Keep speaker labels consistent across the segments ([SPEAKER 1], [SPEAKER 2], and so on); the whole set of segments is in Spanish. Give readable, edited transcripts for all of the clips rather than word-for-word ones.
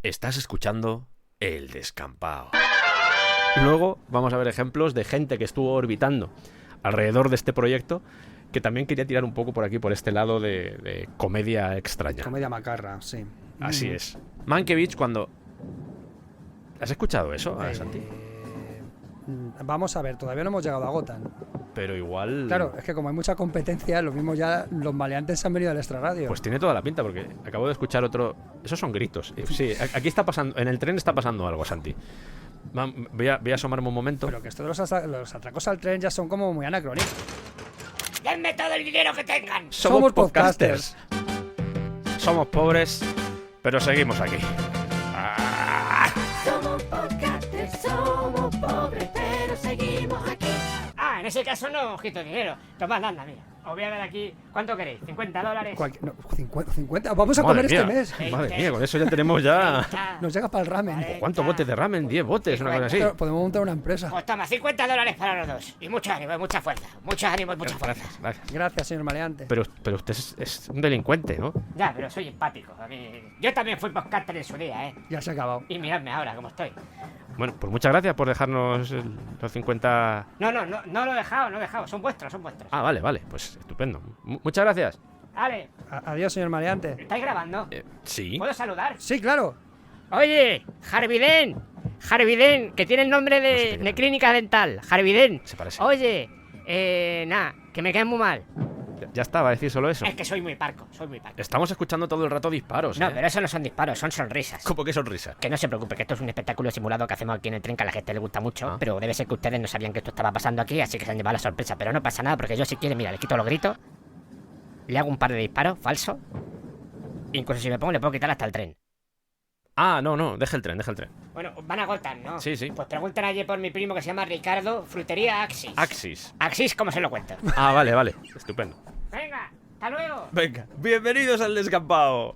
[SPEAKER 1] Estás escuchando El Descampado. Luego vamos a ver ejemplos de gente que estuvo orbitando alrededor de este proyecto, que también quería tirar un poco por aquí, por este lado de comedia extraña.
[SPEAKER 2] Comedia macarra, sí.
[SPEAKER 1] Así es. Mankiewicz, cuando... ¿Has escuchado eso, Santi?
[SPEAKER 2] Vamos a ver, todavía no hemos llegado a Gotham.
[SPEAKER 1] Pero igual...
[SPEAKER 2] Claro, es que como hay mucha competencia, lo mismo ya los maleantes han venido al extrarradio.
[SPEAKER 1] Pues tiene toda la pinta, porque acabo de escuchar otro... Esos son gritos. Sí, aquí está pasando... En el tren está pasando algo, Santi. Voy a asomarme un momento.
[SPEAKER 2] Pero que esto de los atracos al tren ya son como muy anacrónicos.
[SPEAKER 3] ¡Denme todo el dinero que tengan!
[SPEAKER 2] Somos podcasters.
[SPEAKER 1] Somos pobres, pero seguimos aquí.
[SPEAKER 3] Somos podcasters, somos pobres, pero seguimos aquí. Ah, en ese caso no os quito dinero. Tomad, anda, mira. Os voy a dar aquí... ¿Cuánto queréis? $50.
[SPEAKER 2] No, 50. Vamos a
[SPEAKER 1] Madre
[SPEAKER 2] comer
[SPEAKER 1] mía.
[SPEAKER 2] este mes.
[SPEAKER 1] Madre mía, con eso ya tenemos ya...
[SPEAKER 2] Nos llega para el ramen.
[SPEAKER 1] ¿Cuántos botes de ramen? 10 botes, una cosa así.
[SPEAKER 2] Pero podemos montar una empresa.
[SPEAKER 3] Pues toma, $50 para los dos. Y mucho ánimo y mucha fuerza. Mucho ánimo y mucha fuerza.
[SPEAKER 1] Gracias.
[SPEAKER 2] Gracias, señor maleante.
[SPEAKER 1] Pero usted es un delincuente, ¿no?
[SPEAKER 3] Ya, pero soy empático. A mí... Yo también fui podcaster en su día, ¿eh?
[SPEAKER 2] Ya se ha acabado.
[SPEAKER 3] Y miradme ahora cómo estoy.
[SPEAKER 1] Bueno, pues muchas gracias por dejarnos los 50...
[SPEAKER 3] No lo he dejado. Son vuestros.
[SPEAKER 1] Ah, vale, pues estupendo. Muchas gracias.
[SPEAKER 3] Vale,
[SPEAKER 2] Adiós, señor maleante.
[SPEAKER 3] ¿estáis grabando?
[SPEAKER 1] Sí.
[SPEAKER 3] ¿Puedo saludar?
[SPEAKER 2] Sí, claro.
[SPEAKER 3] Oye, Harviden, que tiene el nombre de clínica dental. Harviden.
[SPEAKER 1] Se parece.
[SPEAKER 3] Oye, nada, que me cae muy mal.
[SPEAKER 1] Ya está, va a decir solo eso.
[SPEAKER 3] Es que soy muy parco.
[SPEAKER 1] Estamos escuchando todo el rato disparos,
[SPEAKER 3] No, pero eso no son disparos, son sonrisas.
[SPEAKER 1] ¿Cómo que sonrisa?
[SPEAKER 3] Que no se preocupe, que esto es un espectáculo simulado que hacemos aquí en el tren, que a la gente le gusta mucho. Pero debe ser que ustedes no sabían que esto estaba pasando aquí, así que se han llevado la sorpresa. Pero no pasa nada, porque yo si quiere, mira, le quito los gritos, le hago un par de disparos falsos. Incluso si me pongo, le puedo quitar hasta el tren.
[SPEAKER 1] Ah, no, deja el tren.
[SPEAKER 3] Bueno, van a Gotham, ¿no?
[SPEAKER 1] Sí.
[SPEAKER 3] Pues preguntan allí por mi primo que se llama Ricardo, frutería Axis. Axis, ¿cómo se lo cuento?
[SPEAKER 1] Ah, vale, estupendo.
[SPEAKER 3] Venga, hasta luego.
[SPEAKER 1] Venga, bienvenidos al Descampado.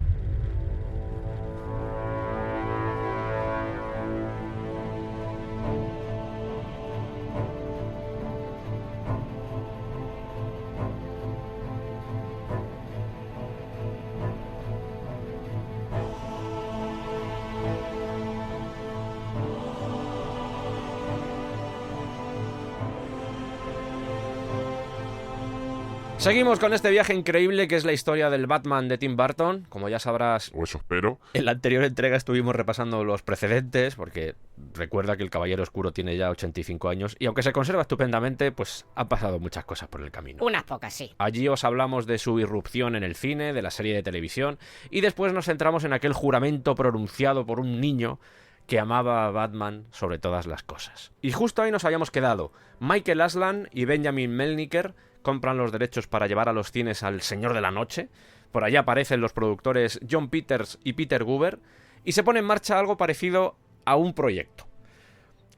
[SPEAKER 1] Seguimos con este viaje increíble que es la historia del Batman de Tim Burton. Como ya sabrás,
[SPEAKER 4] O eso espero.
[SPEAKER 1] en la anterior entrega estuvimos repasando los precedentes, porque recuerda que el Caballero Oscuro tiene ya 85 años y aunque se conserva estupendamente, pues han pasado muchas cosas por el camino.
[SPEAKER 3] Unas pocas, sí.
[SPEAKER 1] Allí os hablamos de su irrupción en el cine, de la serie de televisión, y después nos centramos en aquel juramento pronunciado por un niño que amaba a Batman sobre todas las cosas. Y justo ahí nos habíamos quedado. Michael Aslan y Benjamin Melniker compran los derechos para llevar a los cines al Señor de la Noche. Por allá aparecen los productores John Peters y Peter Guber y se pone en marcha algo parecido a un proyecto.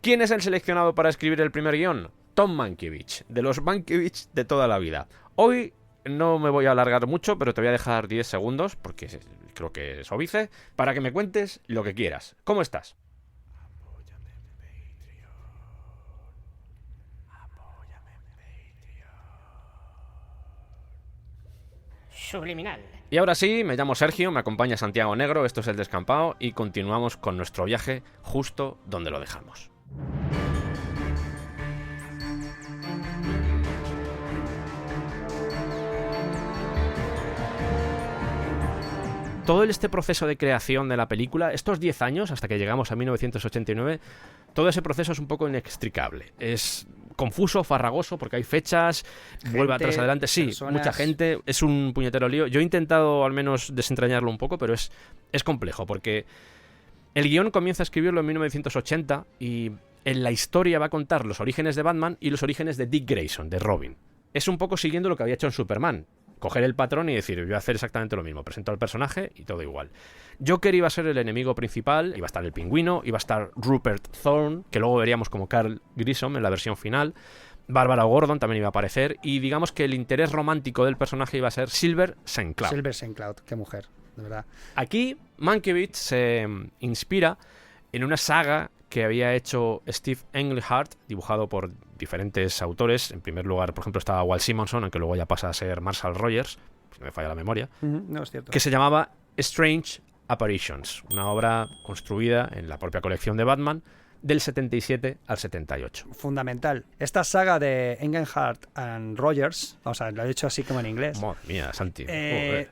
[SPEAKER 1] ¿Quién es el seleccionado para escribir el primer guión? Tom Mankiewicz, de los Mankiewicz de toda la vida. Hoy no me voy a alargar mucho, pero te voy a dejar 10 segundos, porque creo que es óbice, para que me cuentes lo que quieras. ¿Cómo estás?
[SPEAKER 3] Subliminal.
[SPEAKER 1] Y ahora sí, me llamo Sergio, me acompaña Santiago Negro, esto es El Descampado y continuamos con nuestro viaje justo donde lo dejamos. Todo este proceso de creación de la película, estos 10 años, hasta que llegamos a 1989, todo ese proceso es un poco inextricable. Es confuso, farragoso, porque hay fechas, vuelve atrás, adelante. Sí,
[SPEAKER 2] personas.
[SPEAKER 1] mucha gente, es un puñetero lío. Yo he intentado al menos desentrañarlo un poco, pero es complejo, porque el guión comienza a escribirlo en 1980 y en la historia va a contar los orígenes de Batman y los orígenes de Dick Grayson, de Robin. Es un poco siguiendo lo que había hecho en Superman. Coger el patrón y decir, voy a hacer exactamente lo mismo. Presento al personaje y todo igual. Joker iba a ser el enemigo principal, iba a estar el Pingüino, iba a estar Rupert Thorne, que luego veríamos como Carl Grissom en la versión final. Bárbara Gordon también iba a aparecer. Y digamos que el interés romántico del personaje iba a ser Silver St. Cloud.
[SPEAKER 2] Silver St. Cloud, qué mujer, de verdad.
[SPEAKER 1] Aquí Mankiewicz se inspira en una saga que había hecho Steve Englehart, dibujado por diferentes autores. En primer lugar, por ejemplo, estaba Walt Simonson, aunque luego ya pasa a ser Marshall Rogers, si no me falla la memoria,
[SPEAKER 2] No es cierto.
[SPEAKER 1] que se llamaba Strange Apparitions, una obra construida en la propia colección de Batman del 77 al 78.
[SPEAKER 2] Fundamental. Esta saga de Engelhardt and Rogers, o sea, lo he dicho así como en inglés,
[SPEAKER 1] Madre mía, Santi.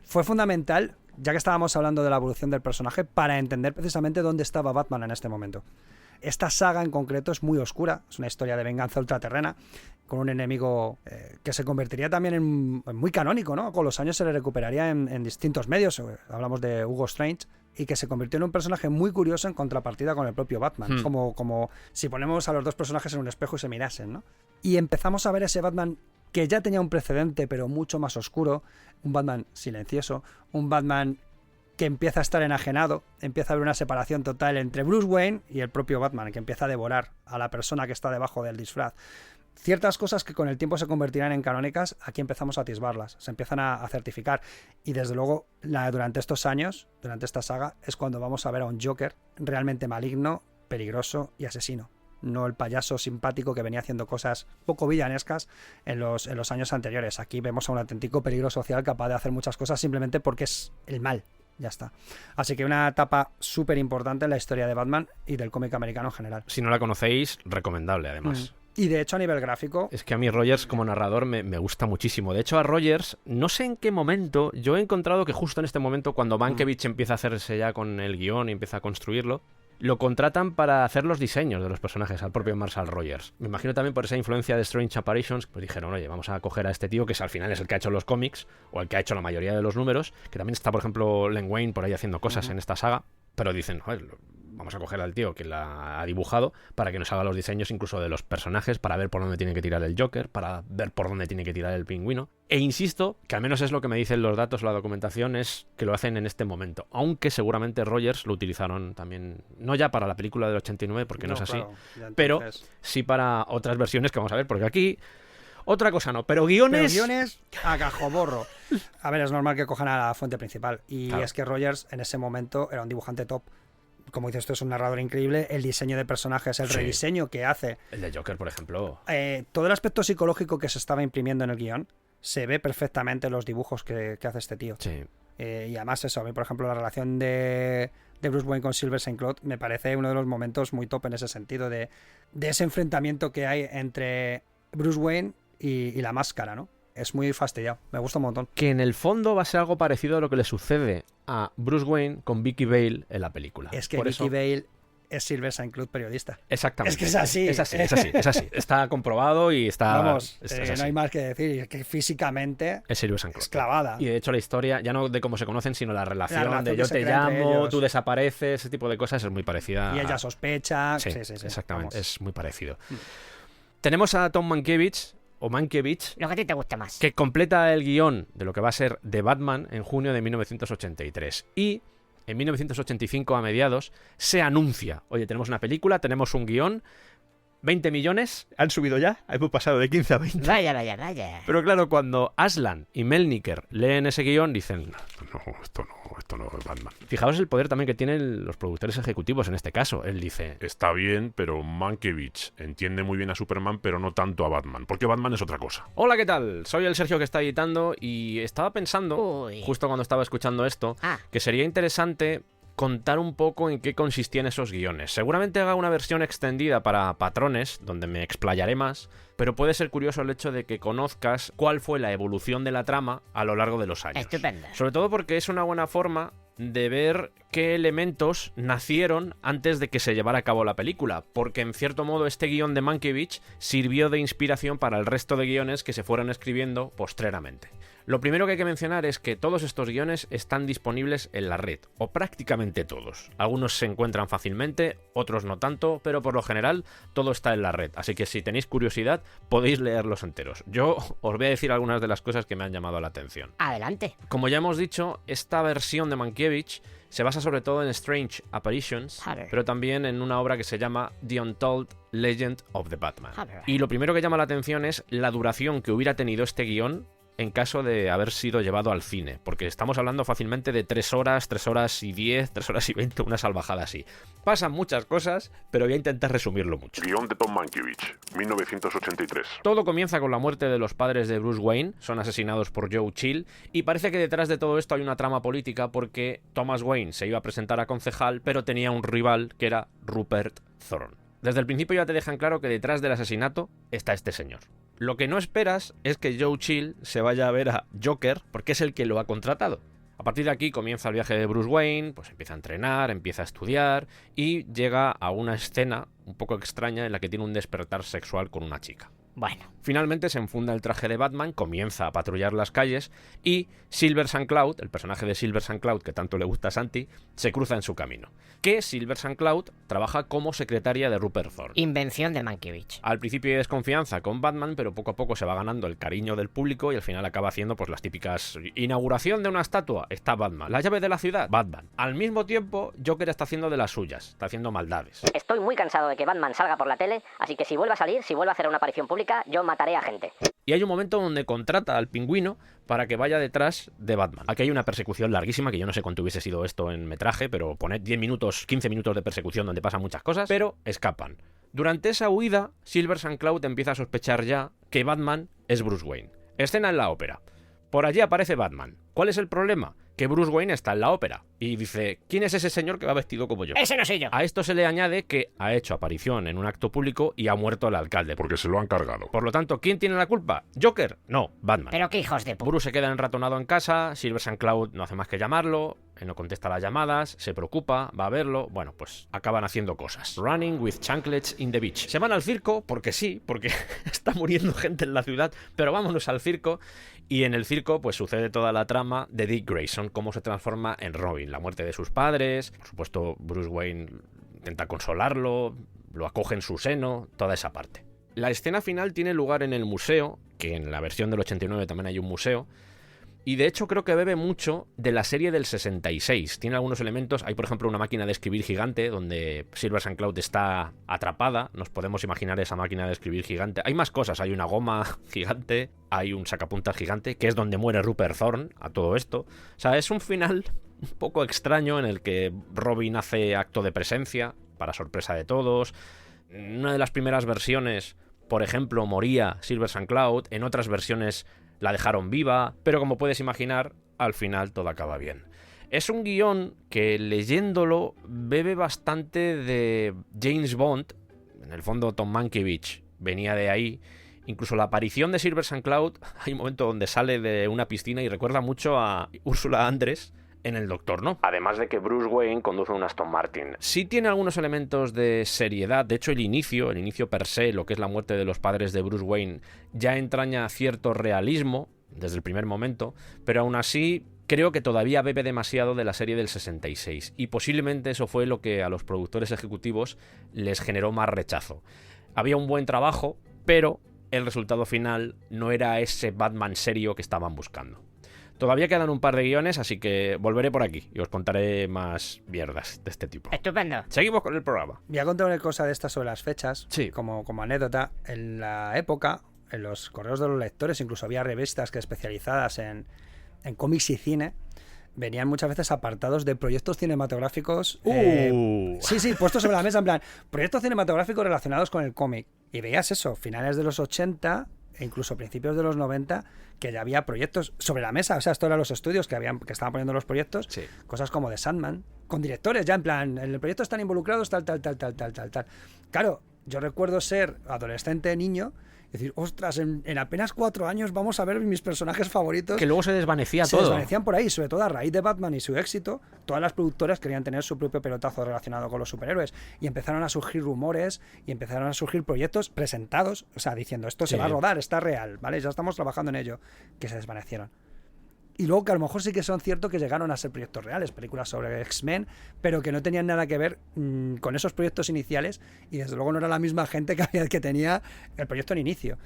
[SPEAKER 2] fue fundamental, ya que estábamos hablando de la evolución del personaje, para entender precisamente dónde estaba Batman en este momento. Esta saga en concreto es muy oscura, es una historia de venganza ultraterrena, con un enemigo que se convertiría también en muy canónico, ¿no? Con los años se le recuperaría en distintos medios, hablamos de Hugo Strange, y que se convirtió en un personaje muy curioso en contrapartida con el propio Batman. Como si ponemos a los dos personajes en un espejo y se mirasen, ¿no? Y empezamos a ver ese Batman que ya tenía un precedente, pero mucho más oscuro, un Batman silencioso, un Batman que empieza a estar enajenado, empieza a haber una separación total entre Bruce Wayne y el propio Batman, que empieza a devorar a la persona que está debajo del disfraz. Ciertas cosas que con el tiempo se convertirán en canónicas, aquí empezamos a atisbarlas, se empiezan a certificar. Y desde luego, durante estos años, durante esta saga, es cuando vamos a ver a un Joker realmente maligno, peligroso y asesino. No el payaso simpático que venía haciendo cosas poco villanescas en los años anteriores. Aquí vemos a un auténtico peligro social capaz de hacer muchas cosas simplemente porque es el mal. Ya está. Así que una etapa súper importante en la historia de Batman y del cómic americano en general.
[SPEAKER 1] Si no la conocéis, recomendable además.
[SPEAKER 2] Y de hecho a nivel gráfico...
[SPEAKER 1] Es que a mí Rogers como narrador me gusta muchísimo. De hecho a Rogers, no sé en qué momento, yo he encontrado que justo en este momento, cuando Mankiewicz empieza a hacerse ya con el guión y empieza a construirlo, lo contratan para hacer los diseños de los personajes al propio Marshall Rogers. Me imagino también por esa influencia de Strange Apparitions, pues dijeron, oye, vamos a coger a este tío que al final es el que ha hecho los cómics, o el que ha hecho la mayoría de los números, que también está, por ejemplo, Len Wein por ahí haciendo cosas en esta saga, pero dicen, joder, vamos a coger al tío que la ha dibujado para que nos haga los diseños incluso de los personajes, para ver por dónde tiene que tirar el Joker, para ver por dónde tiene que tirar el Pingüino. E insisto, que al menos es lo que me dicen los datos o la documentación, es que lo hacen en este momento. Aunque seguramente Rogers lo utilizaron también, no ya para la película del 89, porque no es así,
[SPEAKER 2] claro,
[SPEAKER 1] pero sí para otras versiones que vamos a ver, porque aquí... Otra cosa no, pero guiones
[SPEAKER 2] a cajoborro. A ver, es normal que cojan a la fuente principal. Y
[SPEAKER 1] claro.
[SPEAKER 2] Es que Rogers en ese momento era un dibujante top. Como dices, esto es un narrador increíble. El diseño de personajes, el rediseño que hace.
[SPEAKER 1] El de Joker, por ejemplo.
[SPEAKER 2] Todo el aspecto psicológico que se estaba imprimiendo en el guión se ve perfectamente en los dibujos que hace este tío.
[SPEAKER 1] Sí.
[SPEAKER 2] Y además eso, a mí por ejemplo la relación de Bruce Wayne con Silver St. Claude me parece uno de los momentos muy top en ese sentido de ese enfrentamiento que hay entre Bruce Wayne y la máscara, ¿no? Es muy fastidiado, me gusta un montón.
[SPEAKER 1] Que en el fondo va a ser algo parecido a lo que le sucede a Bruce Wayne con Vicky Vale en la película.
[SPEAKER 2] Es que Vicky Vale es Silver St. Claude periodista.
[SPEAKER 1] Exactamente.
[SPEAKER 2] Es que es así.
[SPEAKER 1] Es así. Está comprobado y está...
[SPEAKER 2] Vamos, no hay más que decir. Es que físicamente
[SPEAKER 1] es Silver St. Claude.
[SPEAKER 2] Es clavada.
[SPEAKER 1] Y de hecho la historia, ya no de cómo se conocen, sino la relación de yo te llamo, tú desapareces, ese tipo de cosas es muy parecida.
[SPEAKER 2] Y ella sospecha.
[SPEAKER 1] Sí, exactamente. Vamos. Es muy parecido. Tenemos a Tom Mankiewicz, o Mankiewicz,
[SPEAKER 3] lo que a ti te guste más,
[SPEAKER 1] que completa el guión de lo que va a ser The Batman en junio de 1983. Y en 1985, a mediados, se anuncia, oye, tenemos una película, tenemos un guión, 20 millones, han subido ya, hemos pasado de 15 a 20.
[SPEAKER 3] Vaya.
[SPEAKER 1] Pero claro, cuando Aslan y Melniker leen ese guión, dicen, esto no es Batman. Fijaos el poder también que tienen los productores ejecutivos en este caso. Él dice,
[SPEAKER 4] está bien, pero Mankiewicz entiende muy bien a Superman, pero no tanto a Batman, porque Batman es otra cosa.
[SPEAKER 1] Hola, ¿qué tal? Soy el Sergio que está editando y estaba pensando, justo cuando estaba escuchando esto, que sería interesante contar un poco en qué consistían esos guiones. Seguramente haga una versión extendida para patrones, donde me explayaré más, pero puede ser curioso el hecho de que conozcas cuál fue la evolución de la trama a lo largo de los años.
[SPEAKER 3] Estupendo.
[SPEAKER 1] Sobre todo porque es una buena forma de ver qué elementos nacieron antes de que se llevara a cabo la película, porque en cierto modo este guión de Mankiewicz sirvió de inspiración para el resto de guiones que se fueron escribiendo postreramente. Lo primero que hay que mencionar es que todos estos guiones están disponibles en la red, o prácticamente todos. Algunos se encuentran fácilmente, otros no tanto, pero por lo general todo está en la red, así que si tenéis curiosidad podéis leerlos enteros. Yo os voy a decir algunas de las cosas que me han llamado la atención.
[SPEAKER 3] Adelante.
[SPEAKER 1] Como ya hemos dicho, esta versión de Mankiewicz se basa sobre todo en Strange Apparitions, pero también en una obra que se llama The Untold Legend of the Batman. Y lo primero que llama la atención es la duración que hubiera tenido este guión en caso de haber sido llevado al cine, porque estamos hablando fácilmente de 3 horas, 3 horas y 10, 3 horas y 20, una salvajada así. Pasan muchas cosas, pero voy a intentar resumirlo mucho.
[SPEAKER 4] Guión de Tom Mankiewicz, 1983.
[SPEAKER 1] Todo comienza con la muerte de los padres de Bruce Wayne, son asesinados por Joe Chill, y parece que detrás de todo esto hay una trama política porque Thomas Wayne se iba a presentar a concejal, pero tenía un rival que era Rupert Thorne. Desde el principio ya te dejan claro que detrás del asesinato está este señor. Lo que no esperas es que Joe Chill se vaya a ver a Joker porque es el que lo ha contratado. A partir de aquí comienza el viaje de Bruce Wayne, pues empieza a entrenar, empieza a estudiar y llega a una escena un poco extraña en la que tiene un despertar sexual con una chica.
[SPEAKER 3] Bueno,
[SPEAKER 1] Finalmente se enfunda el traje de Batman, comienza a patrullar las calles y Silver St. Cloud, el personaje de Silver St. Cloud que tanto le gusta a Santi, se cruza en su camino. Que Silver St. Cloud trabaja como secretaria de Rupert Thorne.
[SPEAKER 3] invención de Mankiewicz.
[SPEAKER 1] Al principio hay desconfianza con Batman, pero poco a poco se va ganando el cariño del público y al final acaba haciendo pues las típicas inauguración de una estatua, está Batman. La llave de la ciudad, Batman. Al mismo tiempo, Joker está haciendo de las suyas, está haciendo maldades.
[SPEAKER 5] Estoy muy cansado de que Batman salga por la tele, así que si vuelve a salir, si vuelve a hacer una aparición pública, yo mataré a gente.
[SPEAKER 1] Y hay un momento donde contrata al Pingüino para que vaya detrás de Batman. Aquí hay una persecución larguísima, que yo no sé cuánto hubiese sido esto en metraje, pero poned 10 minutos, 15 minutos de persecución donde pasan muchas cosas, pero escapan. Durante esa huida, Silver St. Cloud empieza a sospechar ya que Batman es Bruce Wayne. Escena en la ópera. Por allí aparece Batman. ¿Cuál es el problema? Que Bruce Wayne está en la ópera. Y dice, ¿quién es ese señor que va vestido como yo?
[SPEAKER 3] ¡Ese no soy yo!
[SPEAKER 1] A esto se le añade que ha hecho aparición en un acto público y ha muerto el alcalde.
[SPEAKER 4] Porque se lo han cargado.
[SPEAKER 1] Por lo tanto, ¿quién tiene la culpa? ¿Joker? No, Batman.
[SPEAKER 3] Pero qué hijos de puta.
[SPEAKER 1] Bruce se queda enratonado en casa, Silver St. Cloud no hace más que llamarlo, él no contesta las llamadas, se preocupa, va a verlo, bueno, pues acaban haciendo cosas. Running with chanclets in the beach. Se van al circo, porque sí, porque está muriendo gente en la ciudad, pero vámonos al circo, y en el circo pues sucede toda la trama de Dick Grayson, cómo se transforma en Robin, la muerte de sus padres, por supuesto Bruce Wayne intenta consolarlo, lo acoge en su seno, toda esa parte. La escena final tiene lugar en el museo, que en la versión del 89 también hay un museo, y de hecho creo que bebe mucho de la serie del 66. Tiene algunos elementos, hay por ejemplo una máquina de escribir gigante, donde Silver St. Cloud está atrapada, nos podemos imaginar esa máquina de escribir gigante. Hay más cosas, hay una goma gigante, hay un sacapuntas gigante, que es donde muere Rupert Thorne a todo esto. O sea, es un final un poco extraño en el que Robin hace acto de presencia, para sorpresa de todos. En una de las primeras versiones, por ejemplo, moría Silver St. Cloud, en otras versiones la dejaron viva, pero como puedes imaginar, al final todo acaba bien. Es un guión que leyéndolo bebe bastante de James Bond, en el fondo Tom Mankiewicz venía de ahí. Incluso la aparición de Silver St. Cloud, hay un momento donde sale de una piscina y recuerda mucho a Úrsula Andress en El Doctor No. Además de que Bruce Wayne conduce un Aston Martin. Sí tiene algunos elementos de seriedad. De hecho, el inicio per se, lo que es la muerte de los padres de Bruce Wayne, ya entraña cierto realismo desde el primer momento, pero aún así creo que todavía bebe demasiado de la serie del 66. Y posiblemente eso fue lo que a los productores ejecutivos les generó más rechazo. Había un buen trabajo, pero el resultado final no era ese Batman serio que estaban buscando. Todavía quedan un par de guiones, así que volveré por aquí y os contaré más mierdas de este tipo.
[SPEAKER 3] Estupendo.
[SPEAKER 1] Seguimos con el programa.
[SPEAKER 2] Voy a contar una cosa de estas sobre las fechas,
[SPEAKER 1] Sí.
[SPEAKER 2] como anécdota. En la época, en los correos de los lectores, incluso había revistas que especializadas en cómics y cine, venían muchas veces apartados de proyectos cinematográficos. Sí, puestos sobre la mesa, en plan, proyectos cinematográficos relacionados con el cómic. Y veías eso, finales de los 80 e incluso principios de los 90, que ya había proyectos sobre la mesa. O sea, esto eran los estudios que estaban poniendo los proyectos.
[SPEAKER 1] Sí.
[SPEAKER 2] Cosas como The Sandman, con directores ya en plan, en el proyecto están involucrados tal. Claro, yo recuerdo ser adolescente, niño, y decir, ostras, en apenas 4 años vamos a ver mis personajes favoritos.
[SPEAKER 1] Que luego se desvanecía
[SPEAKER 2] Se
[SPEAKER 1] todo.
[SPEAKER 2] desvanecían por ahí, sobre todo a raíz de Batman y su éxito. Todas las productoras querían tener su propio pelotazo relacionado con los superhéroes y empezaron a surgir rumores y empezaron a surgir proyectos presentados, o sea, diciendo esto se va a rodar, está real, ¿vale? Ya estamos trabajando en ello, que se desvanecieron. Y luego que a lo mejor sí que son cierto que llegaron a ser proyectos reales, películas sobre X-Men, pero que no tenían nada que ver con esos proyectos iniciales y desde luego no era la misma gente que tenía el proyecto en inicio.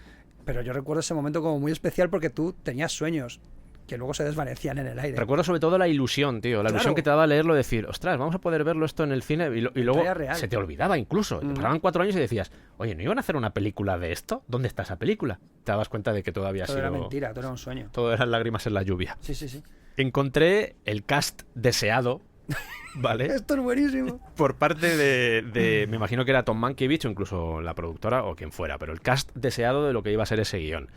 [SPEAKER 2] Pero yo recuerdo ese momento como muy especial porque tú tenías sueños que luego se desvanecían en el aire.
[SPEAKER 1] Recuerdo sobre todo la ilusión, tío. La ilusión que te daba leerlo, decir, ostras, vamos a poder verlo esto en el cine. Y luego se te olvidaba incluso. Te pasaban 4 años y decías, oye, ¿no iban a hacer una película de esto? ¿Dónde está esa película? Te dabas cuenta de que todo había
[SPEAKER 2] Todo
[SPEAKER 1] sido...
[SPEAKER 2] era mentira, todo era un sueño.
[SPEAKER 1] Todo eran lágrimas en la lluvia.
[SPEAKER 2] Sí.
[SPEAKER 1] Encontré el cast deseado, ¿vale?
[SPEAKER 2] Esto es buenísimo.
[SPEAKER 1] Por parte de me imagino que era Tom Mankiewicz o incluso la productora o quien fuera, pero el cast deseado de lo que iba a ser ese guión.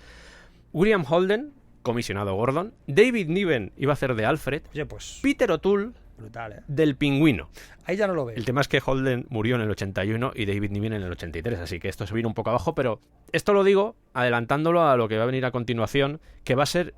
[SPEAKER 1] William Holden, comisionado Gordon. David Niven iba a hacer de Alfred.
[SPEAKER 2] Oye, pues
[SPEAKER 1] Peter O'Toole,
[SPEAKER 2] brutal,
[SPEAKER 1] del Pingüino.
[SPEAKER 2] Ahí ya no lo ves.
[SPEAKER 1] El tema es que Holden murió en el 81 y David Niven en el 83, así que esto se vino un poco abajo, pero esto lo digo adelantándolo a lo que va a venir a continuación, que va a ser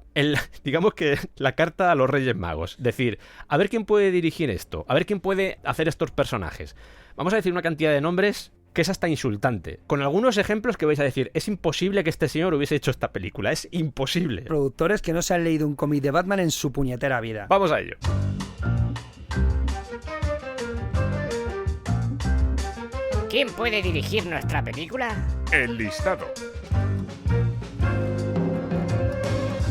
[SPEAKER 1] digamos que la carta a los Reyes Magos. Decir, a ver quién puede dirigir esto, a ver quién puede hacer estos personajes. Vamos a decir una cantidad de nombres que es hasta insultante. Con algunos ejemplos que vais a decir, es imposible que este señor hubiese hecho esta película, es imposible.
[SPEAKER 2] Productores que no se han leído un cómic de Batman en su puñetera vida.
[SPEAKER 1] Vamos a ello.
[SPEAKER 3] ¿Quién puede dirigir nuestra película?
[SPEAKER 4] El listado.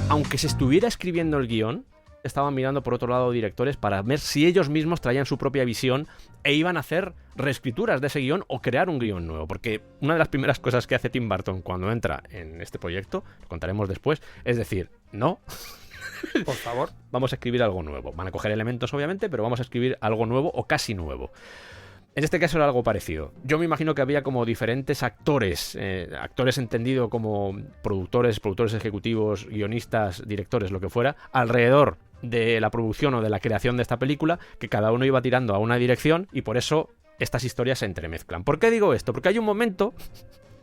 [SPEAKER 1] Aunque se estuviera escribiendo el guión, estaban mirando por otro lado directores para ver si ellos mismos traían su propia visión e iban a hacer reescrituras de ese guión o crear un guión nuevo. Porque una de las primeras cosas que hace Tim Burton cuando entra en este proyecto, lo contaremos después, es decir, no,
[SPEAKER 2] Por favor.
[SPEAKER 1] vamos a escribir algo nuevo. Van a coger elementos, obviamente, pero vamos a escribir algo nuevo o casi nuevo. En este caso era algo parecido. Yo me imagino que había como diferentes actores, actores entendido como productores ejecutivos, guionistas, directores, lo que fuera, alrededor de la producción o de la creación de esta película, que cada uno iba tirando a una dirección y por eso estas historias se entremezclan. ¿Por qué digo esto? Porque hay un momento,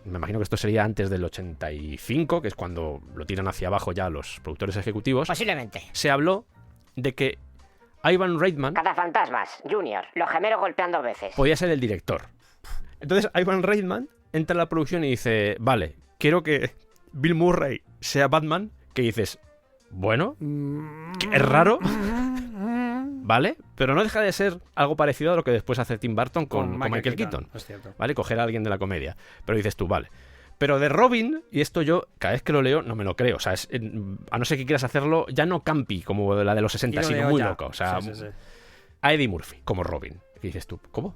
[SPEAKER 1] me imagino que esto sería antes del 85, que es cuando lo tiran hacia abajo ya los productores ejecutivos,
[SPEAKER 3] Posiblemente.
[SPEAKER 1] se habló de que Ivan Reitman
[SPEAKER 5] Cazafantasmas, Junior, los gemelos golpean 2 veces.
[SPEAKER 1] podía ser el director. Entonces Ivan Reitman entra a la producción y dice, vale, quiero que Bill Murray sea Batman, que dices, bueno, que es raro, ¿vale? Pero no deja de ser algo parecido a lo que después hace Tim Burton con Michael Keaton,
[SPEAKER 2] Es cierto.
[SPEAKER 1] ¿vale? Coger a alguien de la comedia. Pero dices tú, vale. Pero de Robin, y esto yo, cada vez que lo leo, no me lo creo. O sea, a no ser que quieras hacerlo, ya no campi como la de los 60,
[SPEAKER 2] Tiro de
[SPEAKER 1] sino muy
[SPEAKER 2] olla.
[SPEAKER 1] loco. O sea,
[SPEAKER 2] Sí.
[SPEAKER 1] a Eddie Murphy como Robin. ¿Qué dices tú? ¿Cómo?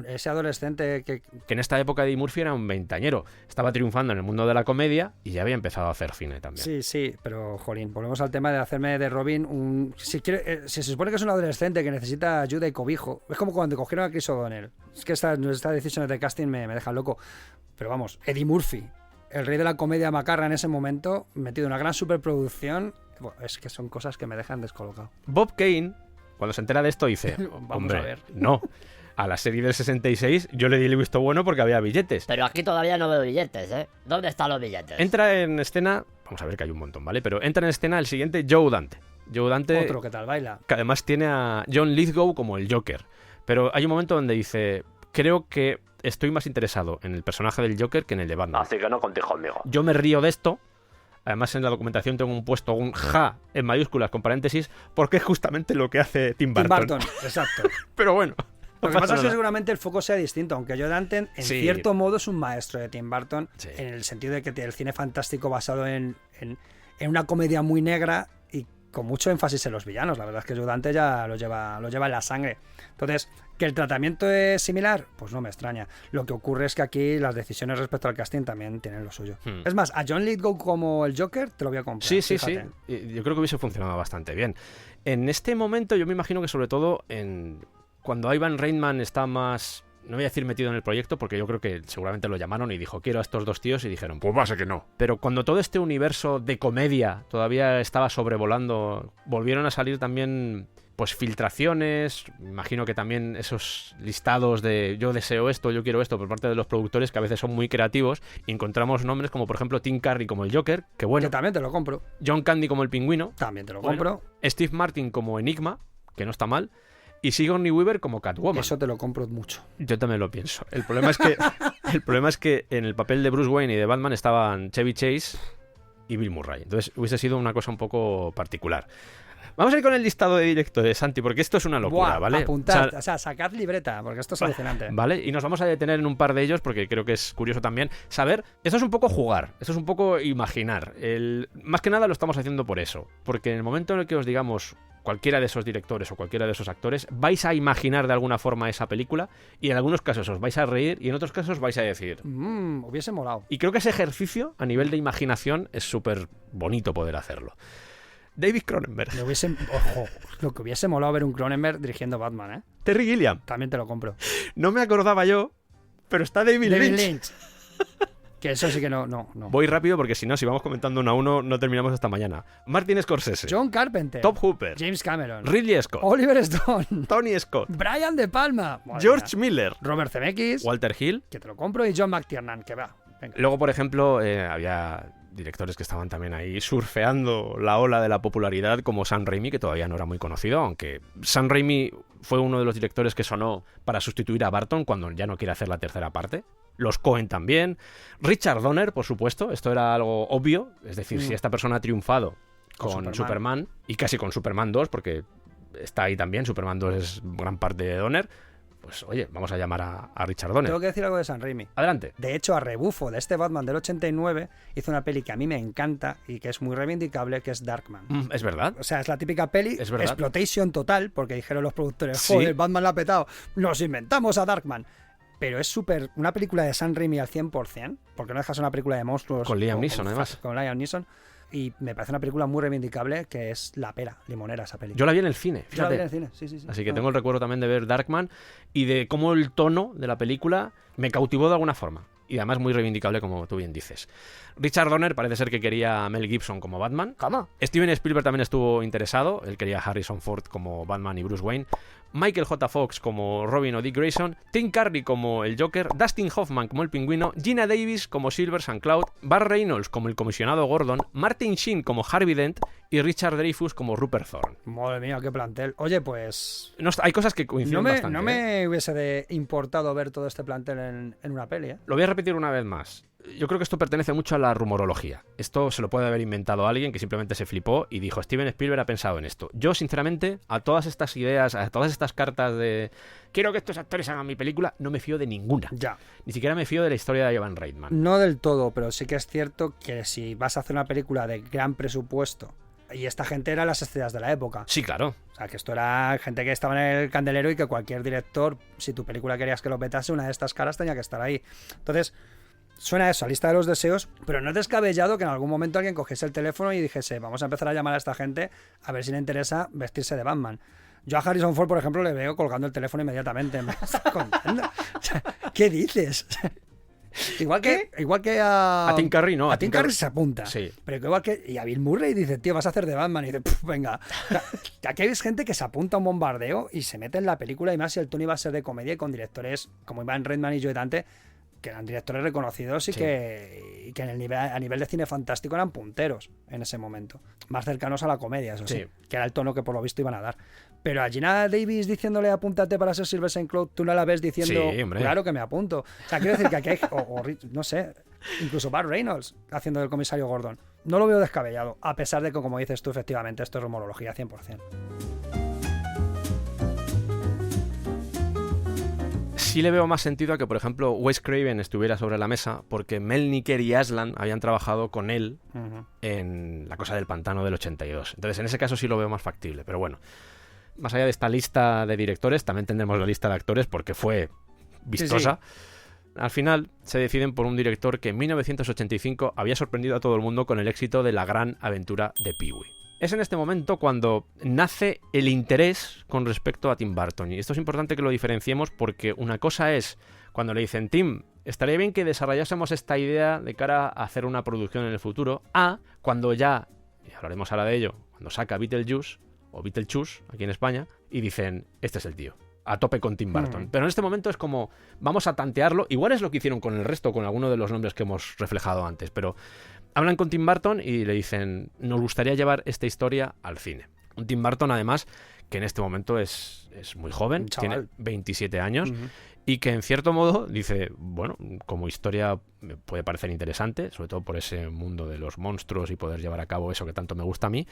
[SPEAKER 2] Ese adolescente que
[SPEAKER 1] Que en esta época Eddie Murphy era un veinteañero. Estaba triunfando en el mundo de la comedia y ya había empezado a hacer cine también.
[SPEAKER 2] Sí, pero jolín, volvemos al tema de hacerme de Robin un... Si se supone que es un adolescente que necesita ayuda y cobijo, es como cuando cogieron a Chris O'Donnell. Es que estas decisiones de casting me dejan loco. Pero vamos, Eddie Murphy, el rey de la comedia macarra en ese momento, metido en una gran superproducción, bueno, es que son cosas que me dejan descolocado.
[SPEAKER 1] Bob Kane, cuando se entera de esto, dice,
[SPEAKER 2] Vamos
[SPEAKER 1] hombre,
[SPEAKER 2] a ver.
[SPEAKER 1] no. A la serie del 66 yo le di el visto bueno porque había billetes.
[SPEAKER 3] Pero aquí todavía no veo billetes, ¿eh? ¿Dónde están los billetes?
[SPEAKER 1] Entra en escena, vamos a ver que hay un montón, ¿vale? Pero entra en escena el siguiente Joe Dante. Joe Dante,
[SPEAKER 2] Otro que tal baila.
[SPEAKER 1] que además tiene a John Lithgow como el Joker. Pero hay un momento donde dice, creo que estoy más interesado en el personaje del Joker que en el de Batman.
[SPEAKER 4] Así que no contéis conmigo.
[SPEAKER 1] Yo me río de esto. Además en la documentación tengo puesto un ja en mayúsculas con paréntesis porque es justamente lo que hace Tim
[SPEAKER 2] Tim
[SPEAKER 1] Burton.
[SPEAKER 2] Burton, exacto.
[SPEAKER 1] Pero bueno.
[SPEAKER 2] Lo
[SPEAKER 1] no
[SPEAKER 2] que
[SPEAKER 1] pasa
[SPEAKER 2] pasa es que
[SPEAKER 1] nada.
[SPEAKER 2] seguramente el foco sea distinto, aunque Joe Dante en
[SPEAKER 1] Sí.
[SPEAKER 2] cierto modo es un maestro de Tim Burton,
[SPEAKER 1] Sí.
[SPEAKER 2] en el sentido de que el cine fantástico basado en una comedia muy negra y con mucho énfasis en los villanos. La verdad es que Joe Dante ya lo lleva en la sangre. Entonces, ¿que el tratamiento es similar? Pues no me extraña. Lo que ocurre es que aquí las decisiones respecto al casting también tienen lo suyo. Es más, a John Lithgow como el Joker te lo voy a comprar.
[SPEAKER 1] Sí, sí,
[SPEAKER 2] fíjate.
[SPEAKER 1] sí. Y yo creo que hubiese funcionado bastante bien. En este momento yo me imagino que sobre todo cuando Ivan Reitman está más, no voy a decir metido en el proyecto porque yo creo que seguramente lo llamaron y dijo quiero a estos dos tíos y dijeron
[SPEAKER 4] Pues va a ser que no.
[SPEAKER 1] pero cuando todo este universo de comedia todavía estaba sobrevolando, volvieron a salir también pues filtraciones, imagino que también esos listados de yo deseo esto, yo quiero esto por parte de los productores que a veces son muy creativos y encontramos nombres como por ejemplo Tim Curry como el Joker, que bueno,
[SPEAKER 2] Que también te lo compro.
[SPEAKER 1] John Candy como el Pingüino,
[SPEAKER 2] También te lo
[SPEAKER 1] bueno,
[SPEAKER 2] compro.
[SPEAKER 1] Steve Martin como Enigma, que no está mal, y Sigourney Weaver como Catwoman.
[SPEAKER 2] Eso te lo compro mucho.
[SPEAKER 1] Yo también lo pienso. El problema es que en el papel de Bruce Wayne y de Batman estaban Chevy Chase y Bill Murray. Entonces hubiese sido una cosa un poco particular. Vamos a ir con el listado de directores, Santi, porque esto es una locura,
[SPEAKER 2] Buah,
[SPEAKER 1] ¿vale?
[SPEAKER 2] apuntad, o sea, sacad libreta, porque esto es alucinante.
[SPEAKER 1] Vale, y nos vamos a detener en un par de ellos porque creo que es curioso también saber. Esto es un poco jugar, esto es un poco imaginar. Más que nada lo estamos haciendo por eso, porque en el momento en el que os digamos cualquiera de esos directores o cualquiera de esos actores, vais a imaginar de alguna forma esa película y en algunos casos os vais a reír y en otros casos vais a decir...
[SPEAKER 2] Hubiese molado.
[SPEAKER 1] Y creo que ese ejercicio a nivel de imaginación es súper bonito poder hacerlo. David Cronenberg.
[SPEAKER 2] Ojo, lo que hubiese molado ver un Cronenberg dirigiendo Batman, ¿eh?
[SPEAKER 1] Terry Gilliam.
[SPEAKER 2] También te lo compro.
[SPEAKER 1] No me acordaba yo, pero está David Lynch.
[SPEAKER 2] Que eso sí que no.
[SPEAKER 1] Voy rápido porque si vamos comentando uno a uno no terminamos hasta mañana. Martin Scorsese.
[SPEAKER 2] John Carpenter.
[SPEAKER 1] Top Hooper.
[SPEAKER 2] James Cameron.
[SPEAKER 1] Ridley Scott.
[SPEAKER 2] Oliver Stone.
[SPEAKER 1] Tony Scott.
[SPEAKER 2] Brian De Palma. Madre
[SPEAKER 1] George
[SPEAKER 2] mía.
[SPEAKER 1] Miller.
[SPEAKER 2] Robert Zemeckis.
[SPEAKER 1] Walter Hill.
[SPEAKER 2] Que te lo compro. Y John McTiernan, que va. Venga.
[SPEAKER 1] Luego, por ejemplo, había directores que estaban también ahí surfeando la ola de la popularidad, como Sam Raimi, que todavía no era muy conocido, aunque Sam Raimi fue uno de los directores que sonó para sustituir a Barton cuando ya no quiere hacer la tercera parte. Los Coen también. Richard Donner, por supuesto. Esto era algo obvio. Es decir, si esta persona ha triunfado con Superman y casi con Superman 2, porque está ahí también, Superman 2 es gran parte de Donner, pues oye, vamos a llamar a Richard Donner.
[SPEAKER 2] Tengo que decir algo de Sam Raimi.
[SPEAKER 1] Adelante.
[SPEAKER 2] De hecho, a rebufo de este Batman del 89, hizo una peli que a mí me encanta y que es muy reivindicable, que es Darkman.
[SPEAKER 1] Es verdad.
[SPEAKER 2] O sea, es la típica peli
[SPEAKER 1] Es verdad.
[SPEAKER 2] exploitation total, porque dijeron los productores,
[SPEAKER 1] Sí.
[SPEAKER 2] joder, Batman la ha petado, nos inventamos a Darkman. Pero es súper una película de Sam Raimi al 100%, porque no dejas una película de monstruos.
[SPEAKER 1] Con Liam Neeson, además.
[SPEAKER 2] Con Liam Neeson. Y me parece una película muy reivindicable, que es la pera, limonera esa película.
[SPEAKER 1] Yo la vi en el cine,
[SPEAKER 2] Yo la vi
[SPEAKER 1] fíjate.
[SPEAKER 2] en el cine, sí.
[SPEAKER 1] Así que tengo el recuerdo también de ver Darkman y de cómo el tono de la película me cautivó de alguna forma. Y además muy reivindicable, como tú bien dices. Richard Donner parece ser que quería a Mel Gibson como Batman.
[SPEAKER 3] ¿Cómo?
[SPEAKER 1] Steven Spielberg también estuvo interesado. Él quería a Harrison Ford como Batman y Bruce Wayne. Michael J. Fox como Robin o Dick Grayson. Tim Curry como el Joker. Dustin Hoffman como el Pingüino. Gina Davis como Silver St. Cloud. Burt Reynolds como el comisionado Gordon. Martin Sheen como Harvey Dent. Y Richard Dreyfuss como Rupert Thorne.
[SPEAKER 2] Madre mía, qué plantel. Oye, pues...
[SPEAKER 1] Hay cosas que coinciden bastante.
[SPEAKER 2] No me hubiese importado ver todo este plantel en una peli, ¿eh?
[SPEAKER 1] Lo voy a repetir una vez más. Yo creo que esto pertenece mucho a la rumorología. Esto se lo puede haber inventado alguien que simplemente se flipó y dijo, Steven Spielberg ha pensado en esto. Yo, sinceramente, a todas estas ideas, a todas estas cartas de quiero que estos actores hagan mi película, no me fío de ninguna.
[SPEAKER 2] Ya.
[SPEAKER 1] Ni siquiera me fío de la historia de Ivan Reitman.
[SPEAKER 2] No del todo, pero sí que es cierto que si vas a hacer una película de gran presupuesto, y esta gente era las estrellas de la época.
[SPEAKER 1] Sí, claro.
[SPEAKER 2] O sea, que esto era gente que estaba en el candelero y que cualquier director, si tu película querías que lo petase, una de estas caras tenía que estar ahí. Entonces, suena eso, a lista de los deseos, pero no es descabellado que en algún momento alguien cogiese el teléfono y dijese, vamos a empezar a llamar a esta gente a ver si le interesa vestirse de Batman. Yo a Harrison Ford, por ejemplo, le veo colgando el teléfono inmediatamente. ¿Me estás contando? O sea, ¿qué dices? Igual que a
[SPEAKER 1] Tim Curry no.
[SPEAKER 2] A Tim Curry se apunta.
[SPEAKER 1] Sí.
[SPEAKER 2] Pero que igual que... Y a Bill Murray dice, tío, vas a hacer de Batman. Y dice, venga. O sea, que aquí hay gente que se apunta a un bombardeo y se mete en la película. Y más si el tono iba a ser de comedia y con directores como Ivan Reitman y Joe Dante, que eran directores reconocidos y
[SPEAKER 1] Sí.
[SPEAKER 2] que a nivel de cine fantástico eran punteros en ese momento. Más cercanos a la comedia, eso sí.
[SPEAKER 1] Sí.
[SPEAKER 2] Que era el tono que por lo visto iban a dar. Pero a Gina Davis diciéndole apúntate para ser Silver St. Cloud, tú no la ves diciendo,
[SPEAKER 1] Sí, hombre.
[SPEAKER 2] claro que me apunto. O sea, quiero decir que aquí hay, no sé, incluso Burt Reynolds haciendo del comisario Gordon. No lo veo descabellado, a pesar de que, como dices tú, efectivamente, esto es rumorología 100%.
[SPEAKER 1] Sí le veo más sentido a que, por ejemplo, Wes Craven estuviera sobre la mesa porque Melniker y Aslan habían trabajado con él en La cosa del pantano del 82. Entonces, en ese caso sí lo veo más factible. Pero bueno, más allá de esta lista de directores, también tendremos la lista de actores porque fue vistosa. Sí. Al final se deciden por un director que en 1985 había sorprendido a todo el mundo con el éxito de La gran aventura de Pee-wee. Es en este momento cuando nace el interés con respecto a Tim Burton. Y esto es importante que lo diferenciemos porque una cosa es cuando le dicen, Tim, estaría bien que desarrollásemos esta idea de cara a hacer una producción en el futuro, a cuando ya, y hablaremos ahora de ello, cuando saca Beetlejuice o Beetlejuice aquí en España y dicen, este es el tío. A tope con Tim Burton. Pero en este momento es como, vamos a tantearlo. Igual es lo que hicieron con el resto, con alguno de los nombres que hemos reflejado antes, pero hablan con Tim Burton y le dicen, nos gustaría llevar esta historia al cine. Un Tim Burton, además, que en este momento es muy joven, tiene 27 años, y que en cierto modo dice, bueno, como historia me puede parecer interesante, sobre todo por ese mundo de los monstruos y poder llevar a cabo eso que tanto me gusta a mí,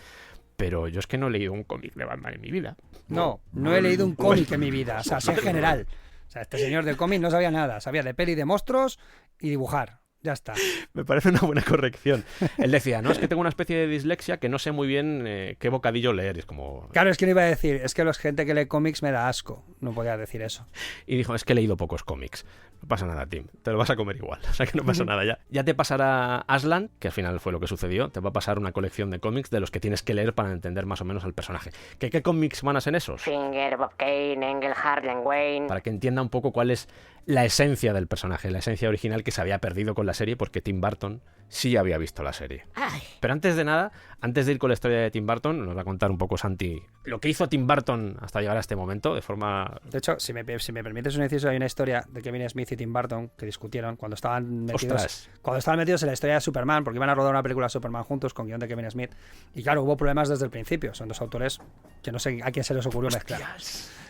[SPEAKER 1] pero yo es que no he leído un cómic de Batman en mi vida.
[SPEAKER 2] No he leído un cómic en mi vida, o sea, sé en general. O sea, este señor del cómic no sabía nada, sabía de peli de monstruos y dibujar. Ya está.
[SPEAKER 1] Me parece una buena corrección. Él decía, no, es que tengo una especie de dislexia que no sé muy bien qué bocadillo leer. Es como...
[SPEAKER 2] Claro, es que no iba a decir, es que la gente que lee cómics me da asco. No podía decir eso.
[SPEAKER 1] Y dijo, es que he leído pocos cómics. No pasa nada, Tim. Te lo vas a comer igual. O sea que no pasa nada ya. Ya te pasará Aslan, que al final fue lo que sucedió. Te va a pasar una colección de cómics de los que tienes que leer para entender más o menos al personaje. ¿Qué cómics van a ser esos?
[SPEAKER 5] Finger, Bob Kane, Engelhart, Len Wayne.
[SPEAKER 1] Para que entienda un poco cuál es la esencia del personaje, la esencia original que se había perdido con la serie porque Tim Burton sí había visto la serie.
[SPEAKER 5] Ay.
[SPEAKER 1] Pero antes de nada, antes de ir con la historia de Tim Burton, nos va a contar un poco Santi lo que hizo Tim Burton hasta llegar a este momento de forma...
[SPEAKER 2] De hecho, si me permites un inciso, hay una historia de Kevin Smith y Tim Burton que discutieron cuando estaban metidos en la historia de Superman, porque iban a rodar una película de Superman juntos con guión de Kevin Smith. Y claro, hubo problemas desde el principio. Son dos autores que no sé a quién se les ocurrió mezclar.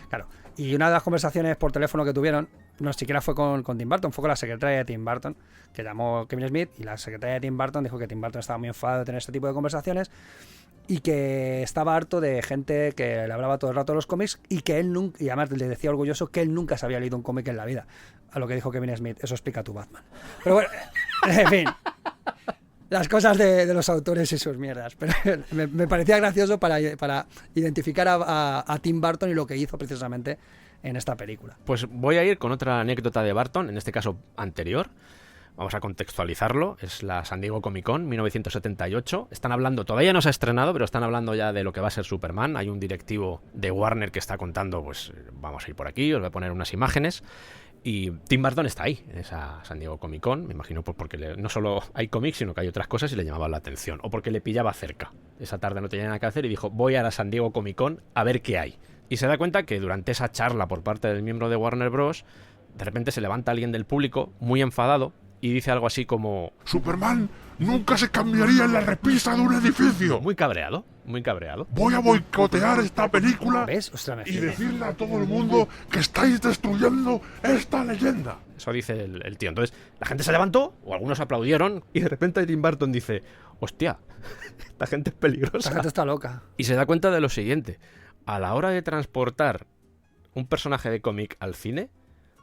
[SPEAKER 2] Claro. Y una de las conversaciones por teléfono que tuvieron, no siquiera fue con Tim Burton, fue con la secretaria de Tim Burton, que llamó Kevin Smith, y la secretaria de Tim Burton dijo que Tim Burton estaba muy enfadado de tener este tipo de conversaciones y que estaba harto de gente que le hablaba todo el rato de los cómics y que él nunca, y además le decía orgulloso que él nunca se había leído un cómic en la vida. A lo que dijo Kevin Smith, eso explica tu Batman. Pero bueno, en fin, las cosas de los autores y sus mierdas. Pero me parecía gracioso para identificar a Tim Burton y lo que hizo precisamente en esta película.
[SPEAKER 1] Pues voy a ir con otra anécdota de Burton, en este caso anterior. Vamos a contextualizarlo. Es la San Diego Comic Con 1978. Están hablando, todavía no se ha estrenado, pero están hablando ya de lo que va a ser Superman. Hay un directivo de Warner que está contando, pues vamos a ir por aquí, os voy a poner unas imágenes. Y Tim Burton está ahí, en esa San Diego Comic Con, me imagino pues porque no solo hay cómics, sino que hay otras cosas y le llamaban la atención. O porque le pillaba cerca. Esa tarde no tenía nada que hacer y dijo, voy a la San Diego Comic Con a ver qué hay. Y se da cuenta que durante esa charla por parte del miembro de Warner Bros., de repente se levanta alguien del público, muy enfadado, y dice algo así como...
[SPEAKER 4] Superman nunca se cambiaría en la repisa de un edificio.
[SPEAKER 1] Muy cabreado, muy cabreado.
[SPEAKER 4] Voy a boicotear esta película
[SPEAKER 2] ¿Ves? Ostras,
[SPEAKER 4] y decirle a todo el mundo que estáis destruyendo esta leyenda.
[SPEAKER 1] Eso dice el tío. Entonces, la gente se levantó, o algunos aplaudieron, y de repente Tim Burton dice, hostia, esta gente es peligrosa.
[SPEAKER 2] Esta gente está loca.
[SPEAKER 1] Y se da cuenta de lo siguiente. A la hora de transportar un personaje de cómic al cine,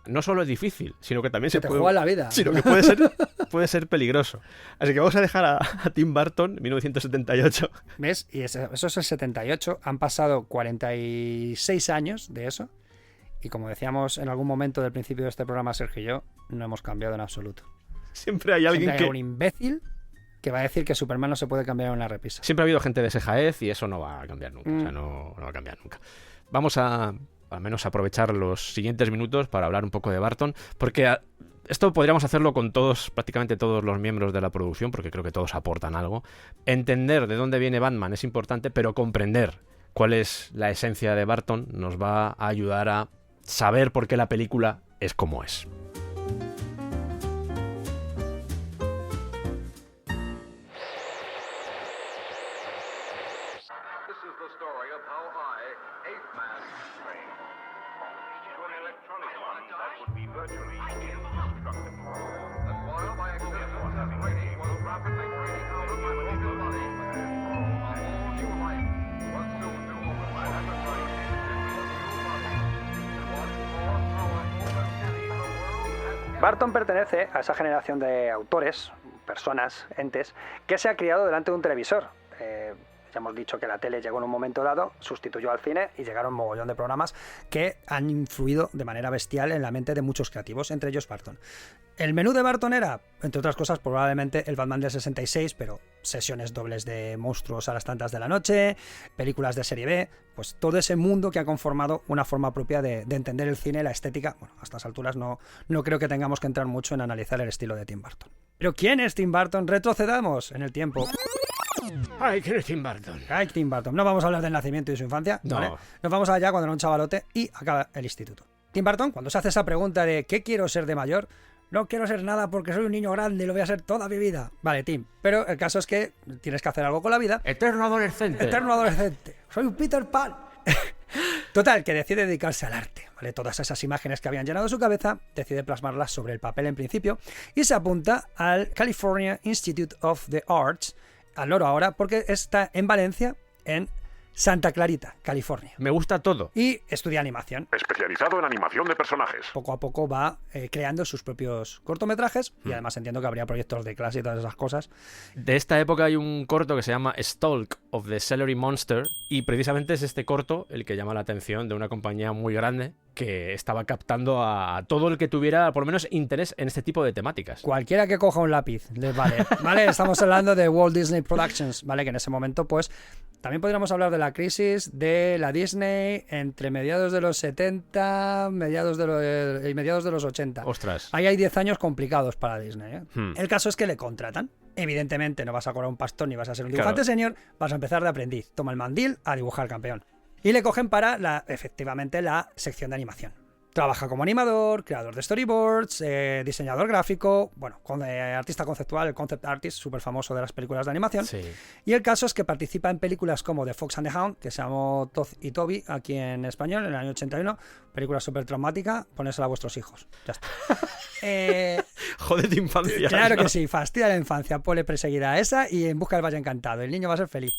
[SPEAKER 1] no solo es difícil, sino que también se
[SPEAKER 2] te
[SPEAKER 1] puede...
[SPEAKER 2] juega la vida.
[SPEAKER 1] Sino que puede ser peligroso. Así que vamos a dejar a Tim Burton, 1978.
[SPEAKER 2] ¿Ves? Y eso es el 78. Han pasado 46 años de eso. Y como decíamos en algún momento del principio de este programa, Sergio y yo, no hemos cambiado en absoluto.
[SPEAKER 1] Siempre hay alguien
[SPEAKER 2] Siempre hay
[SPEAKER 1] que...
[SPEAKER 2] un imbécil que va a decir que Superman no se puede cambiar en una repisa.
[SPEAKER 1] Siempre ha habido gente de Sejaez y eso no va a cambiar nunca. O sea, no va a cambiar nunca. Vamos a al menos aprovechar los siguientes minutos para hablar un poco de Burton, porque esto podríamos hacerlo con prácticamente todos los miembros de la producción, porque creo que todos aportan algo. Entender de dónde viene Batman es importante, pero comprender cuál es la esencia de Burton nos va a ayudar a saber por qué la película es como es.
[SPEAKER 2] Burton pertenece a esa generación de autores, personas, entes, que se ha criado delante de un televisor. Ya hemos dicho que la tele llegó en un momento dado, sustituyó al cine y llegaron un mogollón de programas que han influido de manera bestial en la mente de muchos creativos, entre ellos Burton. El menú de Burton era, entre otras cosas, probablemente el Batman del 66, pero sesiones dobles de monstruos a las tantas de la noche, películas de serie B, pues todo ese mundo que ha conformado una forma propia de entender el cine, la estética. Bueno, a estas alturas no creo que tengamos que entrar mucho en analizar el estilo de Tim Burton. ¿Pero quién es Tim Burton? Retrocedamos en el tiempo.
[SPEAKER 1] ¡Ay, quién es Tim Burton!
[SPEAKER 2] ¡Ay, Tim Burton! No vamos a hablar del nacimiento y de su infancia,
[SPEAKER 1] no.
[SPEAKER 2] ¿vale? Nos vamos allá cuando era un chavalote y acaba el instituto. Tim Burton, cuando se hace esa pregunta de ¿qué quiero ser de mayor? No quiero ser nada porque soy un niño grande y lo voy a ser toda mi vida. Vale, Tim, pero el caso es que tienes que hacer algo con la vida.
[SPEAKER 1] Eterno adolescente.
[SPEAKER 2] Eterno adolescente. Soy un Peter Pan. Total, que decide dedicarse al arte, ¿vale? Todas esas imágenes que habían llenado su cabeza, decide plasmarlas sobre el papel en principio y se apunta al California Institute of the Arts, al loro ahora, porque está en Valencia en Santa Clarita, California.
[SPEAKER 1] Me gusta todo.
[SPEAKER 2] Y estudia animación.
[SPEAKER 4] Especializado en animación de personajes.
[SPEAKER 2] Poco a poco va creando sus propios cortometrajes y además entiendo que habría proyectos de clase y todas esas cosas.
[SPEAKER 1] De esta época hay un corto que se llama Stalk of the Celery Monster y precisamente es este corto el que llama la atención de una compañía muy grande que estaba captando a todo el que tuviera por lo menos interés en este tipo de temáticas.
[SPEAKER 2] Cualquiera que coja un lápiz les vale. ¿Vale? Estamos hablando de Walt Disney Productions, ¿vale? Que en ese momento pues también podríamos hablar de la crisis de la Disney entre mediados de los 70 y mediados de los 80.
[SPEAKER 1] Ostras.
[SPEAKER 2] Ahí hay 10 años complicados para Disney, ¿eh? El caso es que le contratan. Evidentemente no vas a cobrar un pastón ni vas a ser un dibujante senior, vas a empezar de aprendiz. Toma el mandil a dibujar campeón. Y le cogen para efectivamente la sección de animación. Trabaja como animador, creador de storyboards, diseñador gráfico, bueno, artista conceptual, el concept artist, súper famoso de las películas de animación.
[SPEAKER 1] Sí.
[SPEAKER 2] Y el caso es que participa en películas como The Fox and the Hound, que se llamó Todd y Toby aquí en español, en el año 81. Película súper traumática, ponésela a vuestros hijos. Ya está.
[SPEAKER 1] Joder, de infancia.
[SPEAKER 2] Claro
[SPEAKER 1] ¿no?
[SPEAKER 2] que sí, fastidia la infancia. Ponle perseguida a esa y En busca del Valle Encantado. El niño va a ser feliz.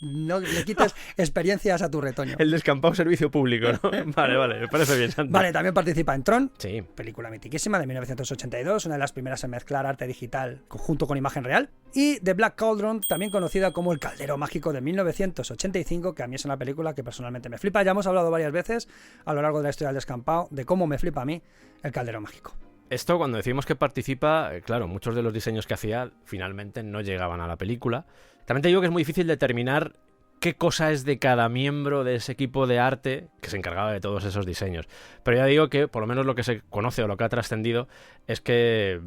[SPEAKER 2] No le quites experiencias a tu retoño.
[SPEAKER 1] El descampado servicio público, ¿no? Vale, me parece bien, Santa.
[SPEAKER 2] Vale, también participa en Tron,
[SPEAKER 1] Sí.
[SPEAKER 2] película mitiquísima de 1982, una de las primeras en mezclar arte digital junto con imagen real. Y The Black Cauldron, también conocida como El Caldero Mágico de 1985, que a mí es una película que personalmente me flipa. Ya hemos hablado varias veces a lo largo de la historia del descampado de cómo me flipa a mí El Caldero Mágico.
[SPEAKER 1] Esto cuando decimos que participa, claro, muchos de los diseños que hacía finalmente no llegaban a la película. También te digo que es muy difícil determinar qué cosa es de cada miembro de ese equipo de arte que se encargaba de todos esos diseños. Pero ya digo que por lo menos lo que se conoce o lo que ha trascendido es que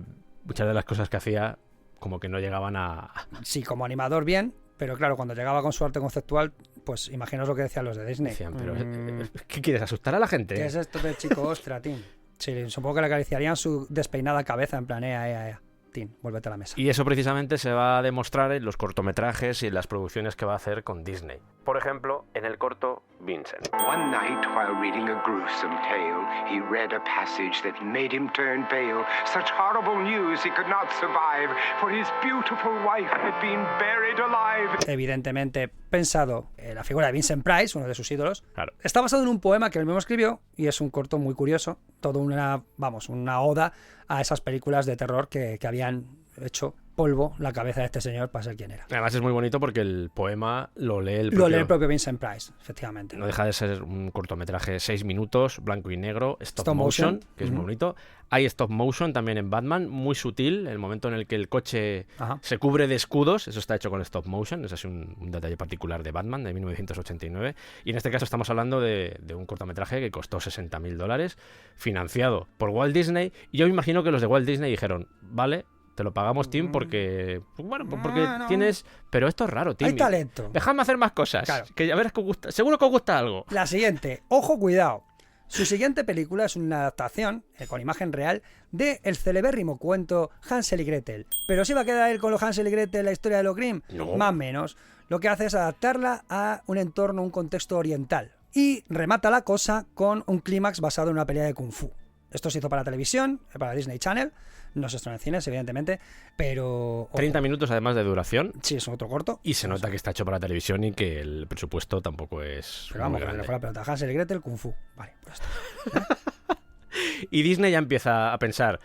[SPEAKER 1] muchas de las cosas que hacía como que no llegaban a...
[SPEAKER 2] Sí, como animador bien, pero claro, cuando llegaba con su arte conceptual, pues imaginaos lo que decían los de Disney.
[SPEAKER 1] Decían, pero ¿qué quieres? ¿Asustar a la gente?
[SPEAKER 2] ¿Qué es esto de chico ostra, Tim? Sí, supongo que le acariciarían su despeinada cabeza en plan, Tim, vuélvete a la mesa.
[SPEAKER 1] Y eso precisamente se va a demostrar en los cortometrajes y en las producciones que va a hacer con Disney. Por ejemplo, en el corto Vincent.
[SPEAKER 6] One night, while reading a gruesome tale, he read a passage that made him turn pale. Such horrible news he could not survive, for his beautiful wife had been buried alive.
[SPEAKER 2] Evidentemente pensado en la figura de Vincent Price, uno de sus ídolos.
[SPEAKER 1] Claro.
[SPEAKER 2] Está basado en un poema que él mismo escribió y es un corto muy curioso, todo una oda a esas películas de terror que habían hecho polvo la cabeza de este señor para ser quien era.
[SPEAKER 1] Además es muy bonito porque el poema lo lee
[SPEAKER 2] el propio Vincent Price, efectivamente.
[SPEAKER 1] No deja de ser un cortometraje 6 minutos, blanco y negro, stop motion, que es muy bonito. Hay stop motion también en Batman, muy sutil, el momento en el que el coche se cubre de escudos, eso está hecho con stop motion, es así un detalle particular de Batman de 1989. Y en este caso estamos hablando de un cortometraje que costó $60.000, financiado por Walt Disney. Y yo me imagino que los de Walt Disney dijeron, vale, te lo pagamos, Tim, porque... Bueno, porque tienes... Pero esto es raro, Tim.
[SPEAKER 2] Hay talento.
[SPEAKER 1] Dejadme hacer más cosas.
[SPEAKER 2] Claro.
[SPEAKER 1] Que a ver, que os gusta. Seguro que os gusta algo.
[SPEAKER 2] La siguiente. Ojo, cuidado. Su siguiente película es una adaptación, con imagen real, de el celebérrimo cuento Hansel y Gretel. Pero si va a quedar él con los Hansel y Gretel la historia de los Grimm,
[SPEAKER 1] No.
[SPEAKER 2] más o menos. Lo que hace es adaptarla a un entorno, un contexto oriental. Y remata la cosa con un clímax basado en una pelea de Kung Fu. Esto se hizo para televisión, para Disney Channel. No se estrenó en cines, evidentemente, pero...
[SPEAKER 1] 30 minutos además de duración.
[SPEAKER 2] Sí, es otro corto.
[SPEAKER 1] Y se nota que está hecho para televisión y que el presupuesto tampoco es
[SPEAKER 2] Pero
[SPEAKER 1] muy
[SPEAKER 2] vamos, que
[SPEAKER 1] grande.
[SPEAKER 2] le fue la pelota. Hansel y Gretel, Kung Fu. Vale, pues ya está.
[SPEAKER 1] Y Disney ya empieza a pensar,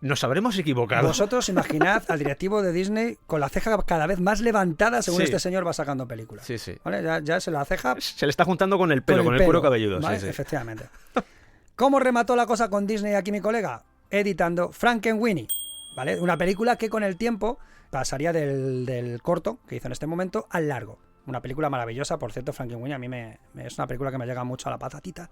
[SPEAKER 1] ¿nos habremos equivocado?
[SPEAKER 2] Vosotros imaginad al directivo de Disney con la ceja cada vez más levantada según
[SPEAKER 1] Sí.
[SPEAKER 2] este señor va sacando películas.
[SPEAKER 1] Sí, sí.
[SPEAKER 2] ¿Vale? Ya se la ceja
[SPEAKER 1] Se le está juntando con el pelo, con el cuero cabelludo.
[SPEAKER 2] ¿vale?
[SPEAKER 1] Sí, sí.
[SPEAKER 2] Efectivamente. ¿Cómo remató la cosa con Disney aquí mi colega? Editando Frankenweenie, ¿vale? Una película que con el tiempo pasaría del corto que hizo en este momento al largo. Una película maravillosa, por cierto, Frankenweenie a mí es una película que me llega mucho a la patatita.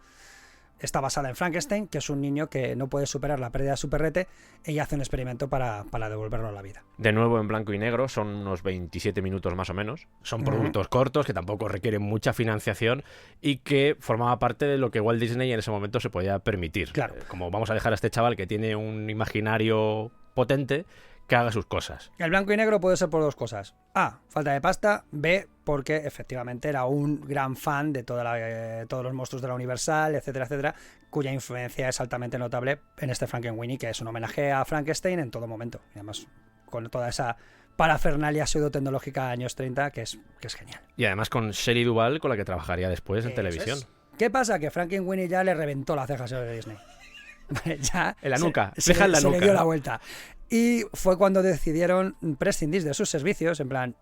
[SPEAKER 2] Está basada en Frankenstein, que es un niño que no puede superar la pérdida de su perrete y hace un experimento para devolverlo a la vida.
[SPEAKER 1] De nuevo en blanco y negro, son unos 27 minutos más o menos. Son productos cortos que tampoco requieren mucha financiación y que formaba parte de lo que Walt Disney en ese momento se podía permitir.
[SPEAKER 2] Claro.
[SPEAKER 1] Como vamos a dejar a este chaval que tiene un imaginario potente que haga sus cosas.
[SPEAKER 2] El blanco y negro puede ser por dos cosas. A, falta de pasta. B, porque efectivamente era un gran fan de todos los monstruos de la Universal, etcétera, etcétera, cuya influencia es altamente notable en este Frankenweenie, que es un homenaje a Frankenstein en todo momento. Y además, con toda esa parafernalia pseudotecnológica de años 30 que es genial.
[SPEAKER 1] Y además con Shelley Duvall, con la que trabajaría después en
[SPEAKER 2] Eso
[SPEAKER 1] televisión.
[SPEAKER 2] es. ¿Qué pasa? Que Frankenweenie ya le reventó la ceja a Disney. Ya
[SPEAKER 1] En la nuca,
[SPEAKER 2] se
[SPEAKER 1] ceja en la
[SPEAKER 2] le
[SPEAKER 1] nuca,
[SPEAKER 2] dio
[SPEAKER 1] ¿no?
[SPEAKER 2] la vuelta. Y fue cuando decidieron prescindir de sus servicios, en plan,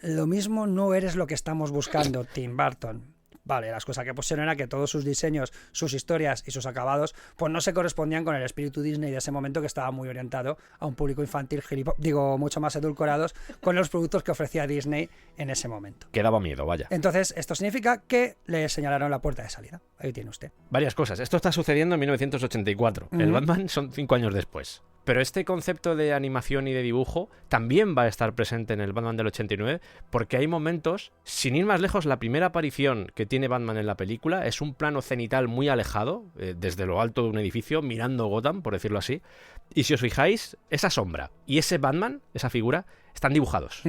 [SPEAKER 2] lo mismo no eres lo que estamos buscando, Tim Burton. Vale, las cosas que pusieron era que todos sus diseños, sus historias y sus acabados pues no se correspondían con el espíritu Disney de ese momento, que estaba muy orientado a un público infantil, mucho más edulcorados con los productos que ofrecía Disney en ese momento.
[SPEAKER 1] Que daba miedo, vaya.
[SPEAKER 2] Entonces, esto significa que le señalaron la puerta de salida. Ahí tiene usted.
[SPEAKER 1] Varias cosas. Esto está sucediendo en 1984. El Batman son 5 años después. Pero este concepto de animación y de dibujo también va a estar presente en el Batman del 89, porque hay momentos, sin ir más lejos, la primera aparición que tiene Batman en la película es un plano cenital muy alejado, desde lo alto de un edificio, mirando Gotham, por decirlo así. Y si os fijáis, esa sombra y ese Batman, esa figura, están dibujados.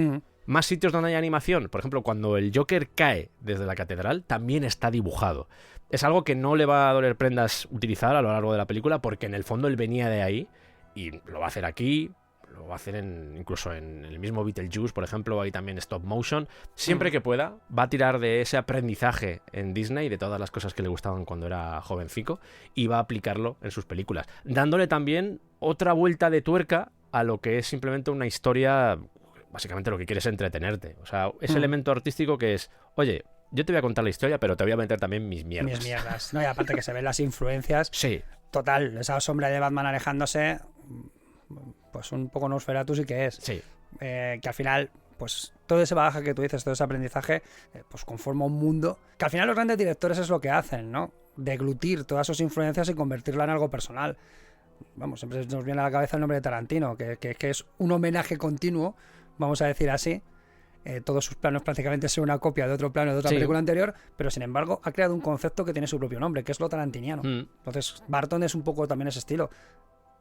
[SPEAKER 1] Más sitios donde hay animación, por ejemplo, cuando el Joker cae desde la catedral, también está dibujado. Es algo que no le va a doler prendas utilizar a lo largo de la película, porque en el fondo él venía de ahí. Y lo va a hacer aquí, lo va a hacer incluso en el mismo Beetlejuice, por ejemplo, hay también stop motion. Siempre que pueda, va a tirar de ese aprendizaje en Disney, de todas las cosas que le gustaban cuando era jovencico, y va a aplicarlo en sus películas, dándole también otra vuelta de tuerca a lo que es simplemente una historia. Básicamente lo que quieres es entretenerte. O sea, ese elemento artístico que es, oye, yo te voy a contar la historia, pero te voy a meter también mis mierdas.
[SPEAKER 2] Mis mierdas. No, y aparte que se ven las influencias.
[SPEAKER 1] Sí.
[SPEAKER 2] Total, esa sombra de Batman alejándose, pues un poco Nosferatu sí que es.
[SPEAKER 1] Sí.
[SPEAKER 2] Que al final, pues todo ese bagaje que tú dices, todo ese aprendizaje, pues conforma un mundo que al final los grandes directores es lo que hacen, ¿no? Deglutir todas sus influencias y convertirla en algo personal. Vamos, siempre nos viene a la cabeza el nombre de Tarantino, que es un homenaje continuo, vamos a decir así. Todos sus planos prácticamente son una copia de otro plano de otra película anterior, pero sin embargo ha creado un concepto que tiene su propio nombre, que es lo tarantiniano. Entonces Barton es un poco también ese estilo.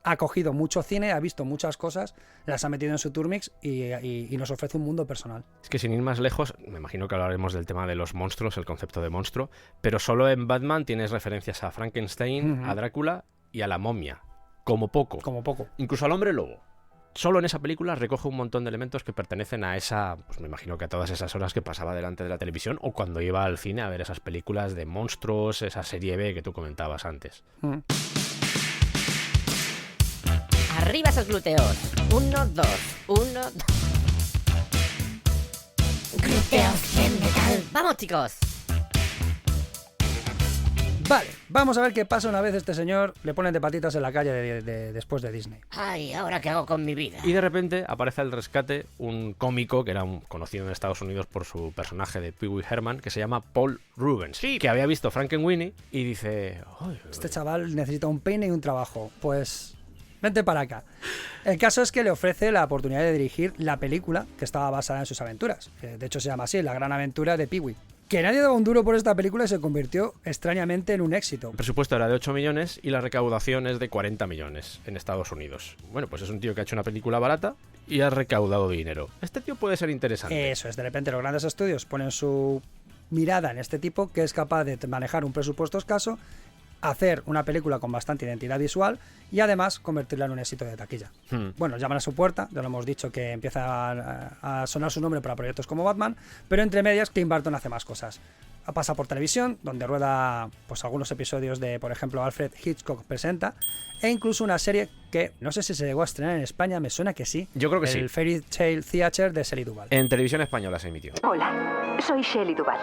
[SPEAKER 2] Ha cogido mucho cine, ha visto muchas cosas, las ha metido en su Turmix y nos ofrece un mundo personal.
[SPEAKER 1] Es que sin ir más lejos, me imagino que hablaremos del tema de los monstruos, el concepto de monstruo, pero solo en Batman tienes referencias a Frankenstein, a Drácula y a la momia. Como poco.
[SPEAKER 2] Como poco.
[SPEAKER 1] Incluso al hombre lobo. Solo en esa película recoge un montón de elementos que pertenecen a esa, pues me imagino que a todas esas horas que pasaba delante de la televisión o cuando iba al cine a ver esas películas de monstruos, esa serie B que tú comentabas antes.
[SPEAKER 3] Arriba esos glúteos. 1, 2, 1, 2. Glúteos en metal. ¡Vamos, chicos!
[SPEAKER 2] Vale, vamos a ver qué pasa una vez este señor le ponen de patitas en la calle después de Disney.
[SPEAKER 3] Ay, ¿ahora qué hago con mi vida?
[SPEAKER 1] Y de repente aparece al rescate un cómico que era conocido en Estados Unidos por su personaje de Pee Wee Herman, que se llama Paul Rubens, que había visto Frankenweenie y dice...
[SPEAKER 2] Este chaval necesita un peine y un trabajo. Pues vente para acá. El caso es que le ofrece la oportunidad de dirigir la película que estaba basada en sus aventuras. De hecho se llama así, La Gran Aventura de Pee Wee. Que nadie daba un duro por esta película y se convirtió extrañamente en un éxito.
[SPEAKER 1] El presupuesto era de 8 millones y la recaudación es de 40 millones en Estados Unidos. Bueno, pues es un tío que ha hecho una película barata y ha recaudado dinero. Este tío puede ser interesante.
[SPEAKER 2] Eso es, de repente los grandes estudios ponen su mirada en este tipo que es capaz de manejar un presupuesto escaso, hacer una película con bastante identidad visual y además convertirla en un éxito de taquilla. Bueno, llaman a su puerta, ya lo hemos dicho que empieza a sonar su nombre para proyectos como Batman, pero entre medias Tim Burton hace más cosas. Pasa por televisión, donde rueda pues algunos episodios de, por ejemplo, Alfred Hitchcock Presenta, e incluso una serie que no sé si se llegó a estrenar en España, me suena que sí.
[SPEAKER 1] Yo creo que sí.
[SPEAKER 2] El Fairy Tale Theater de Shelley Duvall.
[SPEAKER 1] En televisión española se emitió.
[SPEAKER 7] Hola, soy Shelley Duvall.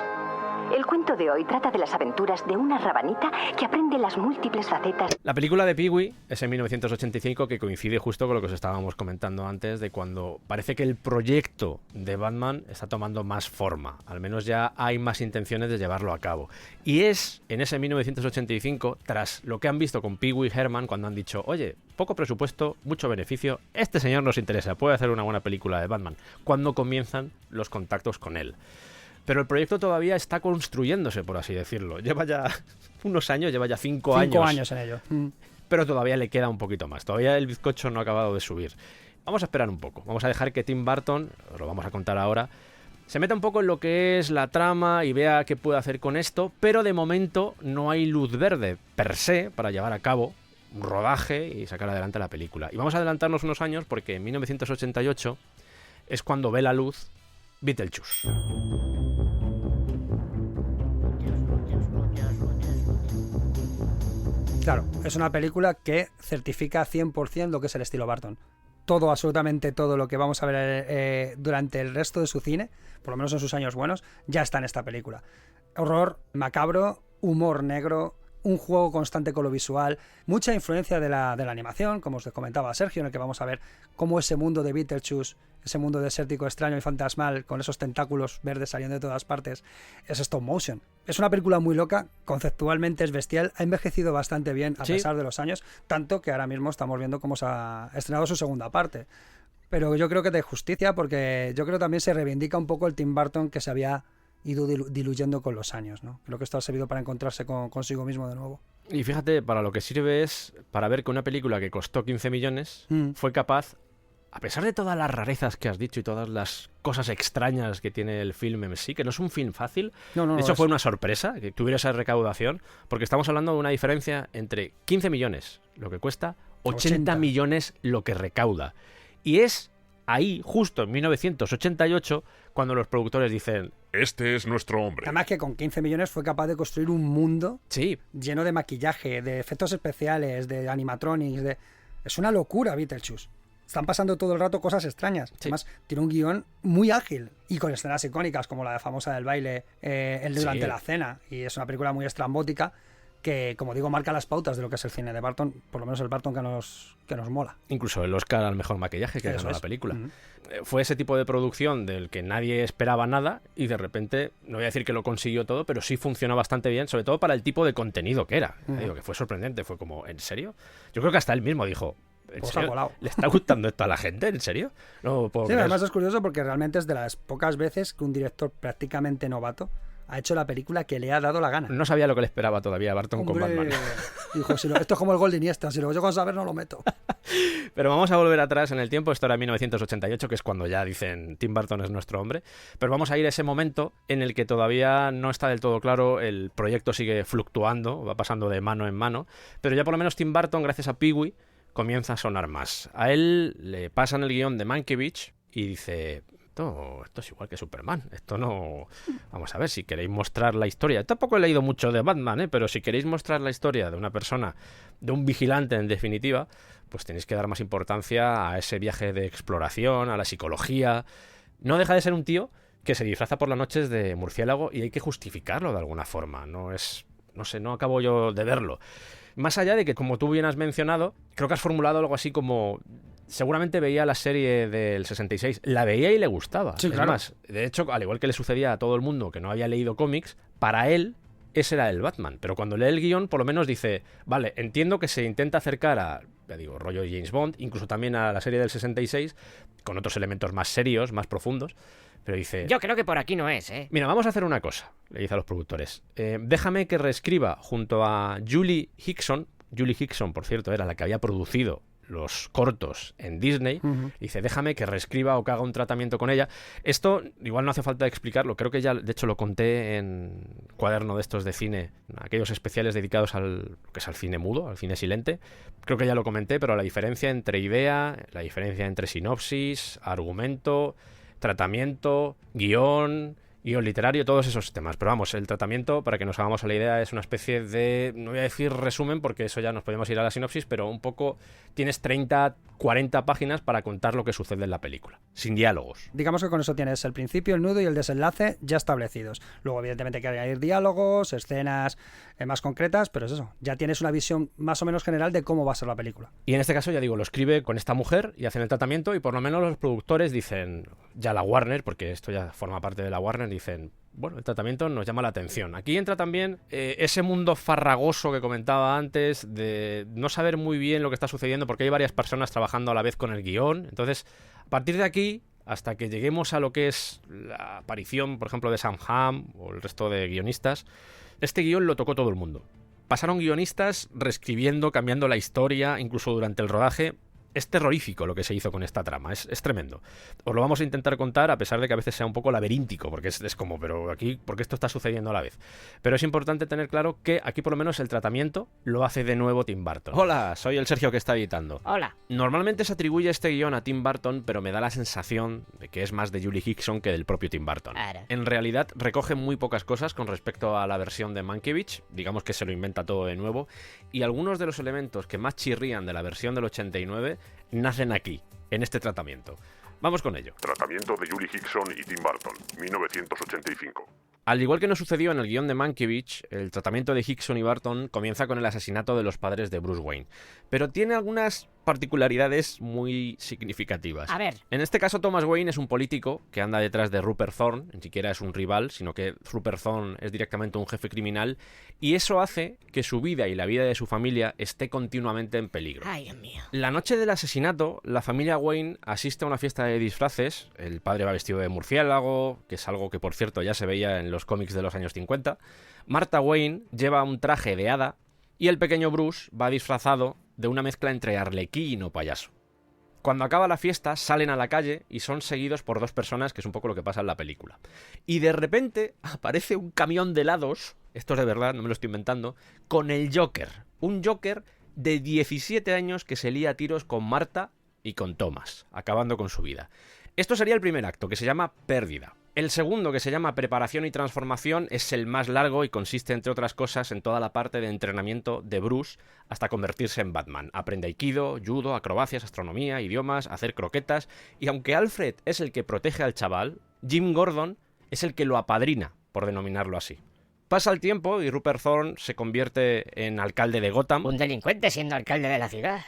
[SPEAKER 7] El cuento de hoy trata de las aventuras de una rabanita que aprende las múltiples facetas.
[SPEAKER 1] La película de Pee Wee es en 1985, que coincide justo con lo que os estábamos comentando antes, de cuando parece que el proyecto de Batman está tomando más forma. Al menos ya hay más intenciones de llevarlo a cabo. Y es en ese 1985, tras lo que han visto con Pee Wee Herman, cuando han dicho, oye, poco presupuesto, mucho beneficio, este señor nos interesa, puede hacer una buena película de Batman, cuando comienzan los contactos con él. Pero el proyecto todavía está construyéndose, por así decirlo. Lleva ya unos años, lleva ya 5 años.
[SPEAKER 2] 5 años en ello.
[SPEAKER 1] Pero todavía le queda un poquito más. Todavía el bizcocho no ha acabado de subir. Vamos a esperar un poco. Vamos a dejar que Tim Burton, os lo vamos a contar ahora, se meta un poco en lo que es la trama y vea qué puede hacer con esto. Pero de momento no hay luz verde per se para llevar a cabo rodaje y sacar adelante la película. Y vamos a adelantarnos unos años porque en 1988 es cuando ve la luz Beetlejuice.
[SPEAKER 2] Claro, es una película que certifica 100% lo que es el estilo Burton. Todo, absolutamente todo lo que vamos a ver durante el resto de su cine, por lo menos en sus años buenos, ya está en esta película. Horror macabro, humor negro, un juego constante con lo visual, mucha influencia de la animación, como os comentaba Sergio, en el que vamos a ver cómo ese mundo de Beetlejuice, ese mundo desértico, extraño y fantasmal, con esos tentáculos verdes saliendo de todas partes, es stop motion. Es una película muy loca, conceptualmente es bestial, ha envejecido bastante bien a pesar de los años, tanto que ahora mismo estamos viendo cómo se ha estrenado su segunda parte. Pero yo creo que de justicia, porque yo creo que también se reivindica un poco el Tim Burton que se había ido diluyendo con los años, ¿no? Creo que esto ha servido para encontrarse consigo mismo de nuevo.
[SPEAKER 1] Y fíjate, para lo que sirve es para ver que una película que costó 15 millones fue capaz, a pesar de todas las rarezas que has dicho y todas las cosas extrañas que tiene el film en sí, que no es un film fácil, de hecho fue una sorpresa que tuviera esa recaudación, porque estamos hablando de una diferencia entre 15 millones, lo que cuesta, 80 millones lo que recauda. Y es ahí, justo en 1988, cuando los productores dicen:
[SPEAKER 4] este es nuestro hombre.
[SPEAKER 2] Además que con 15 millones fue capaz de construir un mundo lleno de maquillaje, de efectos especiales, de animatronics, es una locura Beetlejuice. Están pasando todo el rato cosas extrañas. Además, tiene un guión muy ágil y con escenas icónicas como la famosa del baile durante la cena. Y es una película muy estrambótica que, como digo, marca las pautas de lo que es el cine de Burton, por lo menos el Burton que nos mola.
[SPEAKER 1] Incluso el Oscar al mejor maquillaje que ganó la película. Fue ese tipo de producción del que nadie esperaba nada y de repente, no voy a decir que lo consiguió todo, pero sí funcionó bastante bien, sobre todo para el tipo de contenido que era. Digo, que fue sorprendente, fue como, ¿en serio? Yo creo que hasta él mismo dijo:
[SPEAKER 2] pues ha volado.
[SPEAKER 1] ¿Le está gustando esto a la gente? ¿En serio? No puedo creer.
[SPEAKER 2] Además es curioso porque realmente es de las pocas veces que un director prácticamente novato ha hecho la película que le ha dado la gana.
[SPEAKER 1] No sabía lo que le esperaba todavía a Burton con Batman.
[SPEAKER 2] Dijo, esto es como el gol de Iniesta, si lo llego a saber no lo meto.
[SPEAKER 1] Pero vamos a volver atrás en el tiempo, esto era 1988, que es cuando ya dicen Tim Burton es nuestro hombre, pero vamos a ir a ese momento en el que todavía no está del todo claro, el proyecto sigue fluctuando, va pasando de mano en mano, pero ya por lo menos Tim Burton, gracias a Pee-wee, comienza a sonar más. A él le pasan el guión de Mankiewicz y dice: esto es igual que Superman, esto no... Vamos a ver, si queréis mostrar la historia... Tampoco he leído mucho de Batman, pero si queréis mostrar la historia de una persona, de un vigilante en definitiva, pues tenéis que dar más importancia a ese viaje de exploración, a la psicología. No deja de ser un tío que se disfraza por las noches de murciélago y hay que justificarlo de alguna forma. No sé, no acabo yo de verlo. Más allá de que, como tú bien has mencionado, creo que has formulado algo así como... Seguramente veía la serie del 66, la veía y le gustaba.
[SPEAKER 2] Sí,
[SPEAKER 1] es
[SPEAKER 2] claro.
[SPEAKER 1] más, de hecho, al igual que le sucedía a todo el mundo que no había leído cómics, para él ese era el Batman. Pero cuando lee el guión, por lo menos dice: vale, entiendo que se intenta acercar a, ya digo, rollo James Bond, incluso también a la serie del 66, con otros elementos más serios, más profundos. Pero dice...
[SPEAKER 3] Yo creo que por aquí no es, ¿eh?
[SPEAKER 1] Mira, vamos a hacer una cosa, le dice a los productores. Déjame que reescriba junto a Julie Hickson. Julie Hickson, por cierto, era la que había producido los cortos en Disney. Dice: déjame que reescriba o que haga un tratamiento con ella. Esto igual no hace falta explicarlo, creo que ya de hecho lo conté en cuaderno de estos de cine, aquellos especiales dedicados al que es al cine mudo, al cine silente. Creo que ya lo comenté, pero la diferencia entre idea, la diferencia entre sinopsis, argumento, tratamiento, guión literario, todos esos temas. Pero vamos, el tratamiento, para que nos hagamos a la idea, es una especie de, no voy a decir resumen, porque eso ya nos podemos ir a la sinopsis, pero un poco tienes 30, 40 páginas para contar lo que sucede en la película, sin diálogos.
[SPEAKER 2] Digamos que con eso tienes el principio, el nudo y el desenlace ya establecidos. Luego, evidentemente, hay que añadir diálogos, escenas más concretas, pero es eso, ya tienes una visión más o menos general de cómo va a ser la película.
[SPEAKER 1] Y en este caso, ya digo, lo escribe con esta mujer y hacen el tratamiento, y por lo menos los productores dicen, ya la Warner, porque esto ya forma parte de la Warner, dicen: bueno, el tratamiento nos llama la atención. Aquí entra también ese mundo farragoso que comentaba antes, de no saber muy bien lo que está sucediendo, porque hay varias personas trabajando a la vez con el guión. Entonces, a partir de aquí, hasta que lleguemos a lo que es la aparición, por ejemplo, de Sam Hamm o el resto de guionistas, este guión lo tocó todo el mundo. Pasaron guionistas reescribiendo, cambiando la historia, incluso durante el rodaje. Es terrorífico lo que se hizo con esta trama, es tremendo. Os lo vamos a intentar contar a pesar de que a veces sea un poco laberíntico, porque es como, pero aquí, ¿por qué esto está sucediendo a la vez? Pero es importante tener claro que aquí por lo menos el tratamiento lo hace de nuevo Tim Burton. Hola, soy el Sergio que está editando.
[SPEAKER 3] Hola.
[SPEAKER 1] Normalmente se atribuye este guión a Tim Burton, pero me da la sensación de que es más de Julie Hickson que del propio Tim Burton.
[SPEAKER 3] Claro.
[SPEAKER 1] En realidad recoge muy pocas cosas con respecto a la versión de Mankiewicz, digamos que se lo inventa todo de nuevo, y algunos de los elementos que más chirrían de la versión del 89 nacen aquí, en este tratamiento. Vamos con ello.
[SPEAKER 4] Tratamiento de Julie Hickson y Tim Burton, 1985.
[SPEAKER 1] Al igual que nos sucedió en el guión de Mankiewicz, el tratamiento de Hickson y Burton comienza con el asesinato de los padres de Bruce Wayne, pero tiene algunas particularidades muy significativas.
[SPEAKER 3] A ver.
[SPEAKER 1] En este caso, Thomas Wayne es un político que anda detrás de Rupert Thorne, ni siquiera es un rival, sino que Rupert Thorne es directamente un jefe criminal, y eso hace que su vida y la vida de su familia esté continuamente en peligro.
[SPEAKER 3] Ay, Dios mío.
[SPEAKER 1] La noche del asesinato, la familia Wayne asiste a una fiesta de disfraces. El padre va vestido de murciélago, que es algo que por cierto ya se veía en los cómics de los años 50. Martha Wayne lleva un traje de hada y el pequeño Bruce va disfrazado de una mezcla entre arlequín o payaso. Cuando acaba la fiesta salen a la calle y son seguidos por dos personas, que es un poco lo que pasa en la película. Y de repente aparece un camión de helados, esto es de verdad, no me lo estoy inventando, con el Joker. Un Joker de 17 años que se lía a tiros con Martha y con Thomas, acabando con su vida. Esto sería el primer acto, que se llama Pérdida. El segundo, que se llama Preparación y Transformación, es el más largo y consiste, entre otras cosas, en toda la parte de entrenamiento de Bruce hasta convertirse en Batman. Aprende aikido, judo, acrobacias, astronomía, idiomas, hacer croquetas, y aunque Alfred es el que protege al chaval, Jim Gordon es el que lo apadrina, por denominarlo así. Pasa el tiempo y Rupert Thorne se convierte en alcalde de Gotham.
[SPEAKER 3] Un delincuente siendo alcalde de la ciudad.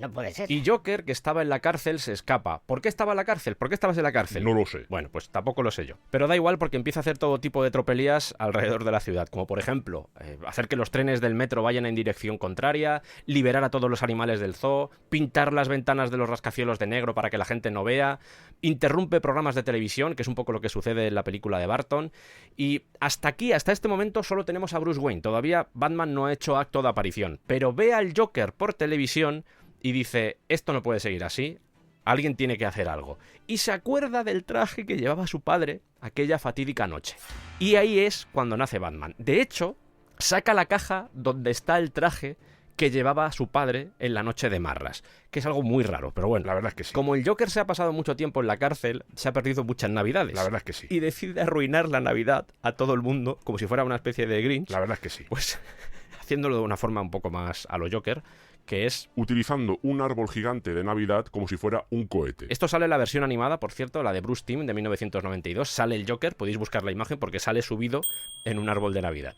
[SPEAKER 3] No puede ser.
[SPEAKER 1] Y Joker, que estaba en la cárcel, se escapa. ¿Por qué estaba en la cárcel? ¿Por qué estabas en la cárcel?
[SPEAKER 4] No lo sé.
[SPEAKER 1] Bueno, pues tampoco lo sé yo. Pero da igual porque empieza a hacer todo tipo de tropelías alrededor de la ciudad. Como por ejemplo, hacer que los trenes del metro vayan en dirección contraria, liberar a todos los animales del zoo, pintar las ventanas de los rascacielos de negro para que la gente no vea, interrumpe programas de televisión, que es un poco lo que sucede en la película de Burton. Y hasta aquí, hasta este momento, solo tenemos a Bruce Wayne. Todavía Batman no ha hecho acto de aparición. Pero ve al Joker por televisión y dice, esto no puede seguir así, alguien tiene que hacer algo. Y se acuerda del traje que llevaba su padre aquella fatídica noche. Y ahí es cuando nace Batman. De hecho, saca la caja donde está el traje que llevaba su padre en la noche de Marras, que es algo muy raro, pero bueno.
[SPEAKER 4] La verdad es que sí.
[SPEAKER 1] Como el Joker se ha pasado mucho tiempo en la cárcel, se ha perdido muchas navidades.
[SPEAKER 4] La verdad es que sí.
[SPEAKER 1] Y decide arruinar la Navidad a todo el mundo, como si fuera una especie de Grinch.
[SPEAKER 4] La verdad es que sí.
[SPEAKER 1] Pues haciéndolo de una forma un poco más a lo Joker, que es...
[SPEAKER 4] utilizando un árbol gigante de Navidad como si fuera un cohete.
[SPEAKER 1] Esto sale en la versión animada, por cierto, la de Bruce Timm de 1992. Sale el Joker, podéis buscar la imagen porque sale subido en un árbol de Navidad.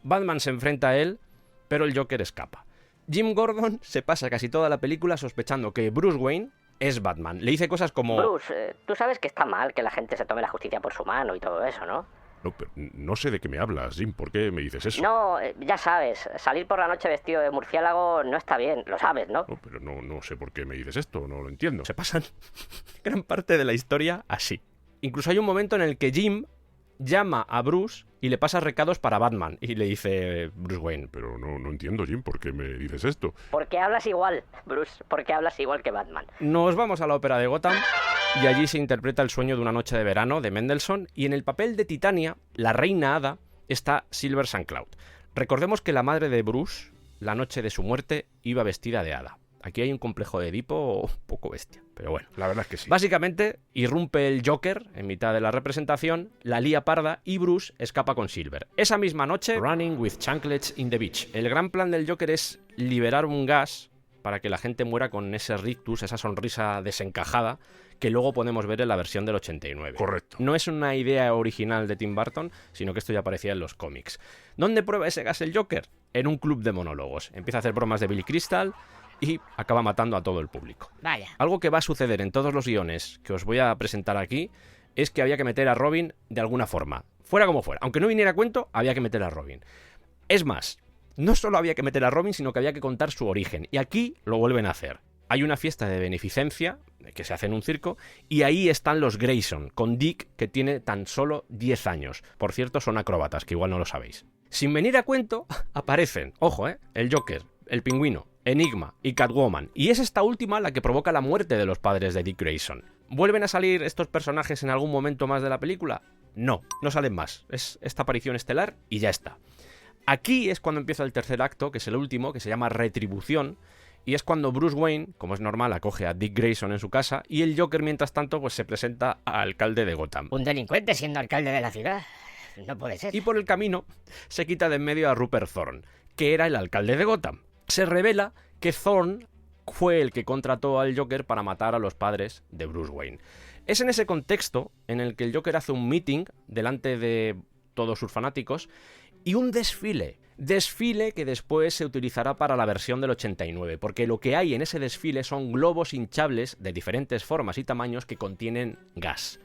[SPEAKER 1] Batman se enfrenta a él, pero el Joker escapa. Jim Gordon se pasa casi toda la película sospechando que Bruce Wayne es Batman. Le dice cosas como...
[SPEAKER 5] Bruce, tú sabes que está mal que la gente se tome la justicia por su mano y todo eso, ¿no?
[SPEAKER 4] No, pero no sé de qué me hablas, Jim. ¿Por qué me dices eso?
[SPEAKER 5] No, ya sabes, salir por la noche vestido de murciélago no está bien, lo sabes, ¿no?
[SPEAKER 4] No, pero no sé por qué me dices esto, no lo entiendo.
[SPEAKER 1] Se pasan gran parte de la historia así. Incluso hay un momento en el que Jim llama a Bruce y le pasa recados para Batman. Y le dice Bruce Wayne...
[SPEAKER 4] Pero no entiendo, Jim, ¿por qué me dices esto?
[SPEAKER 5] Porque hablas igual, Bruce, porque hablas igual que Batman.
[SPEAKER 1] Nos vamos a la ópera de Gotham y allí se interpreta El sueño de una noche de verano de Mendelssohn, y en el papel de Titania, la reina hada, está Silver St. Cloud. Recordemos que la madre de Bruce, la noche de su muerte, iba vestida de hada. Aquí hay un complejo de Edipo un poco bestia, pero bueno.
[SPEAKER 4] La verdad es que sí.
[SPEAKER 1] Básicamente, irrumpe el Joker en mitad de la representación, la lía parda y Bruce escapa con Silver. Esa misma noche, Running with Chanklets in the Beach. El gran plan del Joker es liberar un gas para que la gente muera con ese rictus, esa sonrisa desencajada, que luego podemos ver en la versión del 89.
[SPEAKER 4] Correcto.
[SPEAKER 1] No es una idea original de Tim Burton, sino que esto ya aparecía en los cómics. ¿Dónde prueba ese gas el Joker? En un club de monólogos. Empieza a hacer bromas de Billy Crystal y acaba matando a todo el público.
[SPEAKER 3] Vaya.
[SPEAKER 1] Algo que va a suceder en todos los guiones que os voy a presentar aquí es que había que meter a Robin de alguna forma. Fuera como fuera. Aunque no viniera a cuento, había que meter a Robin. Es más, no solo había que meter a Robin, sino que había que contar su origen. Y aquí lo vuelven a hacer. Hay una fiesta de beneficencia que se hace en un circo y ahí están los Grayson, con Dick, que tiene tan solo 10 años. Por cierto, son acróbatas, que igual no lo sabéis. Sin venir a cuento, aparecen, ojo, el Joker, el Pingüino, Enigma y Catwoman, y es esta última la que provoca la muerte de los padres de Dick Grayson. ¿Vuelven a salir estos personajes en algún momento más de la película? No, no salen más. Es esta aparición estelar y ya está. Aquí es cuando empieza el tercer acto, que es el último, que se llama Retribución, y es cuando Bruce Wayne, como es normal, acoge a Dick Grayson en su casa, y el Joker, mientras tanto, pues se presenta a alcalde de Gotham.
[SPEAKER 3] Un delincuente siendo alcalde de la ciudad. No puede ser.
[SPEAKER 1] Y por el camino se quita de en medio a Rupert Thorne, que era el alcalde de Gotham. Se revela que Thorne fue el que contrató al Joker para matar a los padres de Bruce Wayne. Es en ese contexto en el que el Joker hace un meeting delante de todos sus fanáticos y un desfile que después se utilizará para la versión del 89, porque lo que hay en ese desfile son globos hinchables de diferentes formas y tamaños que contienen gas.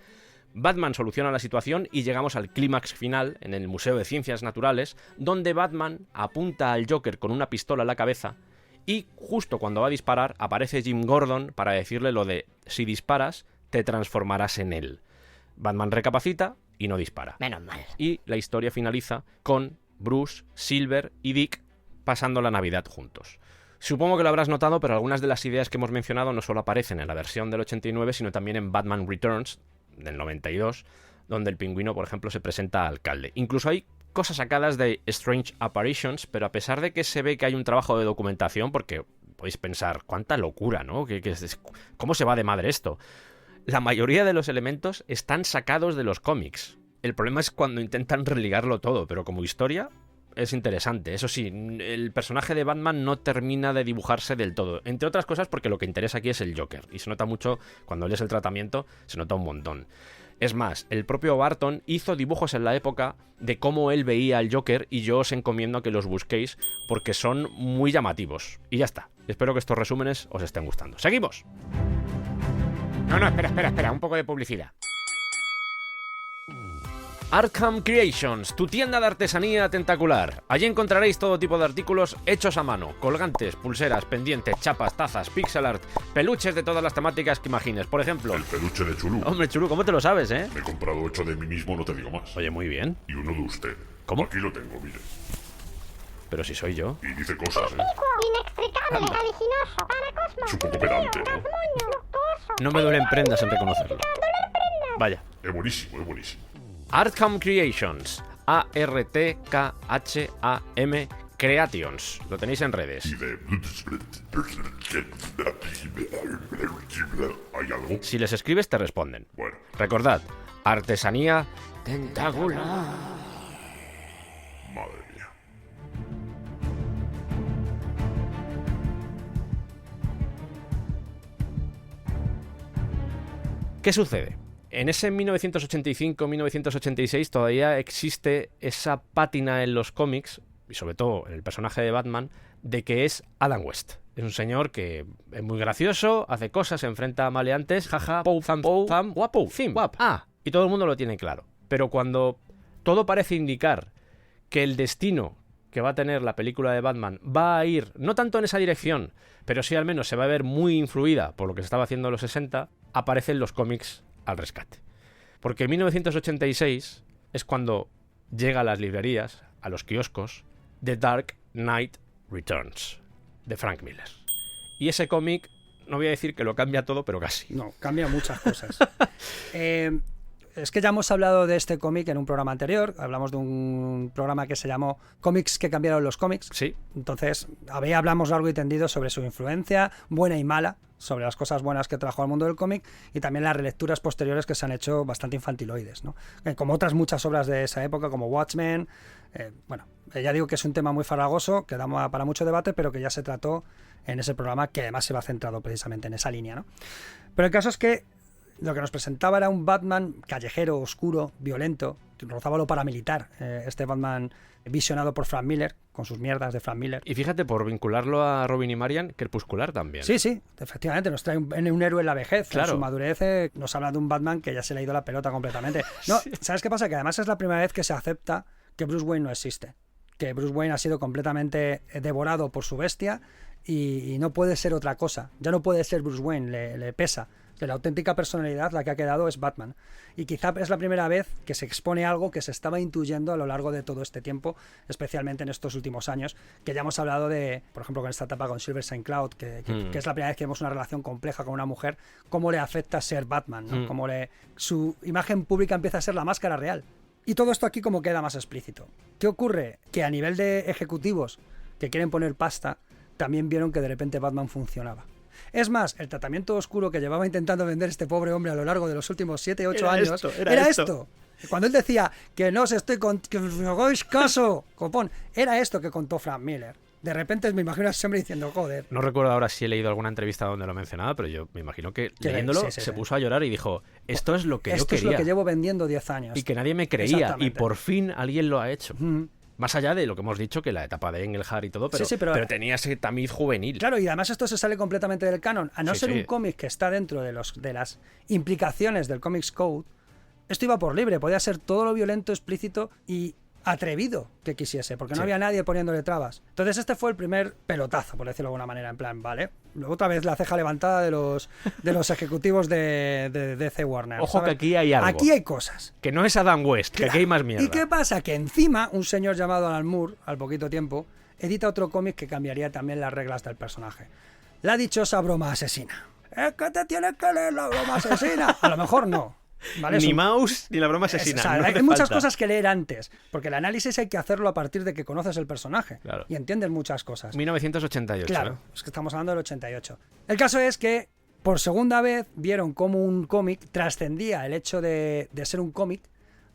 [SPEAKER 1] Batman soluciona la situación y llegamos al clímax final en el Museo de Ciencias Naturales, donde Batman apunta al Joker con una pistola en la cabeza y justo cuando va a disparar aparece Jim Gordon para decirle lo de si disparas te transformarás en él. Batman recapacita y no dispara.
[SPEAKER 3] Menos mal.
[SPEAKER 1] Y la historia finaliza con Bruce, Silver y Dick pasando la Navidad juntos. Supongo que lo habrás notado, pero algunas de las ideas que hemos mencionado no solo aparecen en la versión del 89, sino también en Batman Returns, del 92, donde el Pingüino, por ejemplo, se presenta a alcalde. Incluso hay cosas sacadas de Strange Apparitions, pero a pesar de que se ve que hay un trabajo de documentación, porque podéis pensar, cuánta locura, ¿no? ¿Cómo se va de madre esto? La mayoría de los elementos están sacados de los cómics. El problema es cuando intentan religarlo todo, pero como historia es interesante. Eso sí, el personaje de Batman no termina de dibujarse del todo. Entre otras cosas porque lo que interesa aquí es el Joker. Y se nota mucho, cuando lees el tratamiento, se nota un montón. Es más, el propio Barton hizo dibujos en la época de cómo él veía al Joker y yo os encomiendo a que los busquéis porque son muy llamativos. Y ya está. Espero que estos resúmenes os estén gustando. ¡Seguimos!
[SPEAKER 3] No, espera, un poco de publicidad.
[SPEAKER 1] Arkham Creations, tu tienda de artesanía tentacular. Allí encontraréis todo tipo de artículos hechos a mano. Colgantes, pulseras, pendientes, chapas, tazas, pixel art, peluches de todas las temáticas que imagines. Por ejemplo...
[SPEAKER 4] El peluche de Chulú.
[SPEAKER 1] Hombre, Chulú, ¿cómo te lo sabes, eh?
[SPEAKER 4] Me he comprado 8 de mí mismo, no te digo más.
[SPEAKER 1] Oye, muy bien.
[SPEAKER 4] Y uno de usted.
[SPEAKER 1] ¿Cómo?
[SPEAKER 4] Aquí lo tengo, mire.
[SPEAKER 1] Pero si soy yo.
[SPEAKER 4] Y dice cosas, ¿eh?
[SPEAKER 8] Inextricable, aliginoso, paracosmo,
[SPEAKER 4] Es un poco pedante, ¿no?
[SPEAKER 8] luctuoso.
[SPEAKER 1] No me duelen prendas en reconocerlo. Vaya.
[SPEAKER 4] Es buenísimo, es buenísimo.
[SPEAKER 1] Arkham Creations. A-R-T-K-H-A-M Creations. Lo tenéis en redes.
[SPEAKER 4] Y de... ¿Hay algo?
[SPEAKER 1] Si les escribes te responden.
[SPEAKER 4] Bueno.
[SPEAKER 1] Recordad, artesanía
[SPEAKER 3] Tentacular.
[SPEAKER 4] Madre mía.
[SPEAKER 1] ¿Qué sucede? En ese 1985-1986 todavía existe esa pátina en los cómics, y sobre todo en el personaje de Batman, de que es Adam West. Es un señor que es muy gracioso, hace cosas, se enfrenta a maleantes, jaja, pou, zam, guapo, fin, guap. Y todo el mundo lo tiene claro. Pero cuando todo parece indicar que el destino que va a tener la película de Batman va a ir, no tanto en esa dirección, pero sí al menos se va a ver muy influida por lo que se estaba haciendo en los 60, aparecen los cómics al rescate. Porque en 1986 es cuando llega a las librerías, a los kioscos, The Dark Knight Returns, de Frank Miller. Y ese cómic, no voy a decir que lo cambia todo, pero casi.
[SPEAKER 2] No, cambia muchas cosas. Es que ya hemos hablado de este cómic en un programa anterior. Hablamos de un programa que se llamó Cómics que cambiaron los cómics.
[SPEAKER 1] Sí.
[SPEAKER 2] Entonces, ahí hablamos largo y tendido sobre su influencia, buena y mala, sobre las cosas buenas que trajo al mundo del cómic y también las relecturas posteriores que se han hecho bastante infantiloides, ¿no? Como otras muchas obras de esa época, como Watchmen. Bueno, ya digo que es un tema muy farragoso, que da para mucho debate, pero que ya se trató en ese programa, que además se va centrado precisamente en esa línea, ¿no? Pero el caso es que lo que nos presentaba era un Batman callejero, oscuro, violento, rozaba lo paramilitar, este Batman visionado por Frank Miller, con sus mierdas de Frank Miller.
[SPEAKER 1] Y fíjate, por vincularlo a Robin y Marian, Crepuscular también.
[SPEAKER 2] Sí, efectivamente, nos trae un héroe en la vejez,
[SPEAKER 1] claro.
[SPEAKER 2] En su madurez nos habla de un Batman que ya se le ha ido la pelota completamente. No, sí. ¿Sabes qué pasa? Que además es la primera vez que se acepta que Bruce Wayne no existe, que Bruce Wayne ha sido completamente devorado por su bestia y no puede ser otra cosa. Ya no puede ser Bruce Wayne, le pesa. De la auténtica personalidad, la que ha quedado es Batman. Y quizá es la primera vez que se expone algo que se estaba intuyendo a lo largo de todo este tiempo, especialmente en estos últimos años, que ya hemos hablado de, por ejemplo, con esta etapa con Silver St. Cloud, que es la primera vez que vemos una relación compleja con una mujer, cómo le afecta ser Batman, ¿no? Cómo su imagen pública empieza a ser la máscara real. Y todo esto aquí como queda más explícito. ¿Qué ocurre? Que a nivel de ejecutivos que quieren poner pasta, también vieron que de repente Batman funcionaba. Es más, el tratamiento oscuro que llevaba intentando vender este pobre hombre a lo largo de los últimos 7-8 años era esto. Cuando él decía que no os estoy que me hagáis caso, copón, era esto que contó Frank Miller. De repente me imagino a ese hombre diciendo, joder.
[SPEAKER 1] No recuerdo ahora si he leído alguna entrevista donde lo mencionaba, pero yo me imagino que leyéndolo se puso a llorar y dijo, esto es lo que yo quería.
[SPEAKER 2] Esto es lo que llevo vendiendo 10 años.
[SPEAKER 1] Y que nadie me creía, y por fin alguien lo ha hecho. Más allá de lo que hemos dicho, que la etapa de Engelhardt y todo, pero tenía ese tamiz juvenil.
[SPEAKER 2] Claro, y además esto se sale completamente del canon. A no ser un cómic que está dentro de las implicaciones del Comics Code, esto iba por libre. Podía ser todo lo violento, explícito y atrevido que quisiese, porque no había nadie poniéndole trabas. Entonces este fue el primer pelotazo, por decirlo de alguna manera, en plan, vale, luego otra vez la ceja levantada de los ejecutivos de DC Warner.
[SPEAKER 1] Ojo,
[SPEAKER 2] ¿sabes?
[SPEAKER 1] que aquí hay algo.
[SPEAKER 2] Aquí hay cosas.
[SPEAKER 1] Que no es Adam West, que aquí hay más mierda.
[SPEAKER 2] ¿Y qué pasa? Que encima un señor llamado Alan Moore, al poquito tiempo, edita otro cómic que cambiaría también las reglas del personaje. La dichosa broma asesina. Es que te tienes que leer la broma asesina. A lo mejor no. ¿Vale?
[SPEAKER 1] Ni Mouse ni la broma asesina.
[SPEAKER 2] O sea,
[SPEAKER 1] no
[SPEAKER 2] hay muchas cosas que leer antes, porque el análisis hay que hacerlo a partir de que conoces el personaje y entiendes muchas cosas.
[SPEAKER 1] 1988.
[SPEAKER 2] Claro, es que estamos hablando del 88. El caso es que por segunda vez vieron cómo un cómic trascendía el hecho de ser un cómic.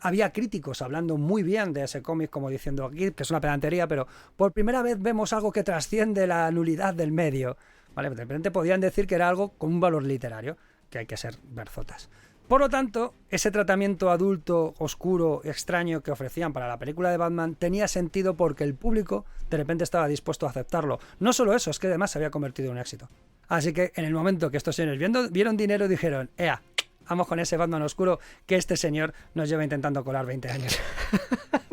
[SPEAKER 2] Había críticos hablando muy bien de ese cómic, como diciendo aquí que es una pedantería, pero por primera vez vemos algo que trasciende la nulidad del medio. ¿Vale? De repente podían decir que era algo con un valor literario, que hay que ser berzotas. Por lo tanto, ese tratamiento adulto, oscuro, extraño que ofrecían para la película de Batman tenía sentido porque el público de repente estaba dispuesto a aceptarlo. No solo eso, es que además se había convertido en un éxito. Así que en el momento que estos señores vieron dinero, dijeron, ¡ea! Vamos con ese Batman oscuro que este señor nos lleva intentando colar 20 años.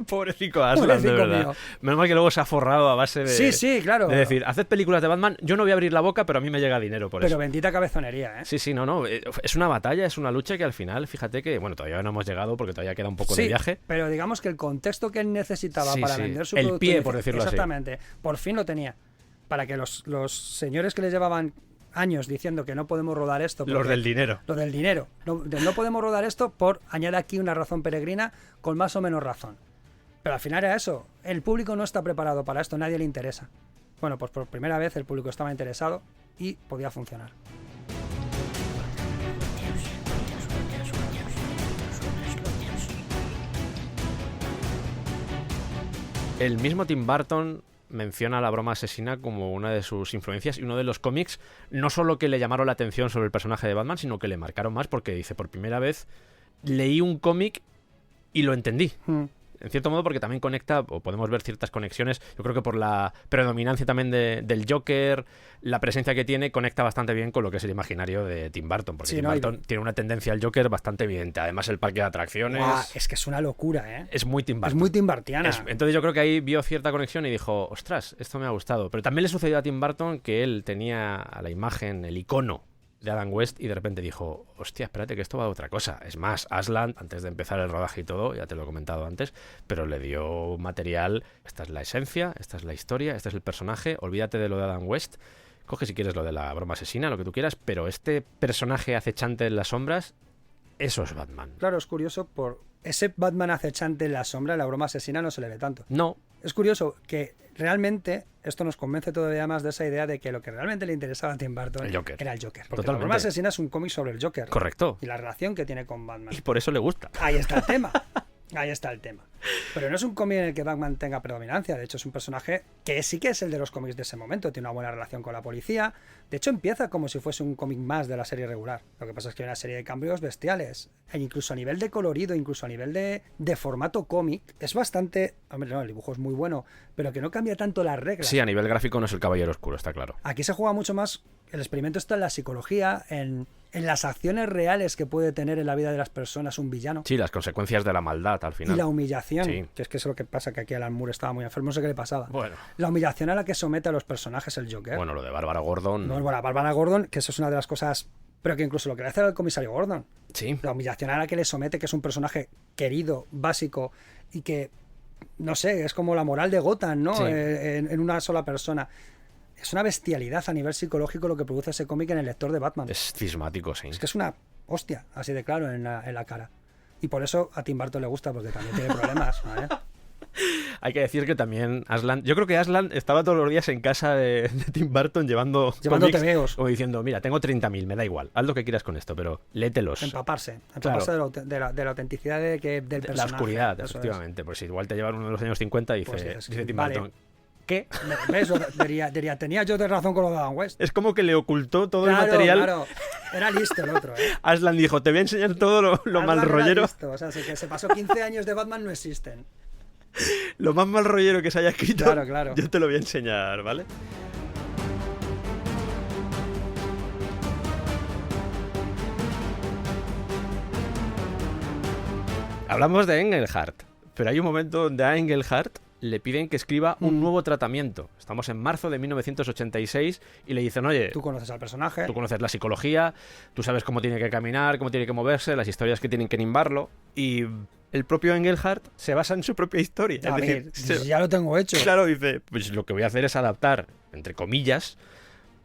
[SPEAKER 1] Pobrecito Aslan, de verdad.
[SPEAKER 2] Mío.
[SPEAKER 1] Menos mal que luego se ha forrado a base de...
[SPEAKER 2] Sí, claro.
[SPEAKER 1] De decir, haced películas de Batman, yo no voy a abrir la boca, pero a mí me llega dinero por eso.
[SPEAKER 2] Pero bendita cabezonería, ¿eh?
[SPEAKER 1] Sí, no. Es una batalla, es una lucha que al final, fíjate que, bueno, todavía no hemos llegado porque todavía queda un poco de viaje.
[SPEAKER 2] Pero digamos que el contexto que él necesitaba para vender su
[SPEAKER 1] producto... El pie, por decirlo
[SPEAKER 2] exactamente, por fin lo tenía. Para que los señores que le llevaban años diciendo que no podemos rodar esto.
[SPEAKER 1] Los del dinero.
[SPEAKER 2] Los del dinero. No podemos rodar esto añade aquí una razón peregrina con más o menos razón. Pero al final era eso. El público no está preparado para esto, nadie le interesa. Bueno, pues por primera vez el público estaba interesado y podía funcionar.
[SPEAKER 1] El mismo Tim Burton menciona la broma asesina como una de sus influencias y uno de los cómics, no solo que le llamaron la atención sobre el personaje de Batman, sino que le marcaron más porque dice, por primera vez leí un cómic y lo entendí. En cierto modo porque también conecta, o podemos ver ciertas conexiones, yo creo que por la predominancia también del Joker, la presencia que tiene, conecta bastante bien con lo que es el imaginario de Tim Burton, porque Tim Burton tiene una tendencia al Joker bastante evidente, además el parque de atracciones...
[SPEAKER 2] Es que es una locura, ¿eh?
[SPEAKER 1] Es muy Tim Burton.
[SPEAKER 2] Es muy Tim Burtiana.
[SPEAKER 1] Entonces yo creo que ahí vio cierta conexión y dijo, ostras, esto me ha gustado. Pero también le sucedió a Tim Burton que él tenía a la imagen, el icono de Adam West y de repente dijo, hostia, espérate que esto va a otra cosa. Es más, Aslan, antes de empezar el rodaje y todo, ya te lo he comentado antes, pero le dio material, esta es la esencia, esta es la historia, este es el personaje, olvídate de lo de Adam West, coge si quieres lo de la broma asesina, lo que tú quieras, pero este personaje acechante en las sombras, eso es Batman.
[SPEAKER 2] Claro, es curioso, por ese Batman acechante en la sombra, la broma asesina no se le ve tanto.
[SPEAKER 1] No.
[SPEAKER 2] Es curioso que realmente esto nos convence todavía más de esa idea de que lo que realmente le interesaba a Tim Burton era el Joker. Porque la broma asesina es un cómic sobre el Joker.
[SPEAKER 1] Correcto.
[SPEAKER 2] Y la relación que tiene con Batman.
[SPEAKER 1] Y por eso le gusta.
[SPEAKER 2] Ahí está el tema. Ahí está el tema. Pero no es un cómic en el que Batman tenga predominancia. De hecho, es un personaje que sí que es el de los cómics de ese momento. Tiene una buena relación con la policía. De hecho, empieza como si fuese un cómic más de la serie regular. Lo que pasa es que hay una serie de cambios bestiales. E incluso a nivel de colorido, incluso a nivel de formato cómic, es bastante... Hombre, no, el dibujo es muy bueno, pero que no cambia tanto las reglas.
[SPEAKER 1] Sí, a nivel gráfico no es el Caballero Oscuro, está claro.
[SPEAKER 2] Aquí se juega mucho más... El experimento está en la psicología, en en las acciones reales que puede tener en la vida de las personas un villano.
[SPEAKER 1] Sí, las consecuencias de la maldad al final.
[SPEAKER 2] Y la humillación,
[SPEAKER 1] Sí.
[SPEAKER 2] que es que eso es lo que pasa, que aquí Alan Moore estaba muy enfermo, no sé qué le pasaba.
[SPEAKER 1] Bueno.
[SPEAKER 2] La humillación a la que somete a los personajes el Joker.
[SPEAKER 1] Bueno, lo de Bárbara Gordon.
[SPEAKER 2] No, bueno, a Bárbara Gordon, que eso es una de las cosas, pero que incluso lo que le hace al comisario Gordon.
[SPEAKER 1] Sí.
[SPEAKER 2] La humillación a la que le somete, que es un personaje querido, básico, y que, no sé, es como la moral de Gotham, ¿no?
[SPEAKER 1] Sí.
[SPEAKER 2] En una sola persona. Es una bestialidad a nivel psicológico lo que produce ese cómic en el lector de Batman.
[SPEAKER 1] Es cismático, sí.
[SPEAKER 2] Es que es una hostia, así de claro en la cara. Y por eso a Tim Burton le gusta, porque también tiene problemas, ¿vale?
[SPEAKER 1] Hay que decir que también Aslan... Yo creo que Aslan estaba todos los días en casa de Tim Burton llevando cómics,
[SPEAKER 2] tebeos.
[SPEAKER 1] como diciendo, mira, tengo 30.000, me da igual, haz lo que quieras con esto, pero lételos.
[SPEAKER 2] Empaparse
[SPEAKER 1] Claro.
[SPEAKER 2] de la autenticidad del personaje.
[SPEAKER 1] La oscuridad,
[SPEAKER 2] Eso es.
[SPEAKER 1] efectivamente. Pues igual te llevan uno de los años 50 y dice,
[SPEAKER 2] Pues dices,
[SPEAKER 1] dice Tim
[SPEAKER 2] vale.
[SPEAKER 1] Burton, ¿qué?
[SPEAKER 2] ¿Ves? Diría, tenía yo de razón con lo de Adam West.
[SPEAKER 1] Es como que le ocultó todo
[SPEAKER 2] Claro,
[SPEAKER 1] el material.
[SPEAKER 2] claro. Era listo el otro, ¿eh?
[SPEAKER 1] Aslan dijo, te voy a enseñar todo lo
[SPEAKER 2] Aslan
[SPEAKER 1] mal
[SPEAKER 2] era
[SPEAKER 1] rollero.
[SPEAKER 2] listo, o sea, que se pasó 15 años de Batman no existen.
[SPEAKER 1] Lo más mal rollero que se haya escrito.
[SPEAKER 2] Claro, claro.
[SPEAKER 1] Yo te lo voy a enseñar, ¿vale? Hablamos de Engelhardt, pero hay un momento donde a Engelhardt le piden que escriba un nuevo tratamiento. Estamos en marzo de 1986 y le dicen, oye,
[SPEAKER 2] Tú conoces al personaje.
[SPEAKER 1] tú conoces la psicología, tú sabes cómo tiene que caminar, cómo tiene que moverse, las historias que tienen que nimbarlo, y el propio Engelhardt se basa en su propia historia.
[SPEAKER 2] A
[SPEAKER 1] Es
[SPEAKER 2] ver,
[SPEAKER 1] decir,
[SPEAKER 2] ya lo tengo hecho.
[SPEAKER 1] claro, dice, pues lo que voy a hacer es adaptar, entre comillas,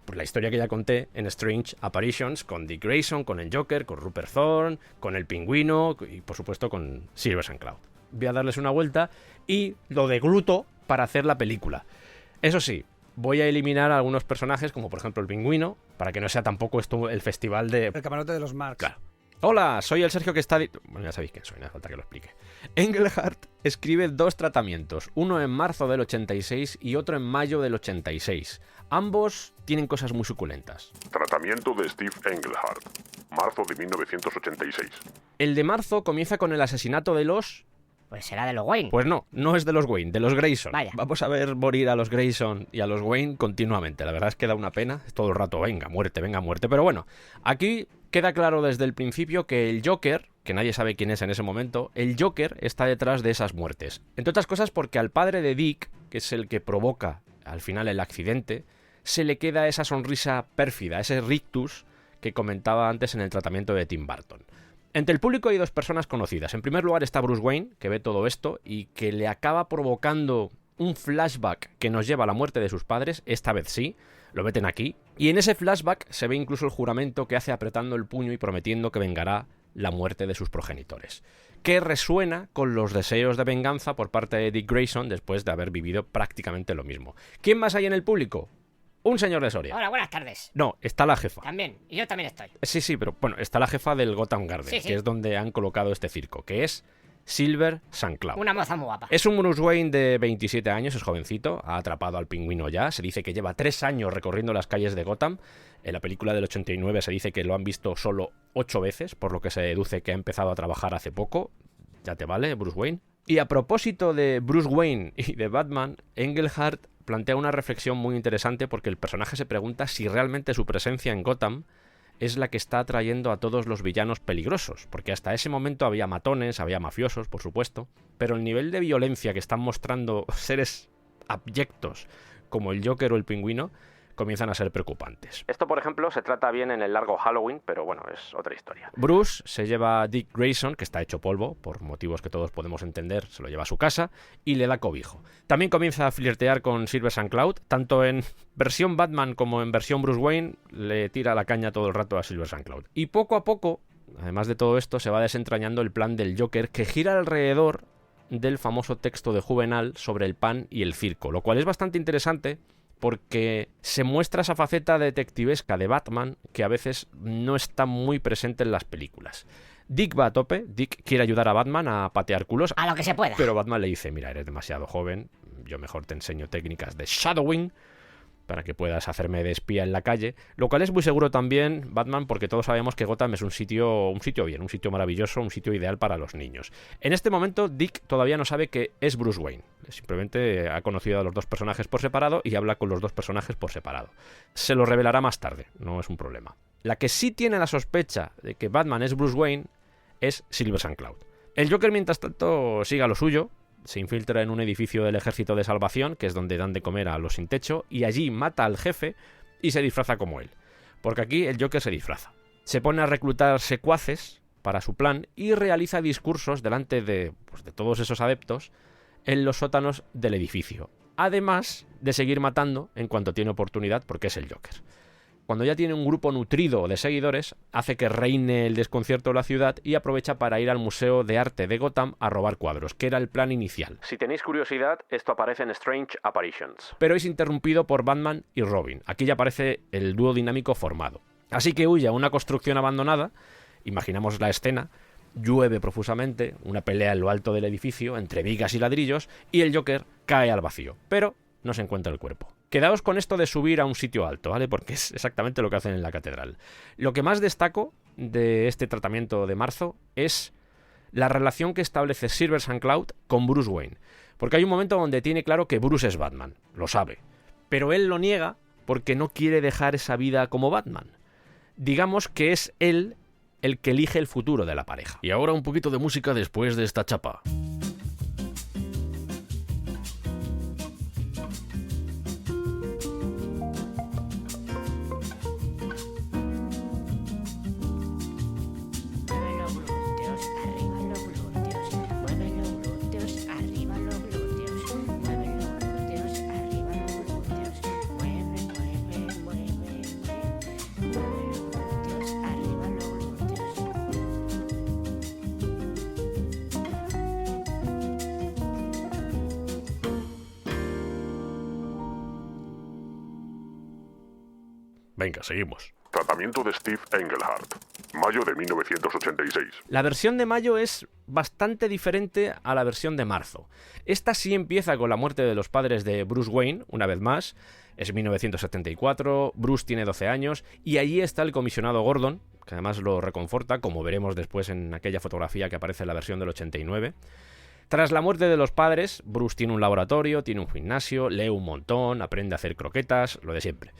[SPEAKER 1] pues la historia que ya conté en Strange Apparitions con Dick Grayson, con el Joker, con Rupert Thorne, con el Pingüino y por supuesto con Silver St. Cloud. Voy a darles una vuelta y lo degluto para hacer la película. Eso sí, voy a eliminar a algunos personajes, como por ejemplo el Pingüino, para que no sea tampoco esto el festival de...
[SPEAKER 2] El camarote de los Marx.
[SPEAKER 1] Claro. Hola, soy el Sergio que está... Bueno, ya sabéis quién soy, no hace falta que lo explique. Engelhardt escribe 2 tratamientos, uno en marzo del 86 y otro en mayo del 86. Ambos tienen cosas muy suculentas.
[SPEAKER 4] Tratamiento de Steve Engelhardt, marzo de 1986.
[SPEAKER 1] El de marzo comienza con el asesinato de los...
[SPEAKER 3] Pues será de los Wayne.
[SPEAKER 1] Pues no, no es de los Wayne, de los Grayson.
[SPEAKER 3] Vaya.
[SPEAKER 1] Vamos a ver morir a los Grayson y a los Wayne continuamente. La verdad es que da una pena. Es todo el rato, venga, muerte. Pero bueno, aquí queda claro desde el principio que el Joker, que nadie sabe quién es en ese momento, el Joker está detrás de esas muertes. Entre otras cosas porque al padre de Dick, que es el que provoca al final el accidente, se le queda esa sonrisa pérfida, ese rictus que comentaba antes en el tratamiento de Tim Burton. Entre el público hay 2 personas conocidas. En primer lugar está Bruce Wayne, que ve todo esto y que le acaba provocando un flashback que nos lleva a la muerte de sus padres, esta vez sí, lo meten aquí. Y en ese flashback se ve incluso el juramento que hace apretando el puño y prometiendo que vengará la muerte de sus progenitores, que resuena con los deseos de venganza por parte de Dick Grayson después de haber vivido prácticamente lo mismo. ¿Quién más hay en el público? Un señor de Soria.
[SPEAKER 3] Hola, buenas tardes.
[SPEAKER 1] No, está la jefa.
[SPEAKER 3] También. Y yo también estoy.
[SPEAKER 1] Sí, pero bueno, está la jefa del Gotham Garden,
[SPEAKER 3] Sí, sí.
[SPEAKER 1] que es donde han colocado este circo, que es Silver St. Cloud.
[SPEAKER 3] Una moza muy guapa.
[SPEAKER 1] Es un Bruce Wayne de 27 años, es jovencito, ha atrapado al Pingüino ya, se dice que lleva 3 años recorriendo las calles de Gotham. En la película del 89 se dice que lo han visto solo 8 veces, por lo que se deduce que ha empezado a trabajar hace poco. Ya te vale, Bruce Wayne. Y a propósito de Bruce Wayne y de Batman, Engelhardt plantea una reflexión muy interesante porque el personaje se pregunta si realmente su presencia en Gotham es la que está atrayendo a todos los villanos peligrosos, porque hasta ese momento había matones, había mafiosos, por supuesto, pero el nivel de violencia que están mostrando seres abyectos como el Joker o el Pingüino comienzan a ser preocupantes. Esto, por ejemplo, se trata bien en el largo Halloween, pero bueno, es otra historia. Bruce se lleva a Dick Grayson, que está hecho polvo, por motivos que todos podemos entender, se lo lleva a su casa y le da cobijo. También comienza a flirtear con Silver St. Cloud, tanto en versión Batman como en versión Bruce Wayne, le tira la caña todo el rato a Silver St. Cloud. Y poco a poco, además de todo esto, se va desentrañando el plan del Joker, que gira alrededor del famoso texto de Juvenal sobre el pan y el circo, lo cual es bastante interesante porque se muestra esa faceta detectivesca de Batman que a veces no está muy presente en las películas. Dick va a tope, Dick quiere ayudar a Batman a patear culos,
[SPEAKER 3] A lo que se pueda.
[SPEAKER 1] pero Batman le dice, mira, eres demasiado joven, yo mejor te enseño técnicas de shadowing para que puedas hacerme de espía en la calle, lo cual es muy seguro también, Batman, porque todos sabemos que Gotham es un sitio bien, un sitio maravilloso, un sitio ideal para los niños. En este momento, Dick todavía no sabe que es Bruce Wayne, simplemente ha conocido a los 2 personajes por separado y habla con los 2 personajes por separado. Se lo revelará más tarde, no es un problema. La que sí tiene la sospecha de que Batman es Bruce Wayne es Silver St. Cloud. El Joker, mientras tanto, sigue a lo suyo, se infiltra en un edificio del Ejército de Salvación, que es donde dan de comer a los sin techo, y allí mata al jefe y se disfraza como él. Porque aquí el Joker se disfraza. Se pone a reclutar secuaces para su plan y realiza discursos delante de todos esos adeptos en los sótanos del edificio. Además de seguir matando en cuanto tiene oportunidad, porque es el Joker. Cuando ya tiene un grupo nutrido de seguidores, hace que reine el desconcierto de la ciudad y aprovecha para ir al Museo de Arte de Gotham a robar cuadros, que era el plan inicial. Si tenéis curiosidad, esto aparece en Strange Apparitions. Pero es interrumpido por Batman y Robin. Aquí ya aparece el dúo dinámico formado. Así que huye a una construcción abandonada, imaginamos la escena, llueve profusamente, una pelea en lo alto del edificio entre vigas y ladrillos, y el Joker cae al vacío, pero no se encuentra el cuerpo. Quedaos con esto de subir a un sitio alto, ¿vale? Porque es exactamente lo que hacen en la catedral. Lo que más destaco de este tratamiento de marzo es la relación que establece Silver St. Cloud con Bruce Wayne. Porque hay un momento donde tiene claro que Bruce es Batman, lo sabe. Pero él lo niega porque no quiere dejar esa vida como Batman. Digamos que es él el que elige el futuro de la pareja.
[SPEAKER 4] Y ahora un poquito de música después de esta chapa. Venga, seguimos. Tratamiento de Steve Englehart. Mayo de 1986.
[SPEAKER 1] La versión de mayo es bastante diferente a la versión de marzo. Esta sí empieza con la muerte de los padres de Bruce Wayne, una vez más. Es 1974, Bruce tiene 12 años y allí está el comisionado Gordon, que además lo reconforta, como veremos después en aquella fotografía que aparece en la versión del 89. Tras la muerte de los padres, Bruce tiene un laboratorio, tiene un gimnasio, lee un montón, aprende a hacer croquetas, lo de siempre.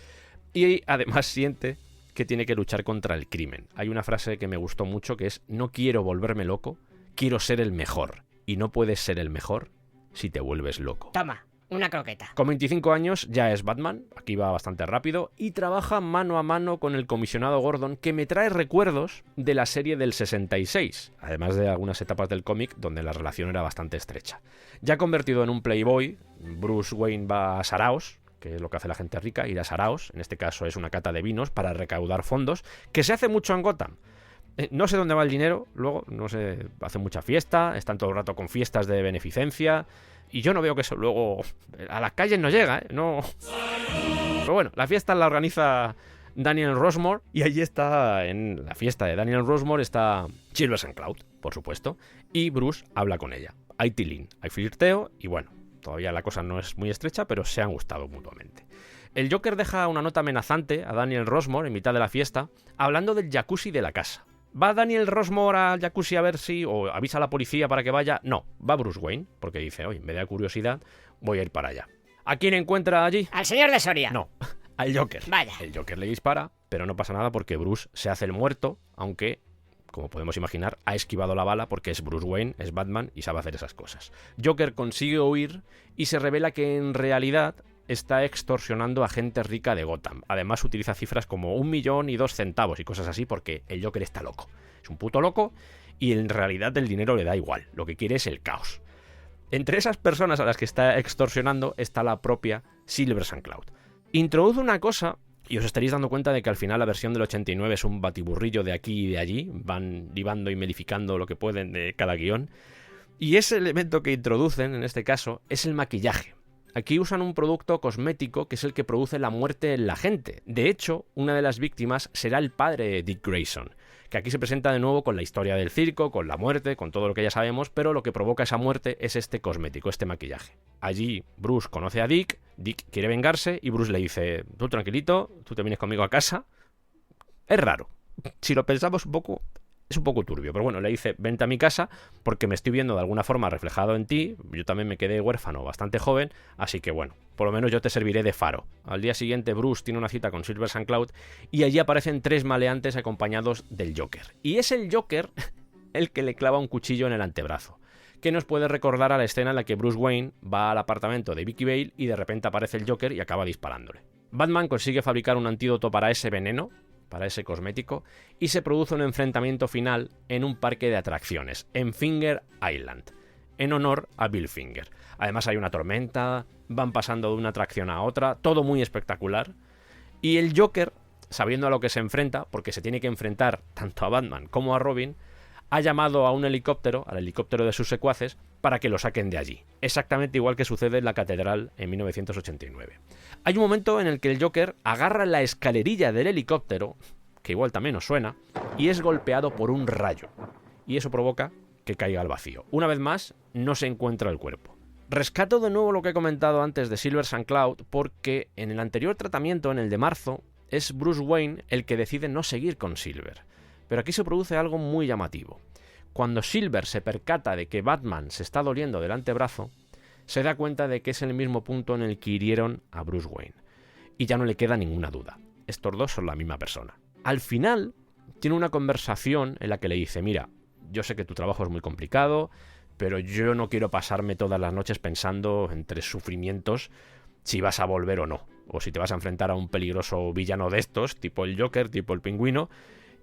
[SPEAKER 1] Y además siente que tiene que luchar contra el crimen. Hay una frase que me gustó mucho que es: no quiero volverme loco, quiero ser el mejor. Y no puedes ser el mejor si te vuelves loco.
[SPEAKER 3] Toma, una croqueta.
[SPEAKER 1] Con 25 años ya es Batman, aquí va bastante rápido, y trabaja mano a mano con el comisionado Gordon, que me trae recuerdos de la serie del 66, además de algunas etapas del cómic donde la relación era bastante estrecha. Ya convertido en un playboy, Bruce Wayne va a Saraos, que es lo que hace la gente rica, ir a Saraos, en este caso es una cata de vinos para recaudar fondos, que se hace mucho en Gotham. No sé dónde va el dinero, luego, no sé, hacen mucha fiesta, están todo el rato con fiestas de beneficencia, y yo no veo que eso luego a las calles no llega, no. Pero bueno, la fiesta la organiza Daniel Rosemore, y allí está, en la fiesta de Daniel Rosemore, está Silver St. Cloud, por supuesto, y Bruce habla con ella. Hay tilín, hay flirteo, y bueno, todavía la cosa no es muy estrecha, pero se han gustado mutuamente. El Joker deja una nota amenazante a Daniel Rosemore en mitad de la fiesta, hablando del jacuzzi de la casa. ¿Va Daniel Rosemore al jacuzzi a ver si, o avisa a la policía para que vaya? No, va Bruce Wayne, porque dice, oye, me da curiosidad, voy a ir para allá. ¿A quién encuentra allí?
[SPEAKER 3] Al señor de Soria.
[SPEAKER 1] No, al Joker.
[SPEAKER 3] Vaya.
[SPEAKER 1] El Joker le dispara, pero no pasa nada porque Bruce se hace el muerto, aunque, como podemos imaginar, ha esquivado la bala porque es Bruce Wayne, es Batman y sabe hacer esas cosas. Joker consigue huir y se revela que en realidad está extorsionando a gente rica de Gotham. Además utiliza cifras como 1 millón y 2 centavos y cosas así porque el Joker está loco. Es un puto loco y en realidad el dinero le da igual. Lo que quiere es el caos. Entre esas personas a las que está extorsionando está la propia Silver St. Cloud. Introduce una cosa, y os estaréis dando cuenta de que al final la versión del 89 es un batiburrillo de aquí y de allí. Van libando y melificando lo que pueden de cada guión. Y ese elemento que introducen, en este caso, es el maquillaje. Aquí usan un producto cosmético que es el que produce la muerte en la gente. De hecho, una de las víctimas será el padre de Dick Grayson, que aquí se presenta de nuevo con la historia del circo, con la muerte, con todo lo que ya sabemos, pero lo que provoca esa muerte es este cosmético, este maquillaje. Allí Bruce conoce a Dick, Dick quiere vengarse y Bruce le dice, tú tranquilito, tú te vienes conmigo a casa. Es raro. Si lo pensamos un poco, Es un poco turbio, pero bueno, le dice, vente a mi casa porque me estoy viendo de alguna forma reflejado en ti, yo también me quedé huérfano bastante joven, así que bueno, por lo menos yo te serviré de faro. Al día siguiente Bruce tiene una cita con Silver St. Cloud y allí aparecen 3 maleantes acompañados del Joker. Y es el Joker el que le clava un cuchillo en el antebrazo, que nos puede recordar a la escena en la que Bruce Wayne va al apartamento de Vicky Vale y de repente aparece el Joker y acaba disparándole. Batman consigue fabricar un antídoto para ese veneno, para ese cosmético, y se produce un enfrentamiento final en un parque de atracciones, en Finger Island, en honor a Bill Finger. Además hay una tormenta, van pasando de una atracción a otra, todo muy espectacular, y el Joker, sabiendo a lo que se enfrenta, porque se tiene que enfrentar tanto a Batman como a Robin, ha llamado a un helicóptero, al helicóptero de sus secuaces, para que lo saquen de allí. Exactamente igual que sucede en la catedral en 1989. Hay un momento en el que el Joker agarra la escalerilla del helicóptero, que igual también os suena, y es golpeado por un rayo. Y eso provoca que caiga al vacío. Una vez más, no se encuentra el cuerpo. Rescato de nuevo lo que he comentado antes de Silver St. Cloud, porque en el anterior tratamiento, en el de marzo, es Bruce Wayne el que decide no seguir con Silver. Pero aquí se produce algo muy llamativo. Cuando Silver se percata de que Batman se está doliendo del antebrazo, se da cuenta de que es el mismo punto en el que hirieron a Bruce Wayne. Y ya no le queda ninguna duda. Estos dos son la misma persona. Al final, tiene una conversación en la que le dice, mira, yo sé que tu trabajo es muy complicado, pero yo no quiero pasarme todas las noches pensando entre sufrimientos si vas a volver o no. O si te vas a enfrentar a un peligroso villano de estos, tipo el Joker, tipo el Pingüino,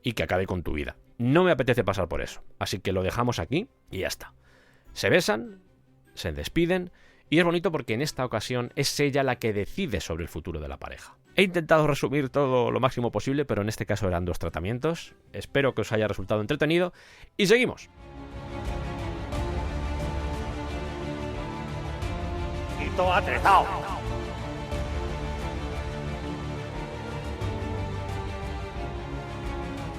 [SPEAKER 1] y que acabe con tu vida. No me apetece pasar por eso, así que lo dejamos aquí y ya está. Se besan, se despiden, y es bonito porque en esta ocasión es ella la que decide sobre el futuro de la pareja. He intentado resumir todo lo máximo posible, pero en este caso eran 2 tratamientos. Espero que os haya resultado entretenido, y seguimos.
[SPEAKER 9] Quito atretado.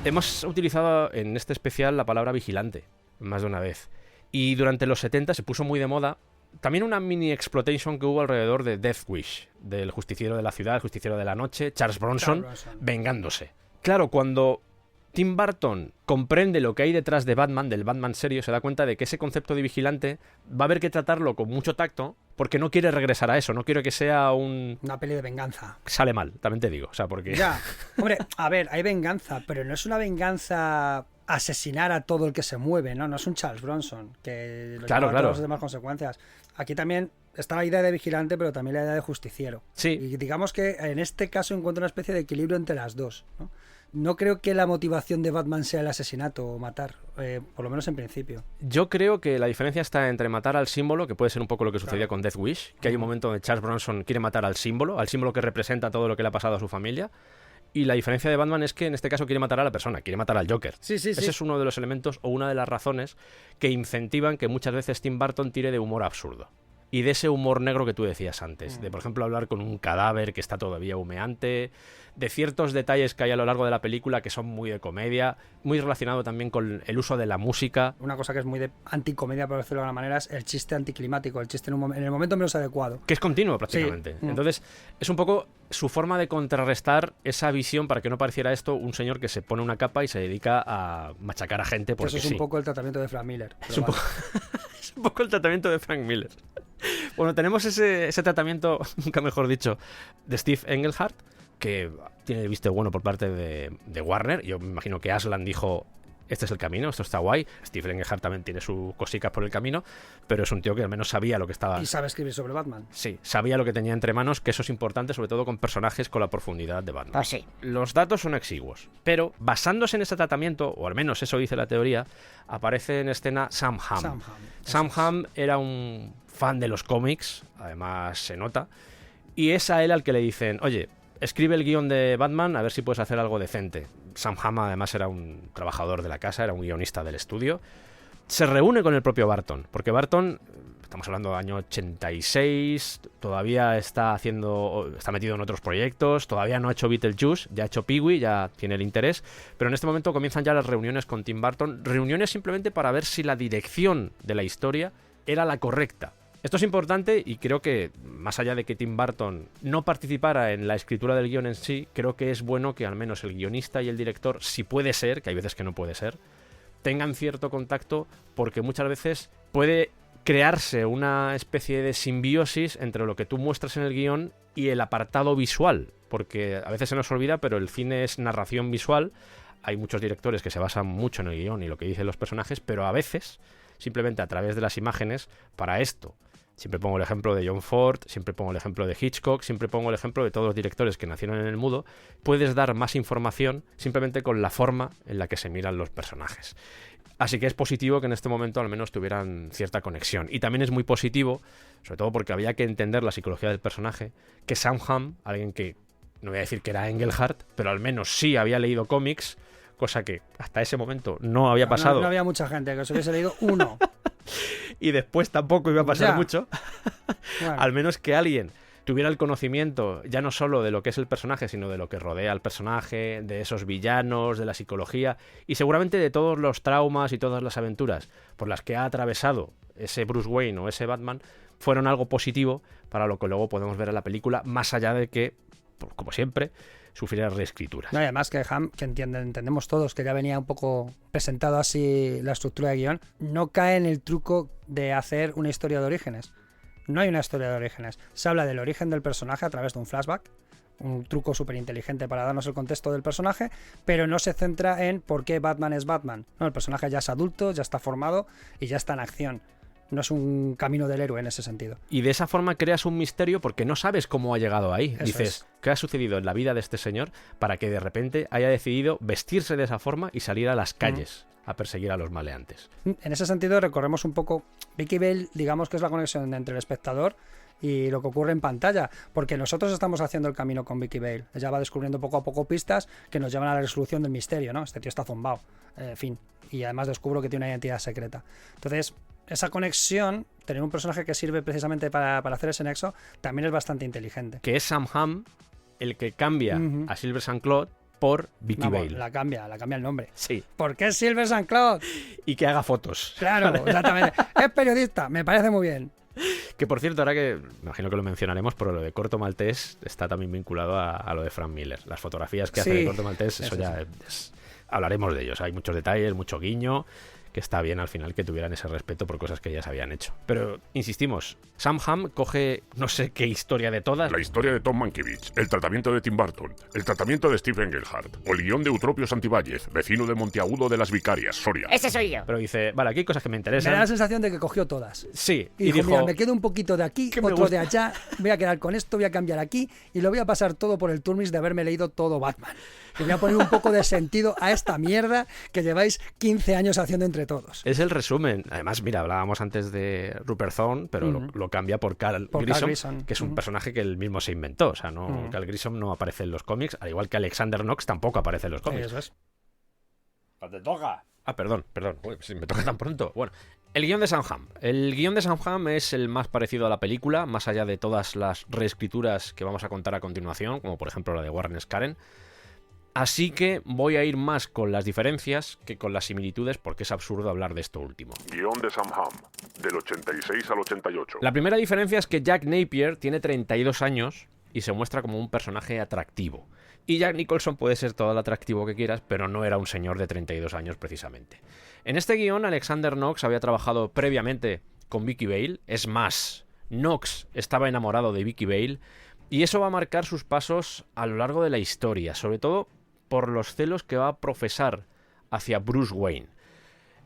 [SPEAKER 1] Hemos utilizado en este especial la palabra vigilante más de una vez. Y durante los 70 se puso muy de moda también una mini exploitation que hubo alrededor de Death Wish, del justiciero de la ciudad, el justiciero de la noche, Charles Bronson, vengándose. Claro, cuando Tim Burton comprende lo que hay detrás de Batman, del Batman serio, se da cuenta de que ese concepto de vigilante va a haber que tratarlo con mucho tacto, porque no quiere regresar a eso, no quiere que sea una
[SPEAKER 2] peli de venganza.
[SPEAKER 1] Sale mal, también te digo, o sea, porque...
[SPEAKER 2] Ya, hombre, a ver, hay venganza, pero no es una venganza asesinar a todo el que se mueve, ¿no? No es un Charles Bronson, que lo lleva a todas las demás consecuencias. Aquí también está la idea de vigilante, pero también la idea de justiciero.
[SPEAKER 1] Sí.
[SPEAKER 2] Y digamos que en este caso encuentro una especie de equilibrio entre las dos, ¿no? No creo que la motivación de Batman sea el asesinato o matar, por lo menos en principio.
[SPEAKER 1] Yo creo que la diferencia está entre matar al símbolo, que puede ser un poco lo que sucedía con Death Wish, que hay un momento donde Charles Bronson quiere matar al símbolo que representa todo lo que le ha pasado a su familia, y la diferencia de Batman es que en este caso quiere matar a la persona, quiere matar al Joker.
[SPEAKER 2] Sí.
[SPEAKER 1] Ese es uno de los elementos o una de las razones que incentivan que muchas veces Tim Burton tire de humor absurdo. Y de ese humor negro que tú decías antes, de por ejemplo hablar con un cadáver que está todavía humeante, de ciertos detalles que hay a lo largo de la película que son muy de comedia, muy relacionado también con el uso de la música.
[SPEAKER 2] Una cosa que es muy de anticomedia, por decirlo de alguna manera, es el chiste anticlimático, el chiste en el momento menos adecuado.
[SPEAKER 1] Que es continuo prácticamente. Sí. Entonces, es un poco su forma de contrarrestar esa visión para que no pareciera esto un señor que se pone una capa y se dedica a machacar a gente porque
[SPEAKER 2] eso es un poco el tratamiento de Frank Miller.
[SPEAKER 1] Es un poco el tratamiento de Frank Miller. Bueno, tenemos ese tratamiento, nunca mejor dicho, de Steve Englehart, que tiene el visto bueno por parte de Warner. Yo me imagino que Aslan dijo, este es el camino, esto está guay. Steve Englehart también tiene sus cositas por el camino, pero es un tío que al menos sabía lo que estaba...
[SPEAKER 2] Y sabe escribir sobre Batman.
[SPEAKER 1] Sí, sabía lo que tenía entre manos, que eso es importante, sobre todo con personajes con la profundidad de Batman.
[SPEAKER 3] Pues sí.
[SPEAKER 1] Los datos son exiguos, pero basándose en ese tratamiento, o al menos eso dice la teoría, aparece en escena Sam Hamm. Sam Hamm era un fan de los cómics, además se nota, y es a él al que le dicen, oye, escribe el guión de Batman a ver si puedes hacer algo decente. Sam Hamm además era un trabajador de la casa, era un guionista del estudio. Se reúne con el propio Burton, porque Burton, estamos hablando del año 86, todavía está metido en otros proyectos, todavía no ha hecho Beetlejuice, ya ha hecho Pee-wee, ya tiene el interés, pero en este momento comienzan ya las reuniones con Tim Burton, reuniones simplemente para ver si la dirección de la historia era la correcta. Esto es importante y creo que, más allá de que Tim Burton no participara en la escritura del guión en sí, creo que es bueno que al menos el guionista y el director, si puede ser, que hay veces que no puede ser, tengan cierto contacto, porque muchas veces puede crearse una especie de simbiosis entre lo que tú muestras en el guión y el apartado visual, porque a veces se nos olvida, pero el cine es narración visual. Hay muchos directores que se basan mucho en el guión y lo que dicen los personajes, pero a veces, simplemente a través de las imágenes, para esto. Siempre pongo el ejemplo de John Ford, siempre pongo el ejemplo de Hitchcock, siempre pongo el ejemplo de todos los directores que nacieron en el mudo. Puedes dar más información simplemente con la forma en la que se miran los personajes. Así que es positivo que en este momento al menos tuvieran cierta conexión. Y también es muy positivo, sobre todo porque había que entender la psicología del personaje, que Sam Hamm, alguien que no voy a decir que era Engelhardt, pero al menos sí había leído cómics, cosa que hasta ese momento no había pasado.
[SPEAKER 2] No había mucha gente que se hubiese leído uno.
[SPEAKER 1] Y después tampoco iba a pasar
[SPEAKER 2] Ya.
[SPEAKER 1] mucho.
[SPEAKER 2] Bueno.
[SPEAKER 1] Al menos que alguien tuviera el conocimiento ya no solo de lo que es el personaje, sino de lo que rodea al personaje, de esos villanos, de la psicología y seguramente de todos los traumas y todas las aventuras por las que ha atravesado ese Bruce Wayne o ese Batman, fueron algo positivo para lo que luego podemos ver en la película, más allá de que, como siempre, sufriera reescrituras.
[SPEAKER 2] No, y además que Hamm, que entendemos todos que ya venía un poco presentado así la estructura de guión, no cae en el truco de hacer una historia de orígenes. No hay una historia de orígenes. Se habla del origen del personaje a través de un flashback, un truco súper inteligente para darnos el contexto del personaje, pero no se centra en por qué Batman es Batman. No, el personaje ya es adulto, ya está formado y ya está en acción. No es un camino del héroe en ese sentido.
[SPEAKER 1] Y de esa forma creas un misterio porque no sabes cómo ha llegado ahí.
[SPEAKER 2] Eso
[SPEAKER 1] Dices,
[SPEAKER 2] es.
[SPEAKER 1] ¿qué ha sucedido en la vida de este señor para que de repente haya decidido vestirse de esa forma y salir a las calles a perseguir a los maleantes?
[SPEAKER 2] En ese sentido recorremos un poco Vicky Vale, digamos que es la conexión entre el espectador y lo que ocurre en pantalla, porque nosotros estamos haciendo el camino con Vicky Vale. Ella va descubriendo poco a poco pistas que nos llevan a la resolución del misterio, ¿no? Este tío está zombado, en fin, y además descubro que tiene una identidad secreta. Entonces, esa conexión, tener un personaje que sirve precisamente para hacer ese nexo, también es bastante inteligente.
[SPEAKER 1] Que es Sam Hamm el que cambia a Silver St. Claude por Vicky
[SPEAKER 2] Vamos,
[SPEAKER 1] Vale.
[SPEAKER 2] la cambia el nombre.
[SPEAKER 1] Sí.
[SPEAKER 2] ¿Por qué Silver St. Claude?
[SPEAKER 1] Y que haga fotos.
[SPEAKER 2] Claro, exactamente. Es periodista, me parece muy bien.
[SPEAKER 1] Que por cierto, ahora que me imagino que lo mencionaremos, pero lo de Corto Maltés está también vinculado a lo de Frank Miller. Las fotografías que hace
[SPEAKER 2] Sí,
[SPEAKER 1] de Corto Maltés, eso ya hablaremos de ellos. Hay muchos detalles, mucho guiño, que está bien al final que tuvieran ese respeto por cosas que ya se habían hecho. Pero, insistimos, Sam Hamm coge no sé qué historia de todas.
[SPEAKER 4] La historia de Tom Mankiewicz, el tratamiento de Tim Burton, el tratamiento de Steve Engelhardt o el guión de Eutropio Santibáñez, vecino de Monteagudo de las Vicarias, Soria.
[SPEAKER 3] Ese soy yo.
[SPEAKER 1] Pero dice, vale, aquí hay cosas que me
[SPEAKER 2] Me
[SPEAKER 1] interesan.
[SPEAKER 2] da la sensación de que cogió todas.
[SPEAKER 1] Sí,
[SPEAKER 2] Y dijo, mira, me quedo un poquito de aquí,
[SPEAKER 1] que me
[SPEAKER 2] otro de
[SPEAKER 1] gusta.
[SPEAKER 2] allá, voy a quedar con esto, voy a cambiar aquí y lo voy a pasar todo por el turmis de haberme leído todo Batman. Y voy a poner un poco de sentido a esta mierda que lleváis 15 años haciendo entre todos.
[SPEAKER 1] Es el resumen. Además, mira, hablábamos antes de Rupert Thorne, pero lo cambia por Carl Grissom, que es un personaje que él mismo se inventó. O sea, no, Carl Grissom no aparece en los cómics, al igual que Alexander Knox tampoco aparece en los cómics.
[SPEAKER 2] Eso es.
[SPEAKER 9] ¡Te toca!
[SPEAKER 1] Ah, perdón. Uy, si me toca tan pronto. Bueno, el guión de Sam Hamm. El guión de Sam Hamm es el más parecido a la película, más allá de todas las reescrituras que vamos a contar a continuación, como por ejemplo la de Warren Karen. Así que voy a ir más con las diferencias que con las similitudes, porque es absurdo hablar de esto último.
[SPEAKER 4] Guión de Sam Hamm, del 86 al 88.
[SPEAKER 1] La primera diferencia es que Jack Napier tiene 32 años y se muestra como un personaje atractivo. Y Jack Nicholson puede ser todo el atractivo que quieras, pero no era un señor de 32 años precisamente. En este guión, Alexander Knox había trabajado previamente con Vicky Vale. Es más, Knox estaba enamorado de Vicky Vale, y eso va a marcar sus pasos a lo largo de la historia, sobre todo por los celos que va a profesar hacia Bruce Wayne.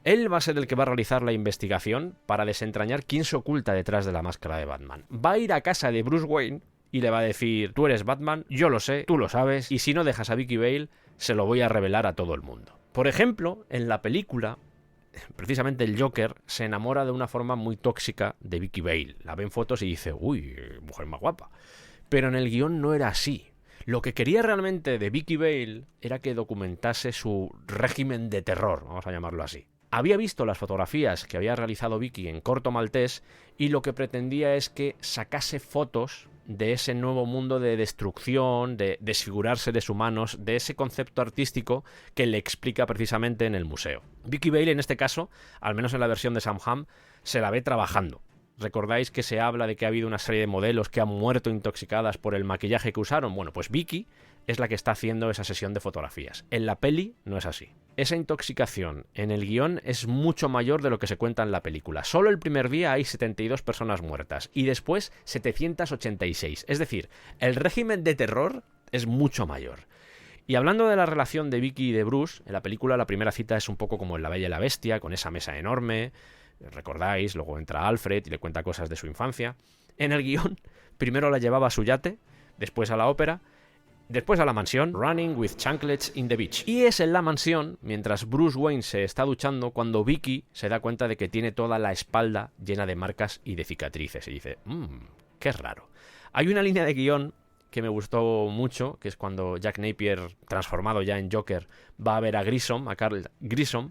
[SPEAKER 1] Él va a ser el que va a realizar la investigación para desentrañar quién se oculta detrás de la máscara de Batman. Va a ir a casa de Bruce Wayne y le va a decir, tú eres Batman, yo lo sé, tú lo sabes, y si no dejas a Vicky Vale, se lo voy a revelar a todo el mundo. Por ejemplo, en la película, precisamente el Joker se enamora de una forma muy tóxica de Vicky Vale. La ve en fotos y dice, uy, mujer más guapa. Pero en el guión no era así. Lo que quería realmente de Vicky Vale era que documentase su régimen de terror, vamos a llamarlo así. Había visto las fotografías que había realizado Vicky en Corto Maltés y lo que pretendía es que sacase fotos de ese nuevo mundo de destrucción, de desfigurar seres humanos, de ese concepto artístico que le explica precisamente en el museo. Vicky Vale, en este caso, al menos en la versión de Sam Hamm, se la ve trabajando. ¿Recordáis que se habla de que ha habido una serie de modelos que han muerto intoxicadas por el maquillaje que usaron? Bueno, pues Vicky es la que está haciendo esa sesión de fotografías. En la peli no es así. Esa intoxicación en el guión es mucho mayor de lo que se cuenta en la película. Solo el primer día hay 72 personas muertas y después 786. Es decir, el régimen de terror es mucho mayor. Y hablando de la relación de Vicky y de Bruce, en la película la primera cita es un poco como en La Bella y la Bestia, con esa mesa enorme, recordáis, luego entra Alfred y le cuenta cosas de su infancia. En el guión, primero la llevaba a su yate, después a la ópera, después a la mansión, Running with Chanklets in the Beach. Y es en la mansión, mientras Bruce Wayne se está duchando, cuando Vicky se da cuenta de que tiene toda la espalda llena de marcas y de cicatrices. Y dice, qué raro. Hay una línea de guión que me gustó mucho, que es cuando Jack Napier, transformado ya en Joker, va a ver a Grissom, a Carl Grissom,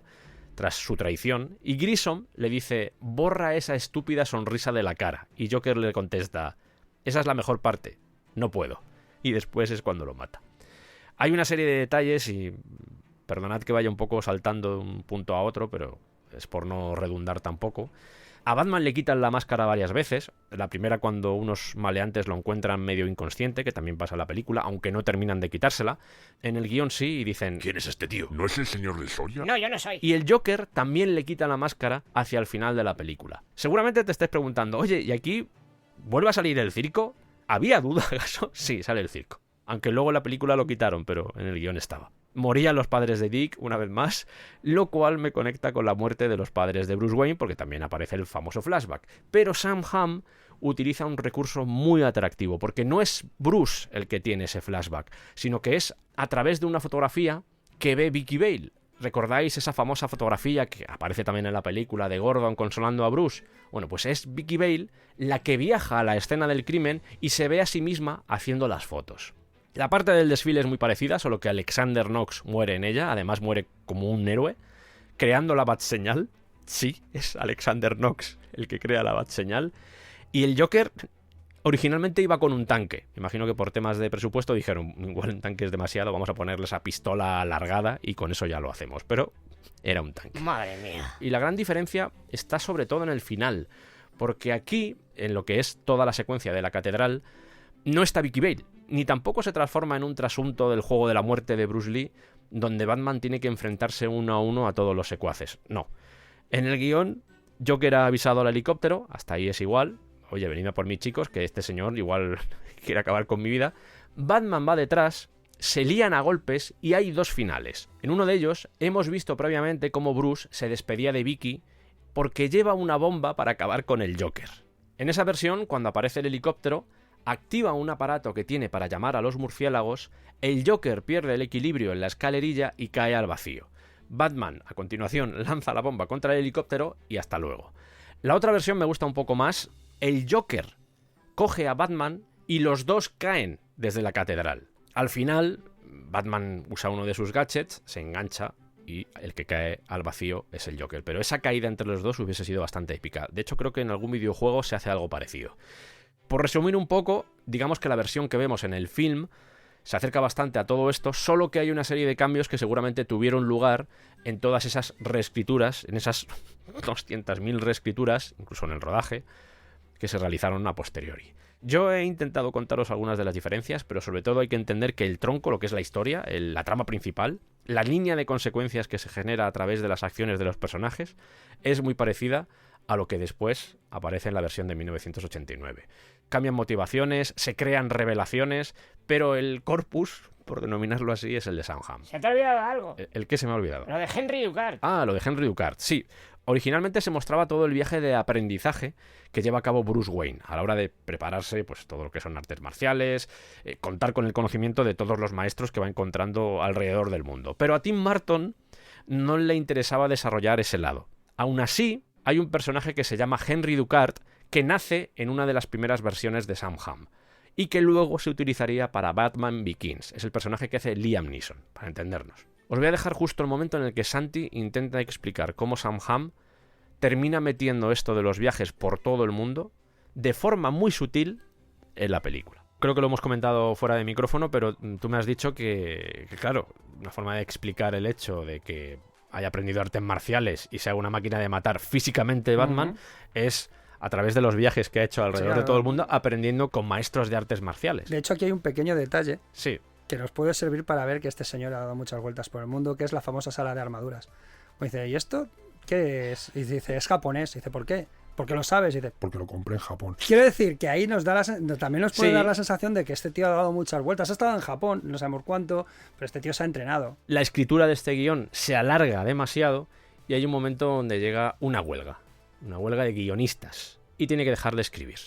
[SPEAKER 1] tras su traición, y Grissom le dice, borra esa estúpida sonrisa de la cara. Y Joker le contesta, esa es la mejor parte, no puedo. Y después es cuando lo mata. Hay una serie de detalles y perdonad que vaya un poco saltando de un punto a otro, pero es por no redundar tampoco. A Batman le quitan la máscara varias veces. La primera cuando unos maleantes lo encuentran medio inconsciente, que también pasa en la película, aunque no terminan de quitársela. En el guión sí, y dicen...
[SPEAKER 4] ¿Quién es este tío? ¿No es el señor del Soria?
[SPEAKER 3] No, yo no soy.
[SPEAKER 1] Y el Joker también le quita la máscara hacia el final de la película. Seguramente te estés preguntando, oye, ¿y aquí vuelve a salir el circo? ¿Había duda acaso? Sí, sale el circo. Aunque luego en la película lo quitaron, pero en el guión estaba. Morían los padres de Dick una vez más, lo cual me conecta con la muerte de los padres de Bruce Wayne, porque también aparece el famoso flashback. Pero Sam Hamm utiliza un recurso muy atractivo, porque no es Bruce el que tiene ese flashback, sino que es a través de una fotografía que ve Vicky Vale. ¿Recordáis esa famosa fotografía que aparece también en la película de Gordon consolando a Bruce? Bueno, pues es Vicky Vale la que viaja a la escena del crimen y se ve a sí misma haciendo las fotos. La parte del desfile es muy parecida, solo que Alexander Knox muere en ella, además muere como un héroe, creando la Batseñal. Sí, es Alexander Knox el que crea la Batseñal. Y el Joker originalmente iba con un tanque. Imagino que por temas de presupuesto dijeron, igual un tanque es demasiado, vamos a ponerle esa pistola alargada y con eso ya lo hacemos. Pero era un tanque.
[SPEAKER 3] Madre mía.
[SPEAKER 1] Y la gran diferencia está sobre todo en el final, porque aquí, en lo que es toda la secuencia de la catedral, no está Vicky Vale, ni tampoco se transforma en un trasunto del juego de la muerte de Bruce Lee, donde Batman tiene que enfrentarse uno a uno a todos los secuaces. No. En el guión, Joker ha avisado al helicóptero, hasta ahí es igual. Oye, venid a por mí, chicos, que este señor igual quiere acabar con mi vida. Batman va detrás, se lían a golpes y hay dos finales. En uno de ellos hemos visto previamente cómo Bruce se despedía de Vicky porque lleva una bomba para acabar con el Joker. En esa versión, cuando aparece el helicóptero, activa un aparato que tiene para llamar a los murciélagos, el Joker pierde el equilibrio en la escalerilla y cae al vacío. Batman, a continuación, lanza la bomba contra el helicóptero y hasta luego. La otra versión me gusta un poco más. El Joker coge a Batman y los dos caen desde la catedral. Al final, Batman usa uno de sus gadgets, se engancha y el que cae al vacío es el Joker. Pero esa caída entre los dos hubiese sido bastante épica. De hecho, creo que en algún videojuego se hace algo parecido. Por resumir un poco, digamos que la versión que vemos en el film se acerca bastante a todo esto, solo que hay una serie de cambios que seguramente tuvieron lugar en todas esas reescrituras, en esas 200.000 reescrituras, incluso en el rodaje, que se realizaron a posteriori. Yo he intentado contaros algunas de las diferencias, pero sobre todo hay que entender que el tronco, lo que es la historia, la trama principal, la línea de consecuencias que se genera a través de las acciones de los personajes, es muy parecida a lo que después aparece en la versión de 1989. Cambian motivaciones, se crean revelaciones, pero el corpus, por denominarlo así, es el de Sam Hamm.
[SPEAKER 3] ¿Se te ha olvidado algo?
[SPEAKER 1] ¿El qué se me ha olvidado?
[SPEAKER 3] Lo de Henry Ducard.
[SPEAKER 1] Ah, lo de Henry Ducard, sí. Originalmente se mostraba todo el viaje de aprendizaje que lleva a cabo Bruce Wayne a la hora de prepararse, pues todo lo que son artes marciales, contar con el conocimiento de todos los maestros que va encontrando alrededor del mundo. Pero a Tim Burton no le interesaba desarrollar ese lado. Aún así, hay un personaje que se llama Henry Ducard que nace en una de las primeras versiones de Sam Hamm y que luego se utilizaría para Batman Begins. Es el personaje que hace Liam Neeson, para entendernos. Os voy a dejar justo el momento en el que Santi intenta explicar cómo Sam Hamm termina metiendo esto de los viajes por todo el mundo de forma muy sutil en la película. Creo que lo hemos comentado fuera de micrófono, pero tú me has dicho que claro, una forma de explicar el hecho de que haya aprendido artes marciales y sea una máquina de matar físicamente Batman es a través de los viajes que ha hecho alrededor de todo el mundo aprendiendo con maestros de artes marciales.
[SPEAKER 2] De hecho, aquí hay un pequeño detalle.
[SPEAKER 1] Sí.
[SPEAKER 2] que nos puede servir para ver que este señor ha dado muchas vueltas por el mundo, que es la famosa sala de armaduras. Me dice, ¿y esto qué es? Y dice, es japonés. Y dice, ¿por qué? ¿Por qué lo sabes? Y dice,
[SPEAKER 10] Porque lo compré en Japón.
[SPEAKER 2] quiero decir que ahí también nos puede
[SPEAKER 1] Sí.
[SPEAKER 2] dar la sensación de que este tío ha dado muchas vueltas. Ha estado en Japón, no sabemos cuánto, pero este tío se ha entrenado.
[SPEAKER 1] La escritura de este guión se alarga demasiado y hay un momento donde llega una huelga de guionistas, y tiene que dejar de escribir.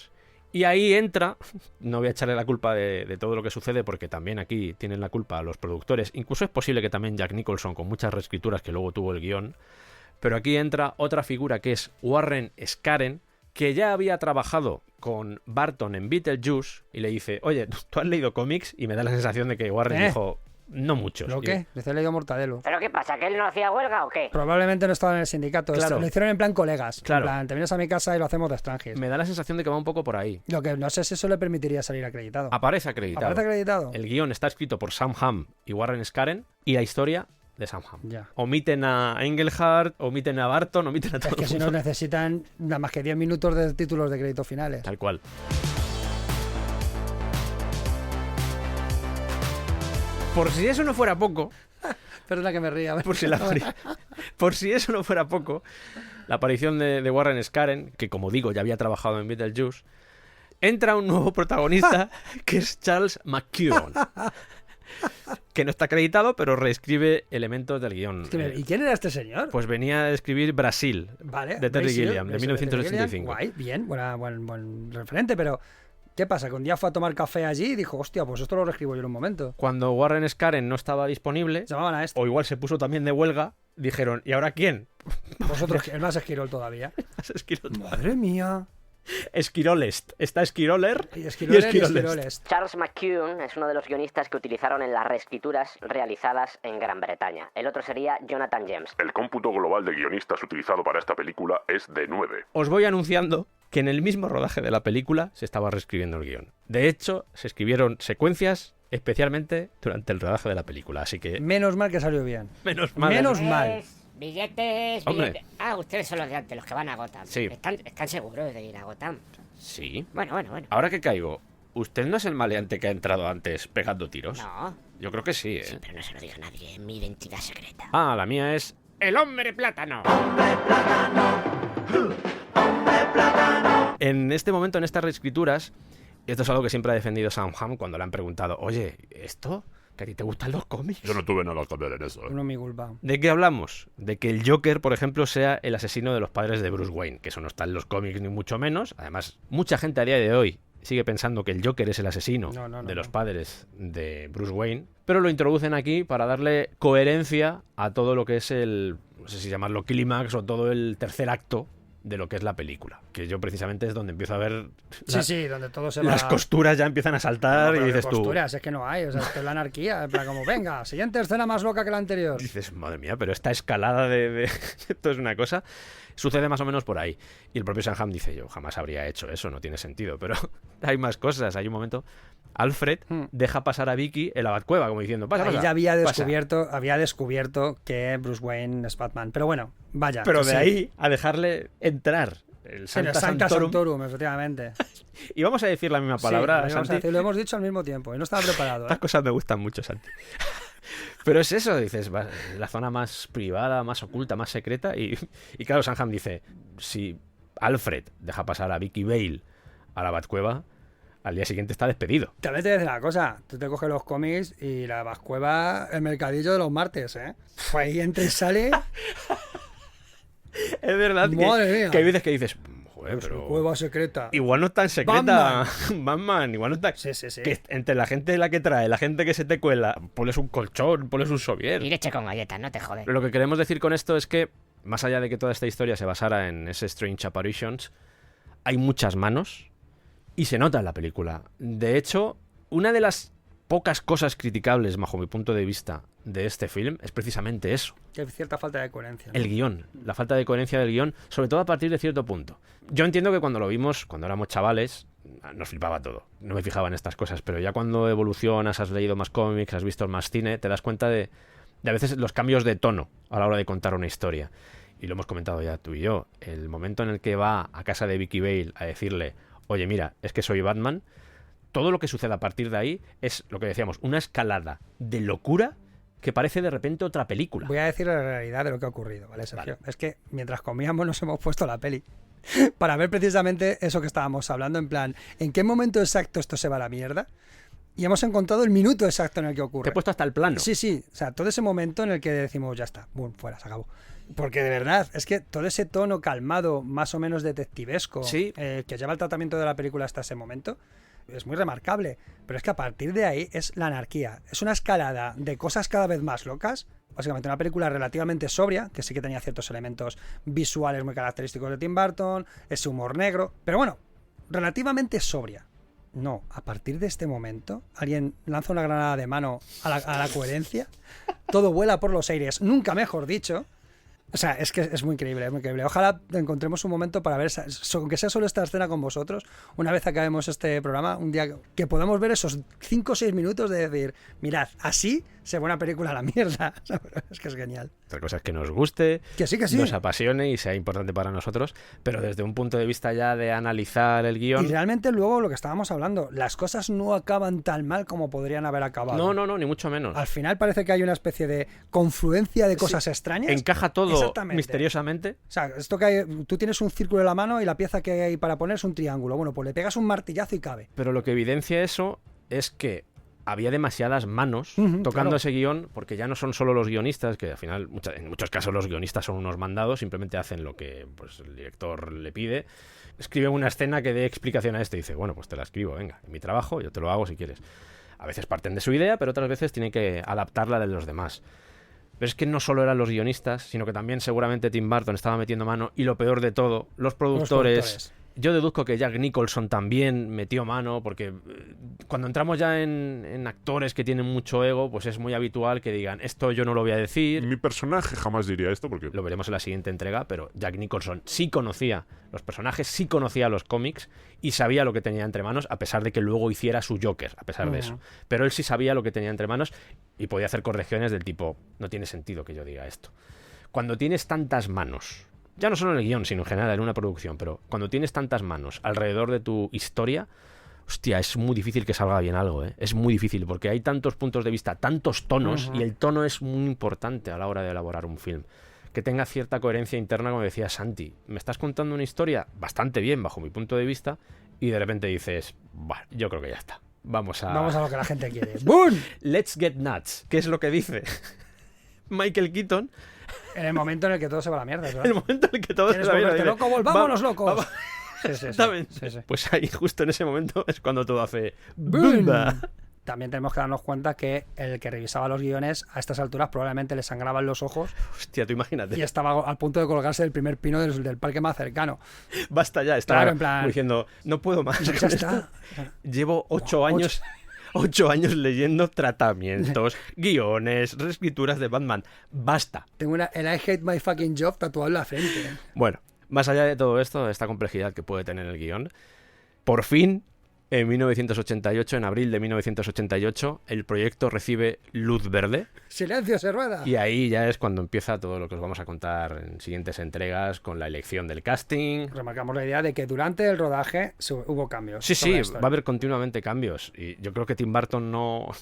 [SPEAKER 1] Y ahí entra, no voy a echarle la culpa de todo lo que sucede, porque también aquí tienen la culpa los productores, incluso es posible que también Jack Nicholson, con muchas reescrituras que luego tuvo el guión, pero aquí entra otra figura que es Warren Scaren, que ya había trabajado con Barton en Beetlejuice, y le dice, oye, ¿tú has leído cómics? Y me da la sensación de que Warren dijo, no muchos.
[SPEAKER 2] ¿Lo qué? Dice, he leído Mortadelo.
[SPEAKER 5] ¿Pero qué pasa? ¿Que él no hacía huelga o qué?
[SPEAKER 2] Probablemente no estaba en el sindicato.
[SPEAKER 1] Claro.
[SPEAKER 2] Lo hicieron en plan colegas.
[SPEAKER 1] Claro.
[SPEAKER 2] En plan, te vienes a mi casa y lo hacemos de extranjis.
[SPEAKER 1] Me da la sensación de que va un poco por ahí.
[SPEAKER 2] Lo que no sé si eso le permitiría salir acreditado.
[SPEAKER 1] Aparece acreditado.
[SPEAKER 2] ¿Aparece acreditado?
[SPEAKER 1] El guión está escrito por Sam Hamm y Warren Scaren, y la historia de Sam Hamm.
[SPEAKER 2] Ya.
[SPEAKER 1] Omiten a Engelhardt, omiten a Barton, omiten a todo
[SPEAKER 2] Es que
[SPEAKER 1] el
[SPEAKER 2] si
[SPEAKER 1] mundo.
[SPEAKER 2] no necesitan nada más que 10 minutos de títulos de crédito finales.
[SPEAKER 1] Tal cual. Por si eso no fuera poco,
[SPEAKER 2] Perdona que me ría.
[SPEAKER 1] por si eso no fuera poco, la aparición de Warren Scaren, que como digo ya había trabajado en Beetlejuice, entra un nuevo protagonista que es Charles McKeown, que no está acreditado, pero reescribe elementos del guión.
[SPEAKER 2] ¿Y quién era este señor?
[SPEAKER 1] Pues venía a escribir Brasil,
[SPEAKER 2] Vale,
[SPEAKER 1] de Terry
[SPEAKER 2] Brasil,
[SPEAKER 1] Gilliam, de
[SPEAKER 2] Brasil,
[SPEAKER 1] 1985.
[SPEAKER 2] Guay, bien, buen referente, pero ¿qué pasa? Que un día fue a tomar café allí y dijo, hostia, pues esto lo reescribo yo en un momento.
[SPEAKER 1] Cuando Warren Scaren no estaba disponible,
[SPEAKER 2] Llamaban a este.
[SPEAKER 1] o igual se puso también de huelga, dijeron, ¿y ahora quién?
[SPEAKER 2] Vosotros, el más Esquirol todavía. Madre mía.
[SPEAKER 1] Esquirolest. Está Esquiroler
[SPEAKER 2] Y Esquiroler y
[SPEAKER 1] Esquirolest.
[SPEAKER 2] Esquirolest.
[SPEAKER 5] Charles McKeown es uno de los guionistas que utilizaron en las reescrituras realizadas en Gran Bretaña. El otro sería Jonathan James.
[SPEAKER 4] El cómputo global de guionistas utilizado para esta película es de 9.
[SPEAKER 1] Os voy anunciando que en el mismo rodaje de la película se estaba reescribiendo el guión. De hecho, se escribieron secuencias especialmente durante el rodaje de la película, así que
[SPEAKER 2] Menos mal que salió bien.
[SPEAKER 1] menos mal.
[SPEAKER 2] Menos mal.
[SPEAKER 3] Billetes,
[SPEAKER 1] Hombre.
[SPEAKER 3] billetes. Ah, ustedes son los de antes, los que van a Gotham.
[SPEAKER 1] Sí.
[SPEAKER 3] ¿Están seguros de ir a Gotham?
[SPEAKER 1] Sí.
[SPEAKER 3] Bueno.
[SPEAKER 1] Ahora que caigo, ¿usted no es el maleante que ha entrado antes pegando tiros?
[SPEAKER 3] No.
[SPEAKER 1] Yo creo que sí, ¿eh?
[SPEAKER 3] Sí, pero no se lo diga a nadie, es mi identidad secreta.
[SPEAKER 1] Ah, la mía es el hombre plátano. En este momento, en estas reescrituras, esto es algo que siempre ha defendido Sam Hamm cuando le han preguntado, oye, ¿esto? ¿Que a ti te gustan los cómics?
[SPEAKER 4] Yo no tuve nada que ver en eso.
[SPEAKER 2] Uno mi culpa.
[SPEAKER 1] ¿De qué hablamos? De que el Joker, por ejemplo, sea el asesino de los padres de Bruce Wayne, que eso no está en los cómics ni mucho menos. Además, mucha gente a día de hoy sigue pensando que el Joker es el asesino de los padres de Bruce Wayne, pero lo introducen aquí para darle coherencia a todo lo que es el, no sé si llamarlo clímax o todo el tercer acto de lo que es la película, que yo precisamente es donde empiezo a ver
[SPEAKER 2] Sí, donde todo se va...
[SPEAKER 1] las costuras ya empiezan a saltar y dices tú,
[SPEAKER 2] costuras, es que no hay, o sea, esto es la anarquía, en plan como, venga, siguiente escena más loca que la anterior.
[SPEAKER 1] dices, madre mía, pero esta escalada de esto es una cosa. Sucede más o menos por ahí. Y el propio Sam Hamm dice, yo jamás habría hecho eso, no tiene sentido. Pero hay más cosas. Hay un momento, Alfred deja pasar a Vicky en la Batcueva, como diciendo, pasa,
[SPEAKER 2] Ahí
[SPEAKER 1] pasa,
[SPEAKER 2] ya
[SPEAKER 1] pasa".
[SPEAKER 2] había descubierto que Bruce Wayne es Batman. Pero bueno, vaya.
[SPEAKER 1] Pero
[SPEAKER 2] que
[SPEAKER 1] de
[SPEAKER 2] sí.
[SPEAKER 1] ahí a dejarle entrar el
[SPEAKER 2] En
[SPEAKER 1] Sancta
[SPEAKER 2] el Sancta
[SPEAKER 1] Sanctorum.
[SPEAKER 2] Sanctorum, efectivamente.
[SPEAKER 1] Y vamos a decir la misma
[SPEAKER 2] Sí,
[SPEAKER 1] palabra,
[SPEAKER 2] lo, íbamos a
[SPEAKER 1] Santi.
[SPEAKER 2] decir, lo hemos dicho al mismo tiempo y no estaba preparado.
[SPEAKER 1] Estas cosas me gustan mucho, Santi. Pero es eso, dices, va, la zona más privada, más oculta, más secreta. Y claro, Sam Hamm dice, si Alfred deja pasar a Vicky Vale a la Batcueva, al día siguiente está despedido.
[SPEAKER 2] También te voy a decir una cosa, tú te coges los cómics y la Batcueva, el mercadillo de los martes, ¿eh? Pues ahí entra y sale...
[SPEAKER 1] Es verdad
[SPEAKER 2] Madre mía.
[SPEAKER 1] que hay veces que dices, joder, pero...
[SPEAKER 2] Cueva secreta.
[SPEAKER 1] Igual no es tan secreta, Batman, igual no está...
[SPEAKER 2] Sí.
[SPEAKER 1] Que entre la gente la que trae, la gente que se te cuela, pones un colchón, pones un sovier.
[SPEAKER 3] Y leche con galletas, no te jodes.
[SPEAKER 1] Lo que queremos decir con esto es que, más allá de que toda esta historia se basara en ese Strange Apparitions, hay muchas manos y se nota en la película. De hecho, una de las pocas cosas criticables, bajo mi punto de vista, de este film es precisamente eso.
[SPEAKER 2] Que hay cierta falta de coherencia, ¿no?
[SPEAKER 1] El guión, la falta de coherencia del guión, sobre todo a partir de cierto punto. Yo entiendo que cuando lo vimos, cuando éramos chavales, nos flipaba todo. No me fijaba en estas cosas, pero ya cuando evolucionas, has leído más cómics, has visto más cine, te das cuenta de a veces los cambios de tono a la hora de contar una historia. Y lo hemos comentado ya tú y yo. El momento en el que va a casa de Vicky Vale a decirle, oye, mira, es que soy Batman, todo lo que sucede a partir de ahí es lo que decíamos, una escalada de locura que parece de repente otra película.
[SPEAKER 2] Voy a decir la realidad de lo que ha ocurrido, ¿vale, Sergio?
[SPEAKER 1] Vale.
[SPEAKER 2] Es que mientras comíamos nos hemos puesto la peli para ver precisamente eso que estábamos hablando, en plan, ¿en qué momento exacto esto se va a la mierda? Y hemos encontrado el minuto exacto en el que ocurre.
[SPEAKER 1] Te he puesto hasta el plano.
[SPEAKER 2] Sí, o sea, todo ese momento en el que decimos, ya está, boom, fuera, se acabó. Porque de verdad, es que todo ese tono calmado, más o menos detectivesco,
[SPEAKER 1] Sí.
[SPEAKER 2] Que lleva el tratamiento de la película hasta ese momento, es muy remarcable. Pero es que a partir de ahí es la anarquía. Es una escalada de cosas cada vez más locas. Básicamente una película relativamente sobria, que sí que tenía ciertos elementos visuales muy característicos de Tim Burton, ese humor negro, pero bueno, relativamente sobria. No, a partir de este momento, alguien lanza una granada de mano a la coherencia, todo vuela por los aires, nunca mejor dicho. O sea, es que es muy increíble, es muy increíble. Ojalá encontremos un momento para ver, aunque sea solo esta escena con vosotros, una vez acabemos este programa, un día que podamos ver esos 5 o 6 minutos de decir, mirad, así se va una película a la mierda. Es que es genial.
[SPEAKER 1] Otra cosa es que nos guste,
[SPEAKER 2] Que sí, que sí.
[SPEAKER 1] nos apasione y sea importante para nosotros, pero desde un punto de vista ya de analizar el guión...
[SPEAKER 2] Y realmente luego lo que estábamos hablando, las cosas no acaban tan mal como podrían haber acabado.
[SPEAKER 1] No, ni mucho menos.
[SPEAKER 2] Al final parece que hay una especie de confluencia de cosas extrañas.
[SPEAKER 1] Encaja todo
[SPEAKER 2] Exactamente.
[SPEAKER 1] misteriosamente.
[SPEAKER 2] O sea, esto que hay, tú tienes un círculo en la mano y la pieza que hay para poner es un triángulo. Bueno, pues le pegas un martillazo y cabe.
[SPEAKER 1] Pero lo que evidencia eso es que había demasiadas manos tocando
[SPEAKER 2] claro.
[SPEAKER 1] ese guión, porque ya no son solo los guionistas, que al final, en muchos casos los guionistas son unos mandados, simplemente hacen lo que pues, el director le pide. Escribe una escena que dé explicación a esto y dice, bueno, pues te la escribo, venga, en mi trabajo, yo te lo hago si quieres. A veces parten de su idea, pero otras veces tienen que adaptarla de los demás. Pero es que no solo eran los guionistas, sino que también seguramente Tim Burton estaba metiendo mano, y lo peor de todo, los productores. Yo deduzco que Jack Nicholson también metió mano, porque cuando entramos ya en actores que tienen mucho ego, pues es muy habitual que digan, esto yo no lo voy a decir.
[SPEAKER 4] Mi personaje jamás diría esto porque...
[SPEAKER 1] Lo veremos en la siguiente entrega, pero Jack Nicholson sí conocía los personajes, sí conocía los cómics y sabía lo que tenía entre manos, a pesar de que luego hiciera su Joker, a pesar de eso. Pero él sí sabía lo que tenía entre manos y podía hacer correcciones del tipo, no tiene sentido que yo diga esto. Cuando tienes tantas manos, ya no solo en el guión, sino en general en una producción, pero cuando tienes tantas manos alrededor de tu historia, hostia, es muy difícil que salga bien algo, ¿eh? Es muy difícil, porque hay tantos puntos de vista, tantos tonos, y el tono es muy importante a la hora de elaborar un film. Que tenga cierta coherencia interna, como decía Santi. Me estás contando una historia bastante bien, bajo mi punto de vista, y de repente dices, bueno, yo creo que ya está. Vamos a
[SPEAKER 2] lo que la gente quiere. ¡Boom!
[SPEAKER 1] Let's get nuts. ¿Qué es lo que dice Michael Keaton?
[SPEAKER 2] En el momento en el que todo se va a la mierda, ¿verdad?
[SPEAKER 1] En el momento en el que todo se va a la mierda.
[SPEAKER 2] loco, volvámonos locos.
[SPEAKER 1] Exactamente.
[SPEAKER 2] Sí.
[SPEAKER 1] Pues ahí, justo en ese momento, es cuando todo hace
[SPEAKER 2] ¡boom!
[SPEAKER 1] ¡bumba!
[SPEAKER 2] También tenemos que darnos cuenta que el que revisaba los guiones a estas alturas probablemente le sangraban los ojos.
[SPEAKER 1] Hostia, tú imagínate.
[SPEAKER 2] Y estaba al punto de colgarse del primer pino del parque más cercano.
[SPEAKER 1] Basta ya, estaba
[SPEAKER 2] Claro, en plan,
[SPEAKER 1] diciendo, no puedo más.
[SPEAKER 2] Ya está.
[SPEAKER 1] Llevo 8 años... 8 años leyendo tratamientos, guiones, reescrituras de Batman. Basta.
[SPEAKER 2] Tengo el I hate my fucking job tatuado en la frente.
[SPEAKER 1] Bueno, más allá de todo esto, de esta complejidad que puede tener el guión, por fin, en 1988, en abril de 1988, el proyecto recibe luz verde.
[SPEAKER 2] ¡Silencio, se rueda!
[SPEAKER 1] Y ahí ya es cuando empieza todo lo que os vamos a contar en siguientes entregas, con la elección del casting.
[SPEAKER 2] Remarcamos la idea de que durante el rodaje hubo cambios.
[SPEAKER 1] Sí, va a haber continuamente cambios. Y yo creo que Tim Burton no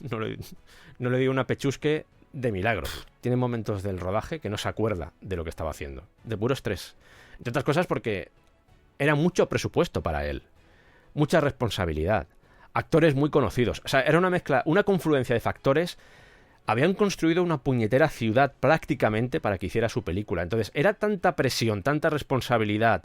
[SPEAKER 1] le dio una pechusque de milagro. Tiene momentos del rodaje que no se acuerda de lo que estaba haciendo. De puro estrés. Entre otras cosas porque era mucho presupuesto para él. Mucha responsabilidad. Actores muy conocidos. O sea, era una mezcla, una confluencia de factores. Habían construido una puñetera ciudad prácticamente para que hiciera su película. Entonces, era tanta presión, tanta responsabilidad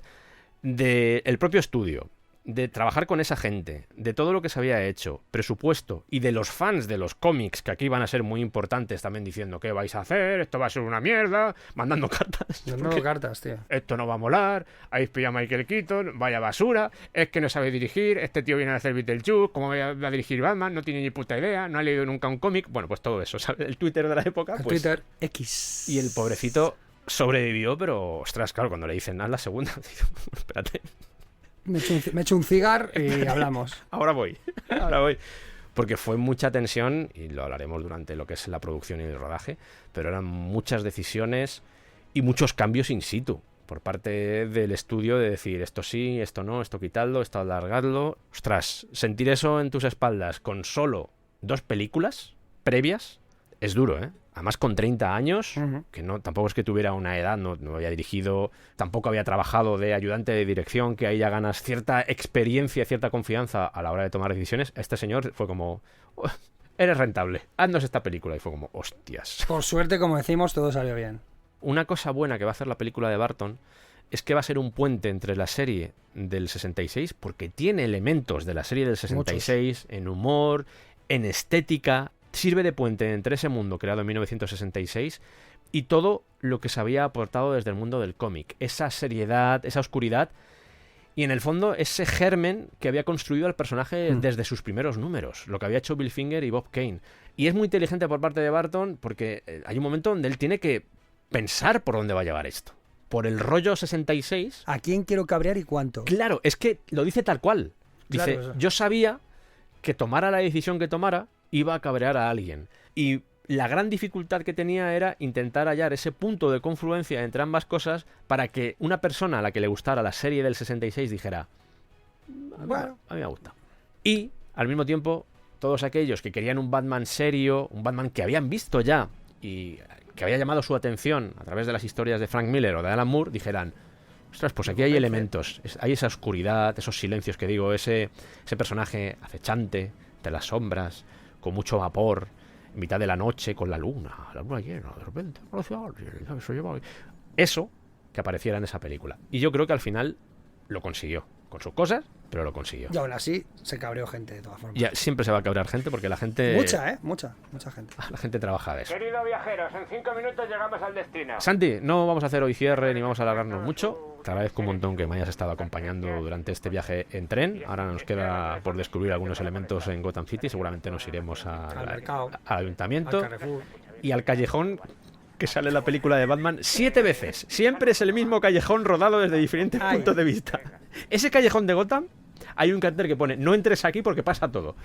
[SPEAKER 1] del propio estudio, de trabajar con esa gente, de todo lo que se había hecho, presupuesto, y de los fans de los cómics, que aquí van a ser muy importantes también diciendo ¿qué vais a hacer? Esto va a ser una mierda, mandando cartas.
[SPEAKER 2] Mandando cartas, tío.
[SPEAKER 1] Esto no va a molar, habéis pillado a Michael Keaton, vaya basura, es que no sabe dirigir, este tío viene a hacer Beetlejuice, ¿cómo va a dirigir Batman? No tiene ni puta idea, no ha leído nunca un cómic. Bueno, pues todo eso, ¿sabes? El Twitter de la época,
[SPEAKER 2] El
[SPEAKER 1] pues...
[SPEAKER 2] Twitter X.
[SPEAKER 1] Y el pobrecito sobrevivió, pero, ostras, claro, cuando le dicen, haz la segunda, digo, espérate...
[SPEAKER 2] Me echo un cigar y hablamos.
[SPEAKER 1] Ahora voy. Porque fue mucha tensión, y lo hablaremos durante lo que es la producción y el rodaje, pero eran muchas decisiones y muchos cambios in situ. por parte del estudio de decir esto sí, esto no, esto quitadlo, esto alargadlo. Ostras, sentir eso en tus espaldas con solo 2 películas previas es duro, ¿eh? Además con 30 años, que no tampoco es que tuviera una edad, no había dirigido, tampoco había trabajado de ayudante de dirección, que ahí ya ganas cierta experiencia, cierta confianza a la hora de tomar decisiones. Este señor fue como, oh, eres rentable, haznos esta película. Y fue como, hostias.
[SPEAKER 2] Por suerte, como decimos, todo salió bien.
[SPEAKER 1] Una cosa buena que va a hacer la película de Barton es que va a ser un puente entre la serie del 66, porque tiene elementos de la serie del 66, en humor, en estética. Sirve de puente entre ese mundo creado en 1966 y todo lo que se había aportado desde el mundo del cómic. Esa seriedad, esa oscuridad y en el fondo ese germen que había construido el personaje desde sus primeros números, lo que había hecho Bill Finger y Bob Kane. Y es muy inteligente por parte de Barton porque hay un momento donde él tiene que pensar por dónde va a llevar esto. Por el rollo 66...
[SPEAKER 2] ¿A quién quiero cabrear y cuánto?
[SPEAKER 1] Claro, es que lo dice tal cual. Dice,
[SPEAKER 2] Claro,
[SPEAKER 1] yo sabía que tomara la decisión que tomara iba a cabrear a alguien. Y la gran dificultad que tenía era intentar hallar ese punto de confluencia entre ambas cosas para que una persona a la que le gustara la serie del 66 dijera, bueno, a mí me gusta. Y, al mismo tiempo, todos aquellos que querían un Batman serio, un Batman que habían visto ya y que había llamado su atención a través de las historias de Frank Miller o de Alan Moore, dijeran, ostras, pues aquí hay elementos, hay esa oscuridad, esos silencios que digo, ese personaje acechante de las sombras, con mucho vapor, en mitad de la noche, con la luna llena, de repente apareció alguien, eso que apareciera en esa película. Y yo creo que al final lo consiguió, con sus cosas, pero lo consiguió.
[SPEAKER 2] Y aún así se cabreó gente de todas formas.
[SPEAKER 1] Ya, siempre se va a cabrear gente porque la gente...
[SPEAKER 2] Mucha gente.
[SPEAKER 1] La gente trabaja de eso.
[SPEAKER 9] Queridos viajeros, en 5 minutos llegamos al destino.
[SPEAKER 1] Santi, no vamos a hacer hoy cierre ni vamos a alargarnos mucho. Te agradezco un montón que me hayas estado acompañando durante este viaje en tren. Ahora nos queda por descubrir algunos elementos en Gotham City. Seguramente nos iremos
[SPEAKER 2] Al mercado,
[SPEAKER 1] al ayuntamiento
[SPEAKER 2] al Carrefour
[SPEAKER 1] y al callejón que sale en la película de Batman 7 veces. Siempre es el mismo callejón rodado desde diferentes puntos de vista. Ese callejón de Gotham, hay un cartel que pone no entres aquí porque pasa todo.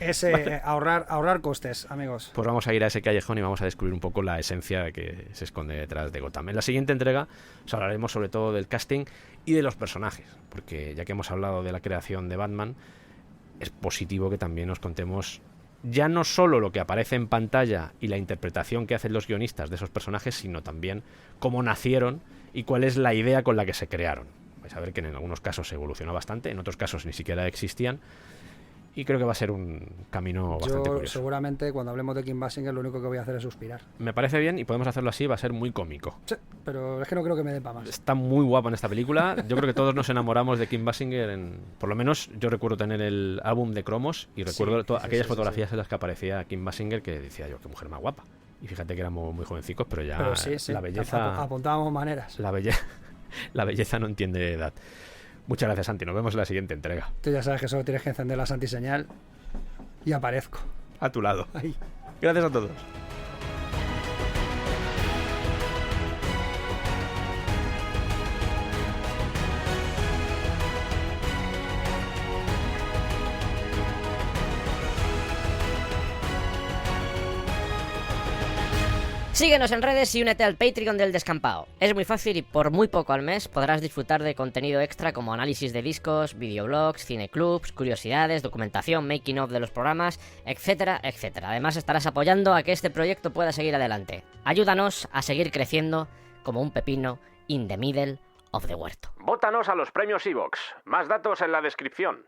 [SPEAKER 2] Ahorrar costes, amigos.
[SPEAKER 1] Pues vamos a ir a ese callejón y vamos a descubrir un poco la esencia que se esconde detrás de Gotham. En la siguiente entrega os hablaremos sobre todo del casting y de los personajes, porque ya que hemos hablado de la creación de Batman, es positivo que también os contemos ya no solo lo que aparece en pantalla y la interpretación que hacen los guionistas de esos personajes, sino también cómo nacieron y cuál es la idea con la que se crearon. Vais a ver que en algunos casos se evolucionó bastante, en otros casos ni siquiera existían, y creo que va a ser un camino bastante curioso.
[SPEAKER 2] Seguramente cuando hablemos de Kim Basinger lo único que voy a hacer es suspirar.
[SPEAKER 1] Me parece bien y podemos hacerlo así, va a ser muy cómico.
[SPEAKER 2] Sí, pero es que no creo que me dé para más.
[SPEAKER 1] Está muy guapa en esta película. Yo creo que todos nos enamoramos de Kim Basinger. Por lo menos yo recuerdo tener el álbum de cromos y recuerdo aquellas fotografías en las que aparecía Kim Basinger que decía yo, qué mujer más guapa. Y fíjate que éramos muy jovencicos, pero ya la belleza...
[SPEAKER 2] Apuntábamos maneras.
[SPEAKER 1] La belleza no entiende de edad. Muchas gracias, Santi. Nos vemos en la siguiente entrega.
[SPEAKER 2] Tú ya sabes que solo tienes que encender la antiseñal y aparezco.
[SPEAKER 1] A tu lado.
[SPEAKER 2] Ahí.
[SPEAKER 1] Gracias a todos.
[SPEAKER 3] Síguenos en redes y únete al Patreon del Descampado. Es muy fácil y por muy poco al mes podrás disfrutar de contenido extra como análisis de discos, videoblogs, cineclubs, curiosidades, documentación, making of de los programas, etcétera, etcétera. Además estarás apoyando a que este proyecto pueda seguir adelante. Ayúdanos a seguir creciendo como un pepino in the middle of the huerto.
[SPEAKER 1] Vótanos a los premios Evox. Más datos en la descripción.